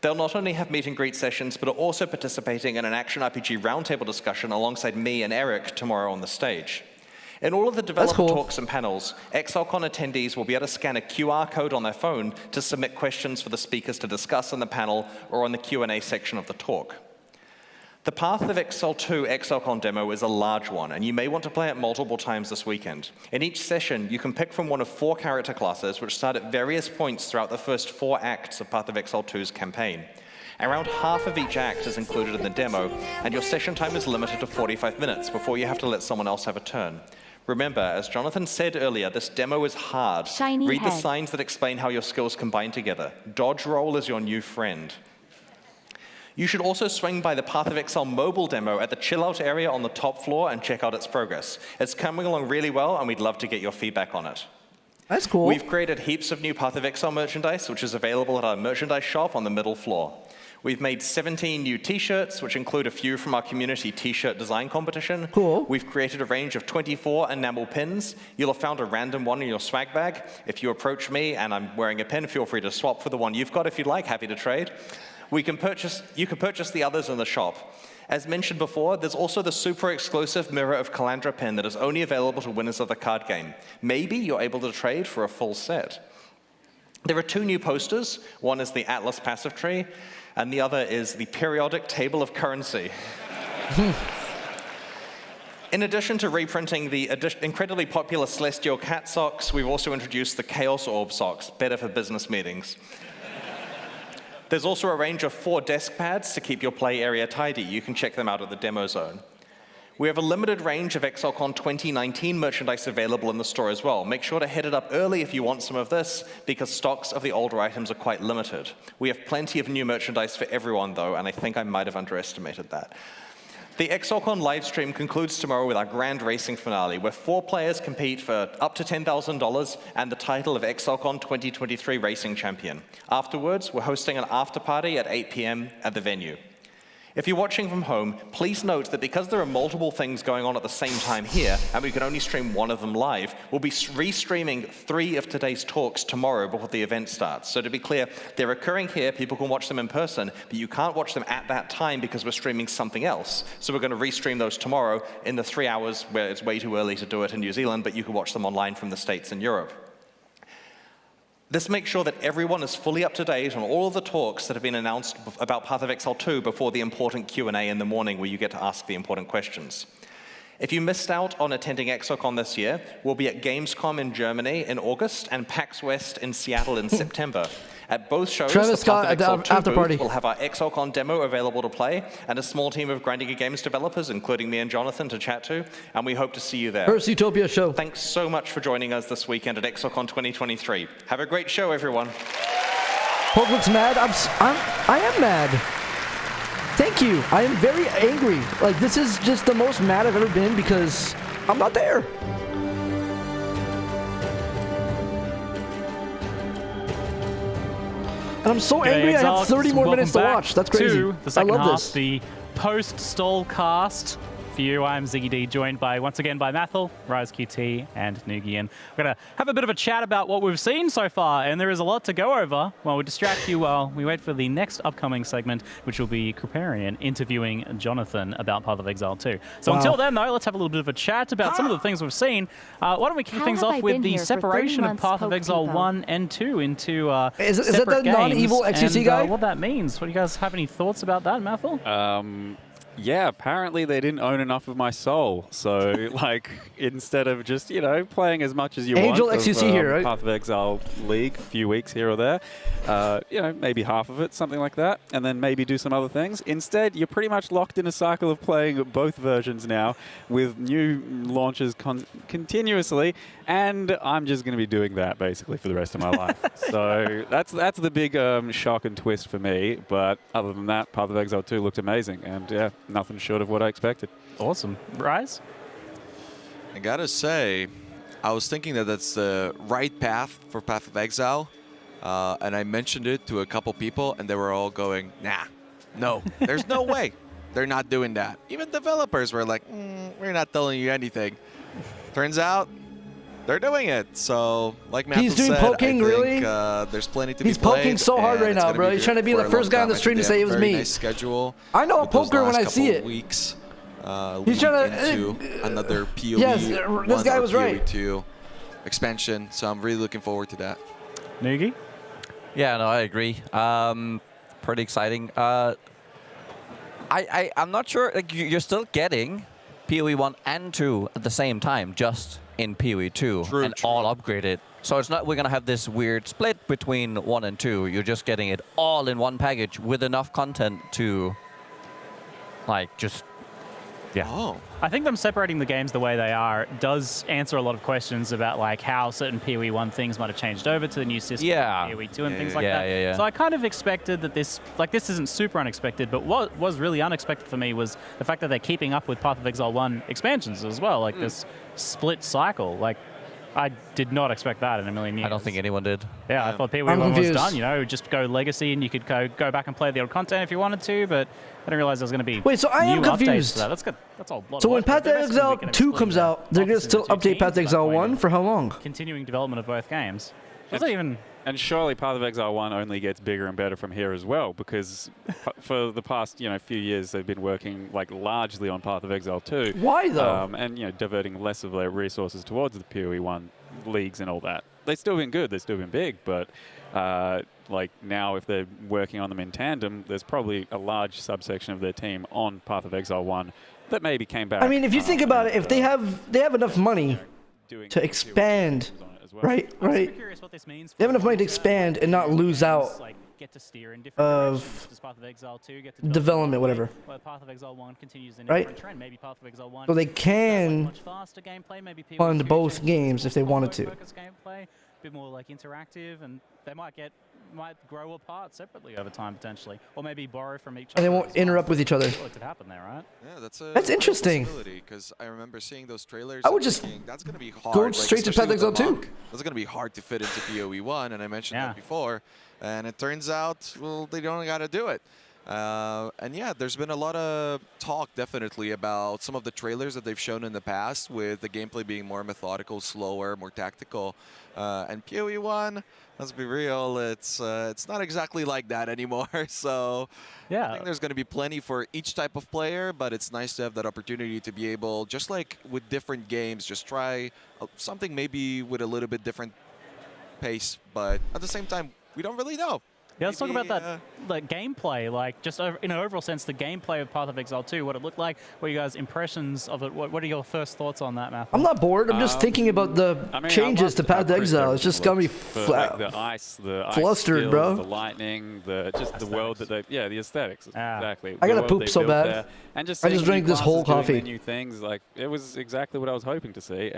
They'll not only have meet and greet sessions, but are also participating in an action RPG roundtable discussion alongside me and Eric tomorrow on the stage. In all of the developer talks and panels, ExileCon attendees will be able to scan a QR code on their phone to submit questions for the speakers to discuss in the panel or on the Q&A section of the talk. The Path of Exile 2 ExileCon demo is a large one, and you may want to play it multiple times this weekend. In each session, you can pick from one of 4 character classes, which start at various points throughout the first 4 acts of Path of Exile 2's campaign. Around half of each act is included in the demo, and your session time is limited to 45 minutes before you have to let someone else have a turn. Remember, as Jonathan said earlier, this demo is hard. Read the signs that explain how your skills combine together. Dodge roll is your new friend. You should also swing by the Path of Exile mobile demo at the chill out area on the top floor and check out its progress. It's coming along really well, and we'd love to get your feedback on it. That's cool. We've created heaps of new Path of Exile merchandise, which is available at our merchandise shop on the middle floor. We've made 17 new t-shirts, which include a few from our community t-shirt design competition. Cool. We've created a range of 24 enamel pins. You'll have found a random one in your swag bag. If you approach me and I'm wearing a pin, feel free to swap for the one you've got if you'd like. Happy to trade. You can purchase the others in the shop. As mentioned before, there's also the super exclusive Mirror of Calandra pin that is only available to winners of the card game. Maybe you're able to trade for a full set. There are 2 new posters. One is the Atlas passive tree, and the other is the periodic table of currency. In addition to reprinting the incredibly popular Celestial Cat socks, we've also introduced the Chaos Orb socks, better for business meetings. There's also a range of 4 desk pads to keep your play area tidy. You can check them out at the demo zone. We have a limited range of ExileCon 2019 merchandise available in the store as well. Make sure to hit it up early if you want some of this, because stocks of the older items are quite limited. We have plenty of new merchandise for everyone, though, and I think I might have underestimated that. The ExileCon livestream concludes tomorrow with our grand racing finale, where 4 players compete for up to $10,000 and the title of ExileCon 2023 Racing Champion. Afterwards, we're hosting an after party at 8 p.m. at the venue. If you're watching from home, please note that because there are multiple things going on at the same time here, and we can only stream one of them live, we'll be re-streaming 3 of today's talks tomorrow before the event starts. So to be clear, they're occurring here, people can watch them in person, but you can't watch them at that time because we're streaming something else. So we're going to re-stream those tomorrow in the 3 hours where it's way too early to do it in New Zealand, but you can watch them online from the States and Europe. This makes sure that everyone is fully up to date on all of the talks that have been announced about Path of Exile 2 before the important Q&A in the morning where you get to ask the important questions. If you missed out on attending ExileCon this year, we'll be at Gamescom in Germany in August and PAX West in Seattle in September. At both shows, Travis the Path of Exile 2 after booth party. will have our ExileCon demo available to play and a small team of Grinding Games developers, including me and Jonathan, to chat to, and we hope to see you there. First Utopia show. Thanks so much for joining us this weekend at ExileCon 2023. Have a great show, everyone. Poke looks mad. I am mad. Thank you. I am very angry. Like, this is just the most mad I've ever been because I'm not there. And I'm so angry I have 30 more minutes to watch. That's crazy. To the I second love half, this. the post-stall cast. For you, I'm Ziggy D, joined once again by Mathel, Rise QT, and Noogie. And we're going to have a bit of a chat about what we've seen so far, and there is a lot to go over while we distract you while we wait for the next upcoming segment, which will be Kruparian interviewing Jonathan about Path of Exile 2. So until then, though, let's have a little bit of a chat about some of the things we've seen. Why don't we kick things off with the separation of Path of Exile 1 and 2 into is that the non-evil XCC and, guy? What that means. What do you guys have any thoughts about that, Mathel? Yeah, apparently they didn't own enough of my soul. So, like, instead of just, you know, playing as much as you Angel want XCC here, right? Path of Exile League, a few weeks here or there, you know, maybe half of it, something like that, and then maybe do some other things. Instead, you're pretty much locked in a cycle of playing both versions now with new launches continuously, and I'm just going to be doing that, basically, for the rest of my life. So that's the big shock and twist for me, but other than that, Path of Exile 2 looked amazing, and yeah, nothing short of what I expected. Awesome. Rise? I gotta say, I was thinking that that's the right path for Path of Exile, and I mentioned it to a couple people, and they were all going, nah, no, there's no way. They're not doing that. Even developers were like, we're not telling you anything. Turns out, they're doing it. So, like Matt He's doing said, poking, I think, really? There's plenty to be He's played. poking so hard right now, bro. He's trying to be the first guy on the stream to say it was me. Nice schedule. I know a with those poker when last I see couple it. of weeks, He's trying into another PoE Yes, this guy or was right. PoE2 expansion. So I'm really looking forward to that. Noogie? Yeah, no, I agree. Pretty exciting. I'm not sure. Like, you're still getting PoE 1 and 2 at the same time, just in PoE 2 and all upgraded. So it's not we're going to have this weird split between 1 and 2. You're just getting it all in one package with enough content to, like, just... Yeah. Oh. I think them separating the games the way they are does answer a lot of questions about like how certain PoE 1 things might have changed over to the new system, PoE 2 and things like that. So I kind of expected that this isn't super unexpected, but what was really unexpected for me was the fact that they're keeping up with Path of Exile 1 expansions as well, like this split cycle. Like, I did not expect that in a million years. I don't think anyone did. Yeah, I thought PoE 1 was done, you know, just go legacy and you could go back and play the old content if you wanted to, but I didn't realize there was going to be Wait, so I am new updates confused. to that. That's good. That's a lot So of when work, Path but of they're basically Exile gonna 2 split comes the out, they're going to offices still into two update Path of teams Exile that way, 1 for how long? continuing development of both games. Was that even... And surely Path of Exile 1 only gets bigger and better from here as well, because for the past few years they've been working like largely on Path of Exile 2. Why though? And diverting less of their resources towards the PoE 1 leagues and all that. They've still been good, they've still been big, but like now if they're working on them in tandem, there's probably a large subsection of their team on Path of Exile 1 that maybe came back. I mean, if you think about it, if they have enough money to expand, right? They have enough money to expand and not lose out of development, whatever. Right? So they can fund both games if they wanted to. Bit more like interactive, and they might get might grow apart separately over time potentially, or maybe borrow from each And other. they won't interrupt with each other. What could happen there, right? Yeah, That's interesting. Because I remember seeing those trailers. I would and just thinking, that's gonna be hard. go straight to Path of Exile 2. That's gonna be hard to fit into PoE 1, and I mentioned that before. And it turns out, well, they don't gotta do it. And yeah, there's been a lot of talk definitely about some of the trailers that they've shown in the past, with the gameplay being more methodical, slower, more tactical. And PoE 1, let's be real, it's not exactly like that anymore. So yeah, I think there's going to be plenty for each type of player, but it's nice to have that opportunity to be able, just like with different games, just try something maybe with a little bit different pace, but at the same time, we don't really know. Yeah, let's talk about that like gameplay, like just in an overall sense, the gameplay of Path of Exile 2, what it looked like, what are you guys' impressions of it? What are your first thoughts on that, Matthew? I'm not bored. I'm just thinking about the changes to Path of Exile. It's just gonna be like the ice, flustered, skills, bro. the lightning, the world that they, the aesthetics, exactly. I gotta the world poop they so built bad. there. And just I just seeing drank new this whole classes doing coffee. their new things, like it was exactly what I was hoping to see.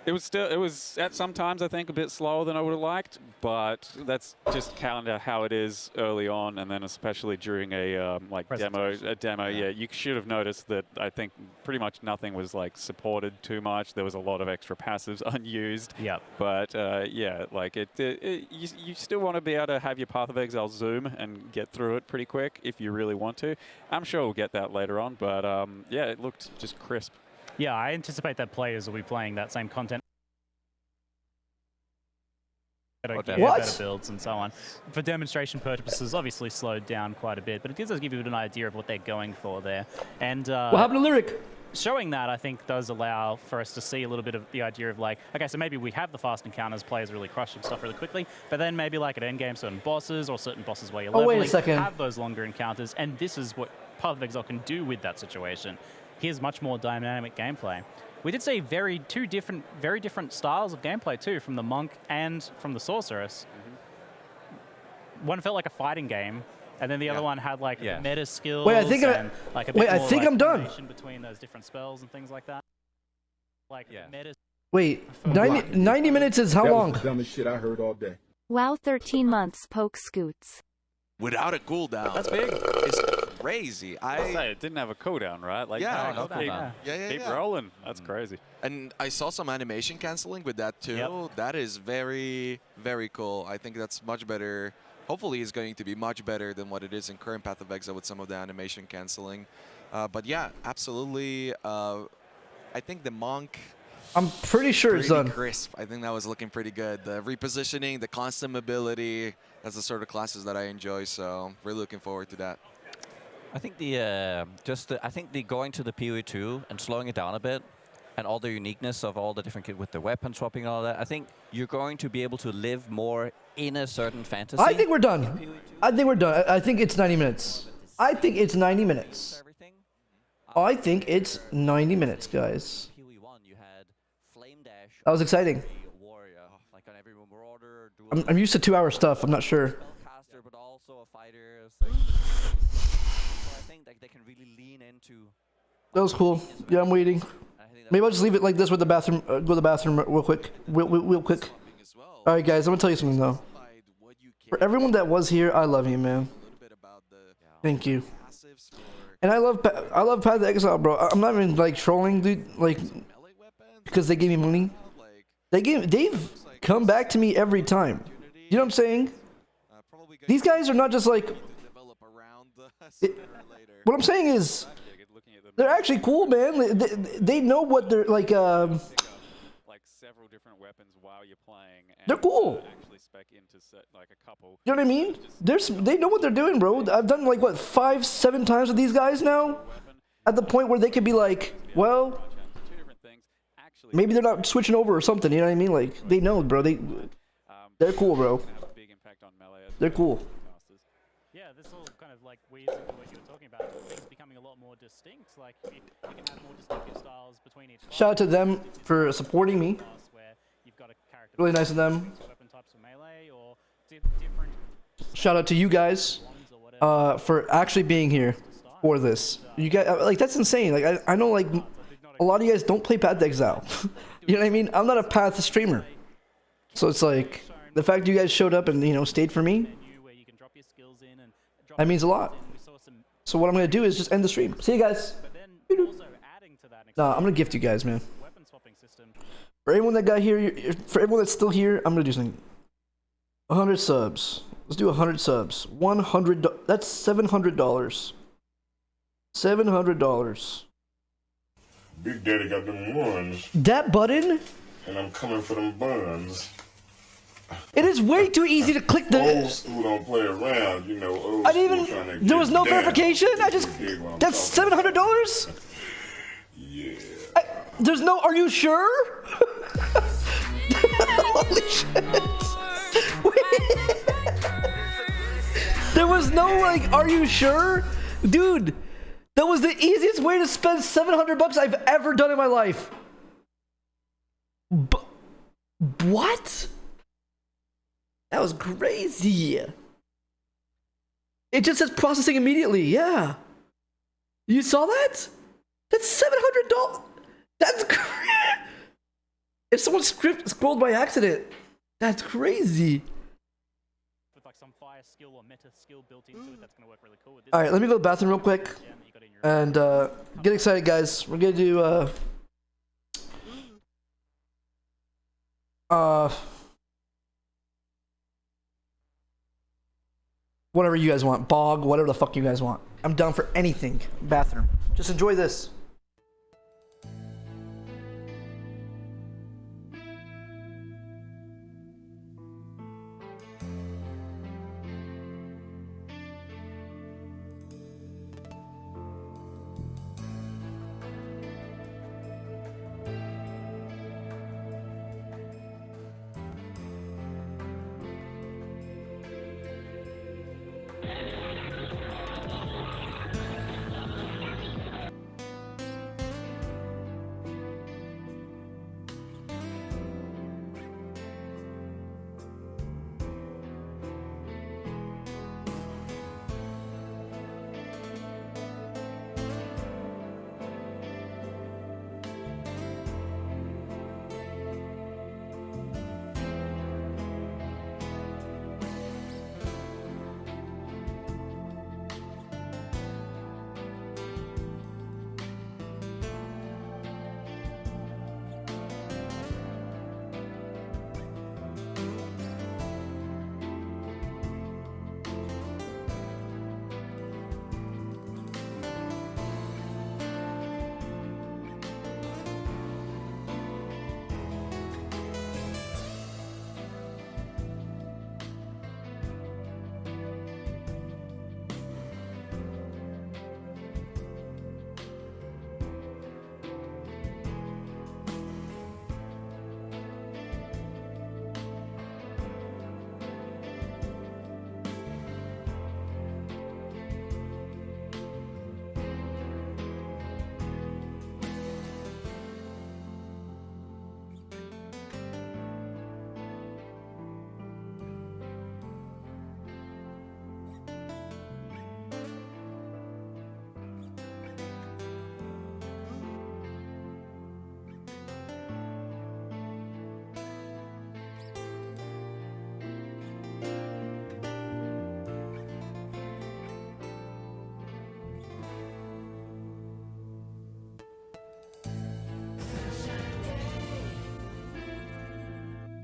It was at some times I think a bit slower than I would have liked, but that's just kind of how it is early on, and then especially during a demo. Yeah, you should have noticed that I think pretty much nothing was like supported too much. There was a lot of extra passives unused. Yep. But yeah, like you still want to be able to have your Path of Exile zoom and get through it pretty quick if you really want to. I'm sure we'll get that later on, but yeah, it looked just crisp. Yeah, I anticipate that players will be playing that same content. Better builds and so on. For demonstration purposes, obviously slowed down quite a bit, but it does give you an idea of what they're going for there. And what happened to Lyric? Showing that, I think, does allow for us to see a little bit of the idea of like, okay, so maybe we have the fast encounters, players really crushing stuff really quickly, but then maybe like at endgame, certain bosses or certain bosses where you're leveling, wait a second. have those longer encounters, and this is what Path of Exile can do with that situation. Here's much more dynamic gameplay. We did see very different styles of gameplay too, from the monk and from the sorceress. One felt like a fighting game, and then the other one had like meta skills. Wait, I think like a bit more, I'm done. Between those different spells and things like that. Like meta. Wait, 90 minutes is how long? That was the dumbest shit I heard all day. Wow, 13 months, Poke Scoots. Without a cooldown. That's big. It's crazy. I say it didn't have a cooldown, right? Like, keep rolling. That's crazy. And I saw some animation canceling with that too. That is very, very cool. I think that's much better. Hopefully it's going to be much better than what it is in current Path of Exile with some of the animation canceling. But yeah, absolutely. I think the monk... I'm pretty sure it's done. Crisp. I think that was looking pretty good. The repositioning, the constant mobility, that's the sort of classes that I enjoy. So really looking forward to that. I think the going to the PoE 2 and slowing it down a bit, and all the uniqueness of all the different kit with the weapon swapping and all that. I think you're going to be able to live more in a certain fantasy. I think we're done. I think we're done. I think it's 90 minutes. I think it's 90 minutes. I think it's 90 minutes, guys. That was exciting. I'm used to 2-hour stuff. I'm not sure. But also a fighter. So I think that they can really lean into. That was cool. Yeah, I'm waiting. Maybe I'll just leave it like this with the bathroom. Go to the bathroom real quick. Real quick. All right, guys. I'm gonna tell you something though. For everyone that was here, I love you, man. Thank you. And I love Path of Exile, bro. I'm not even like trolling, dude. Like, because they gave me money. They've come back to me every time. You know what I'm saying? These guys are not just like. What I'm saying is, they're actually cool, man. They know what they're like. Like several different weapons while you're playing. And they're cool. Actually spec into like a couple. You know what I mean? They know what they're doing, bro. I've done like what 5-7 times with these guys now. At the point where they could be like, well, maybe they're not switching over or something. You know what I mean? Like they know, bro. They're cool, bro. They're cool. Yeah, this all kind of like weeds into what you were talking about. Things becoming a lot more distinct. Like you can have more distinctive styles between each. Shout out to them for supporting me. Really nice of them. Shout out to you guys for actually being here for this. You guys, like that's insane. Like I know like a lot of you guys don't play Path of Exile. You know what I mean? I'm not a Path streamer, so it's like the fact you guys showed up and, you know, stayed for me, that means a lot. So what I'm going to do is just end the stream. See you guys. Nah, I'm going to gift you guys, man. For everyone that got here, for everyone that's still here, I'm going to do something. 100 subs. Let's do 100 subs. 100, that's $700. $700. Big Daddy got them ones. That button? And I'm coming for them buns. It is way too easy to click the... Old school don't play around, you know. Old I didn't school even... There was no verification? I just... That's $700? Yeah. There's no... Are you sure? Holy shit. There was no, like, are you sure? Dude, that was the easiest way to spend $700 I've ever done in my life. What? That was crazy. It just says processing immediately. Yeah. You saw that? That's $700. That's crazy. If someone scrolled by accident, that's crazy. With like some fire skill or meta skill built into it, that's going to work really cool with this. All right, let me go to the bathroom real quick. And get excited, guys. We're going to do... whatever you guys want. Bog, whatever the fuck you guys want. I'm down for anything. Bathroom. Just enjoy this.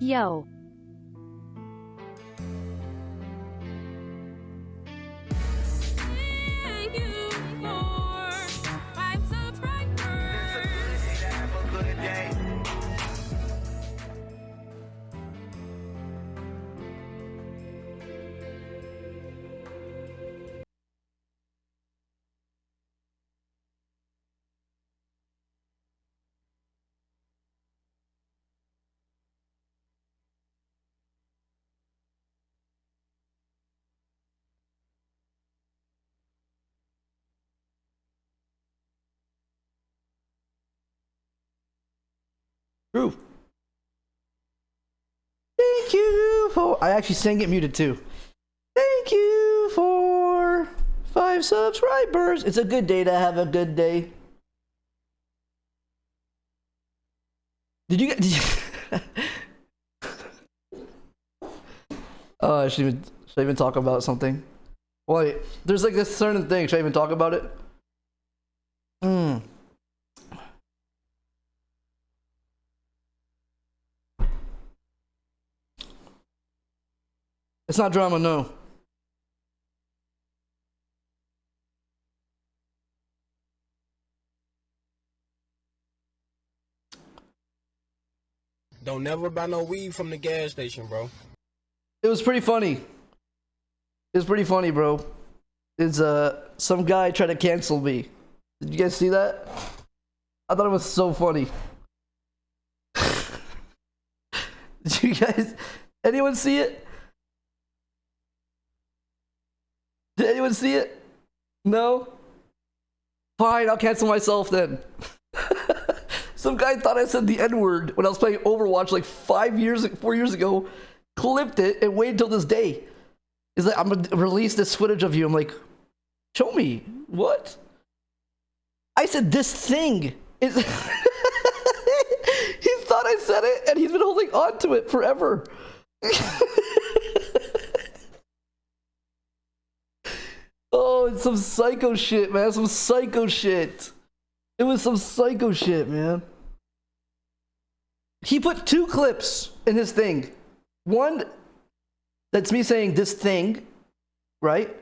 Yo. True. Thank you for... I actually sang it muted too. Thank you for 5 subscribers. It's a good day to have a good day. Did you get... Should I even talk about something? Wait, there's like this certain thing. Should I even talk about it? It's not drama, no. Don't never buy no weed from the gas station, bro. It was pretty funny. It was pretty funny, bro. It's some guy tried to cancel me. Did you guys see that? I thought it was so funny. Did you guys? Anyone see it? Did anyone see it? No? Fine, I'll cancel myself then. Some guy thought I said the N-word when I was playing Overwatch like 4 years ago, clipped it, and waited until this day. He's like, I'm gonna release this footage of you. I'm like, show me. What? I said this thing. He thought I said it, and he's been holding on to it forever. Oh, it's some psycho shit, man. Some psycho shit. It was some psycho shit, man. He put 2 clips in his thing. One that's me saying this thing, right?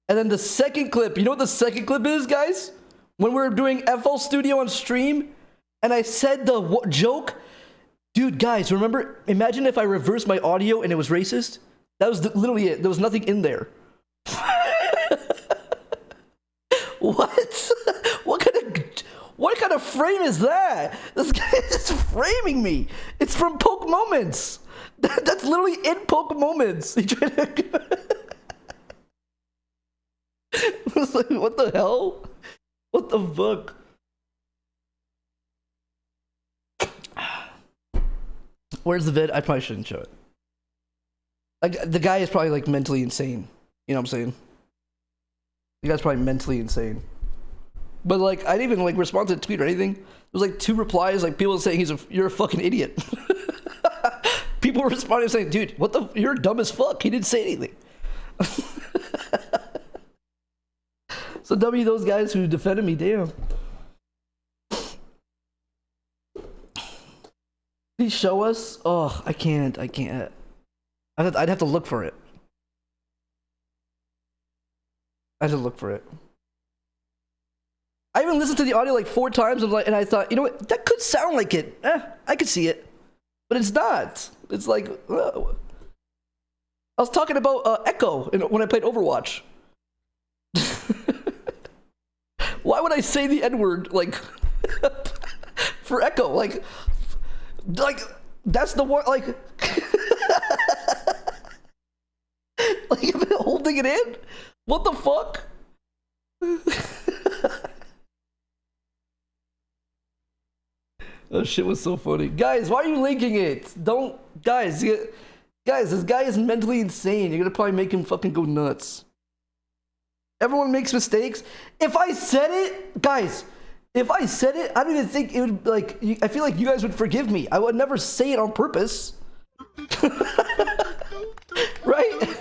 And then the second clip, you know what the second clip is, guys? When we were doing FL Studio on stream, and I said the joke. Dude, guys, remember? Imagine if I reversed my audio and it was racist. That was literally it. There was nothing in there. What? What kind of frame is that? This guy is framing me. It's from Poke Moments. That's literally in Poke Moments. He tried to... I was like, what the hell? What the fuck? Where's the vid? I probably shouldn't show it. Like, the guy is probably like mentally insane. You know what I'm saying? The guy's probably mentally insane. But like, I didn't even like respond to the tweet or anything. There was like 2 replies, like people saying you're a fucking idiot. People were responding saying, dude, you're dumb as fuck. He didn't say anything. So W those guys who defended me, damn. Please show us. Oh, I can't. I'd have to look for it. I had to look for it. I even listened to the audio like 4 times and I thought, you know what, that could sound like it. I could see it, but it's not. It's like I was talking about Echo when I played Overwatch. Why would I say the N-word like for Echo? Like that's the one. Like like I've been holding it in. What the fuck? Oh, shit was so funny. Guys, why are you linking it? Don't... Guys, this guy is mentally insane. You're gonna probably make him fucking go nuts. Everyone makes mistakes. If I said it... Guys, if I said it, I don't even think it would, like... I feel like you guys would forgive me. I would never say it on purpose. Right?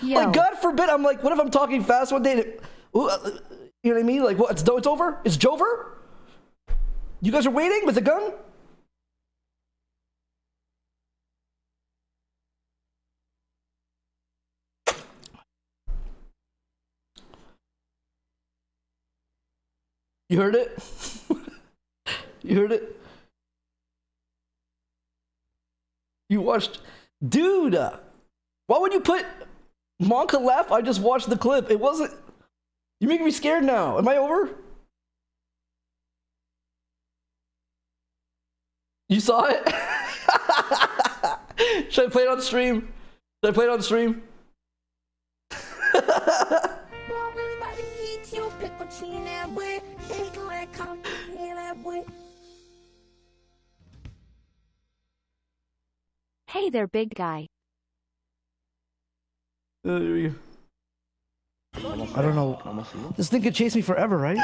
Yo. Like, God forbid, I'm like, what if I'm talking fast one day and you know what I mean? Like, what? It's over? It's Jover? You guys are waiting with a gun? You heard it? You heard it? You watched... Dude! Why would you put Monka laugh? I just watched the clip. It wasn't... You're making me scared now. Am I over? You saw it? Should I play it on stream? Should I play it on stream? Hey there, big guy. There we go. I don't know. This thing could chase me forever, right?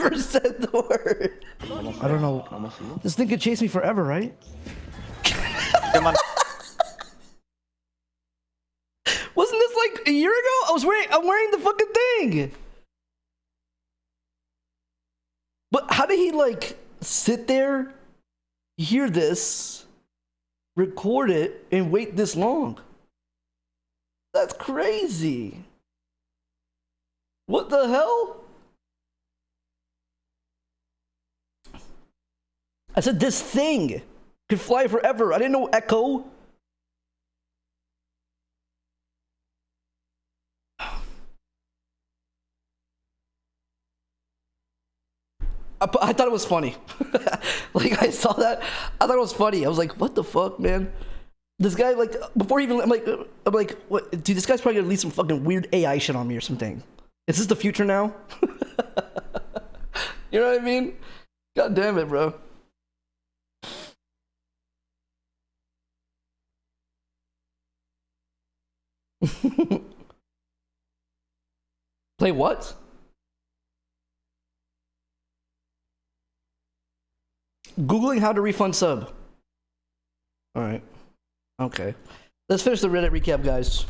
never said the word. I don't know. This thing could chase me forever, right? Come on. Wasn't this like a year ago? I'm wearing the fucking thing. But how did he like sit there, hear this, record it, and wait this long? That's crazy. What the hell? I said this thing could fly forever. I didn't know Echo. I thought it was funny. Like, I saw that. I thought it was funny. I was like, what the fuck, man? This guy, like, before even, I'm like, what? Dude, this guy's probably gonna leave some fucking weird AI shit on me or something. Is this the future now? You know what I mean? God damn it, bro. Play what? Googling how to refund sub. Alright. Okay. Let's finish the Reddit recap, guys.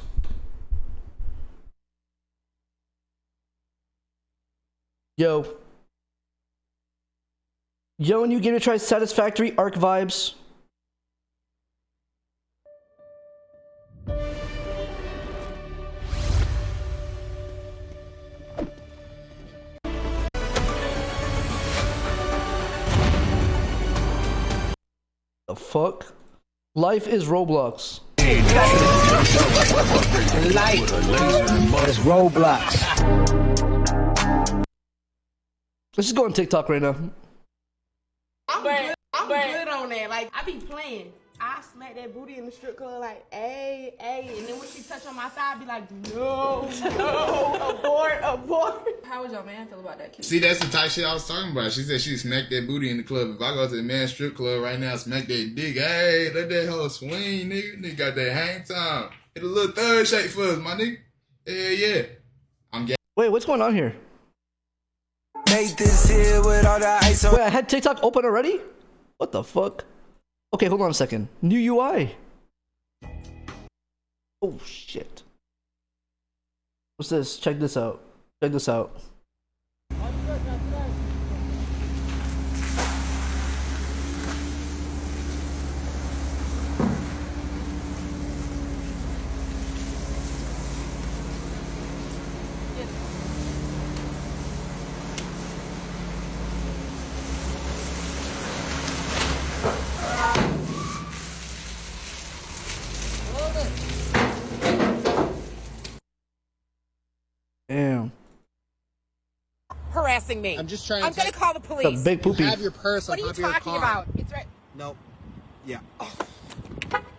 Yo, and you get to try Satisfactory Arc Vibes. The fuck? Life is Roblox. Life is Roblox. Let's just go on TikTok right now. I'm good on that. Like, I be playing. I smack that booty in the strip club like, hey, and then when she touch on my thigh, I be like, no, abort. How would your man feel about that kid? See, that's the type shit I was talking about. She said she smacked that booty in the club. If I go to the man's strip club right now, smack that dick, hey, let that hoe swing, nigga. Nigga got that hang time. Hit a little third shake for us, my nigga. Yeah. Wait, what's going on here? Make this here with all the ice on. Wait, I had TikTok open already? What the fuck? Okay, hold on a second. New UI. Oh shit. What's this? Check this out. Check this out. Damn. Harassing me. I'm just trying I'm to gonna call the police. It's a big poopy. You have your purse What on are you top of your talking car. about? It's right. Nope. Yeah.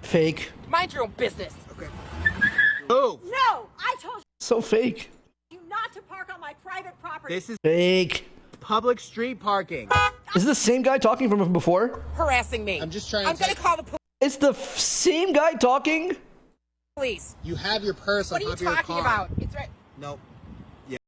Fake. Mind your own business. Okay. Move. No, I told So fake. you not to park on my private property. This is Fake. public street parking. Is this the same guy talking from before? Harassing me. I'm just trying I'm to gonna call the It's the same guy talking? police. You have your purse What on are you top of your talking car. about? It's right. Nope.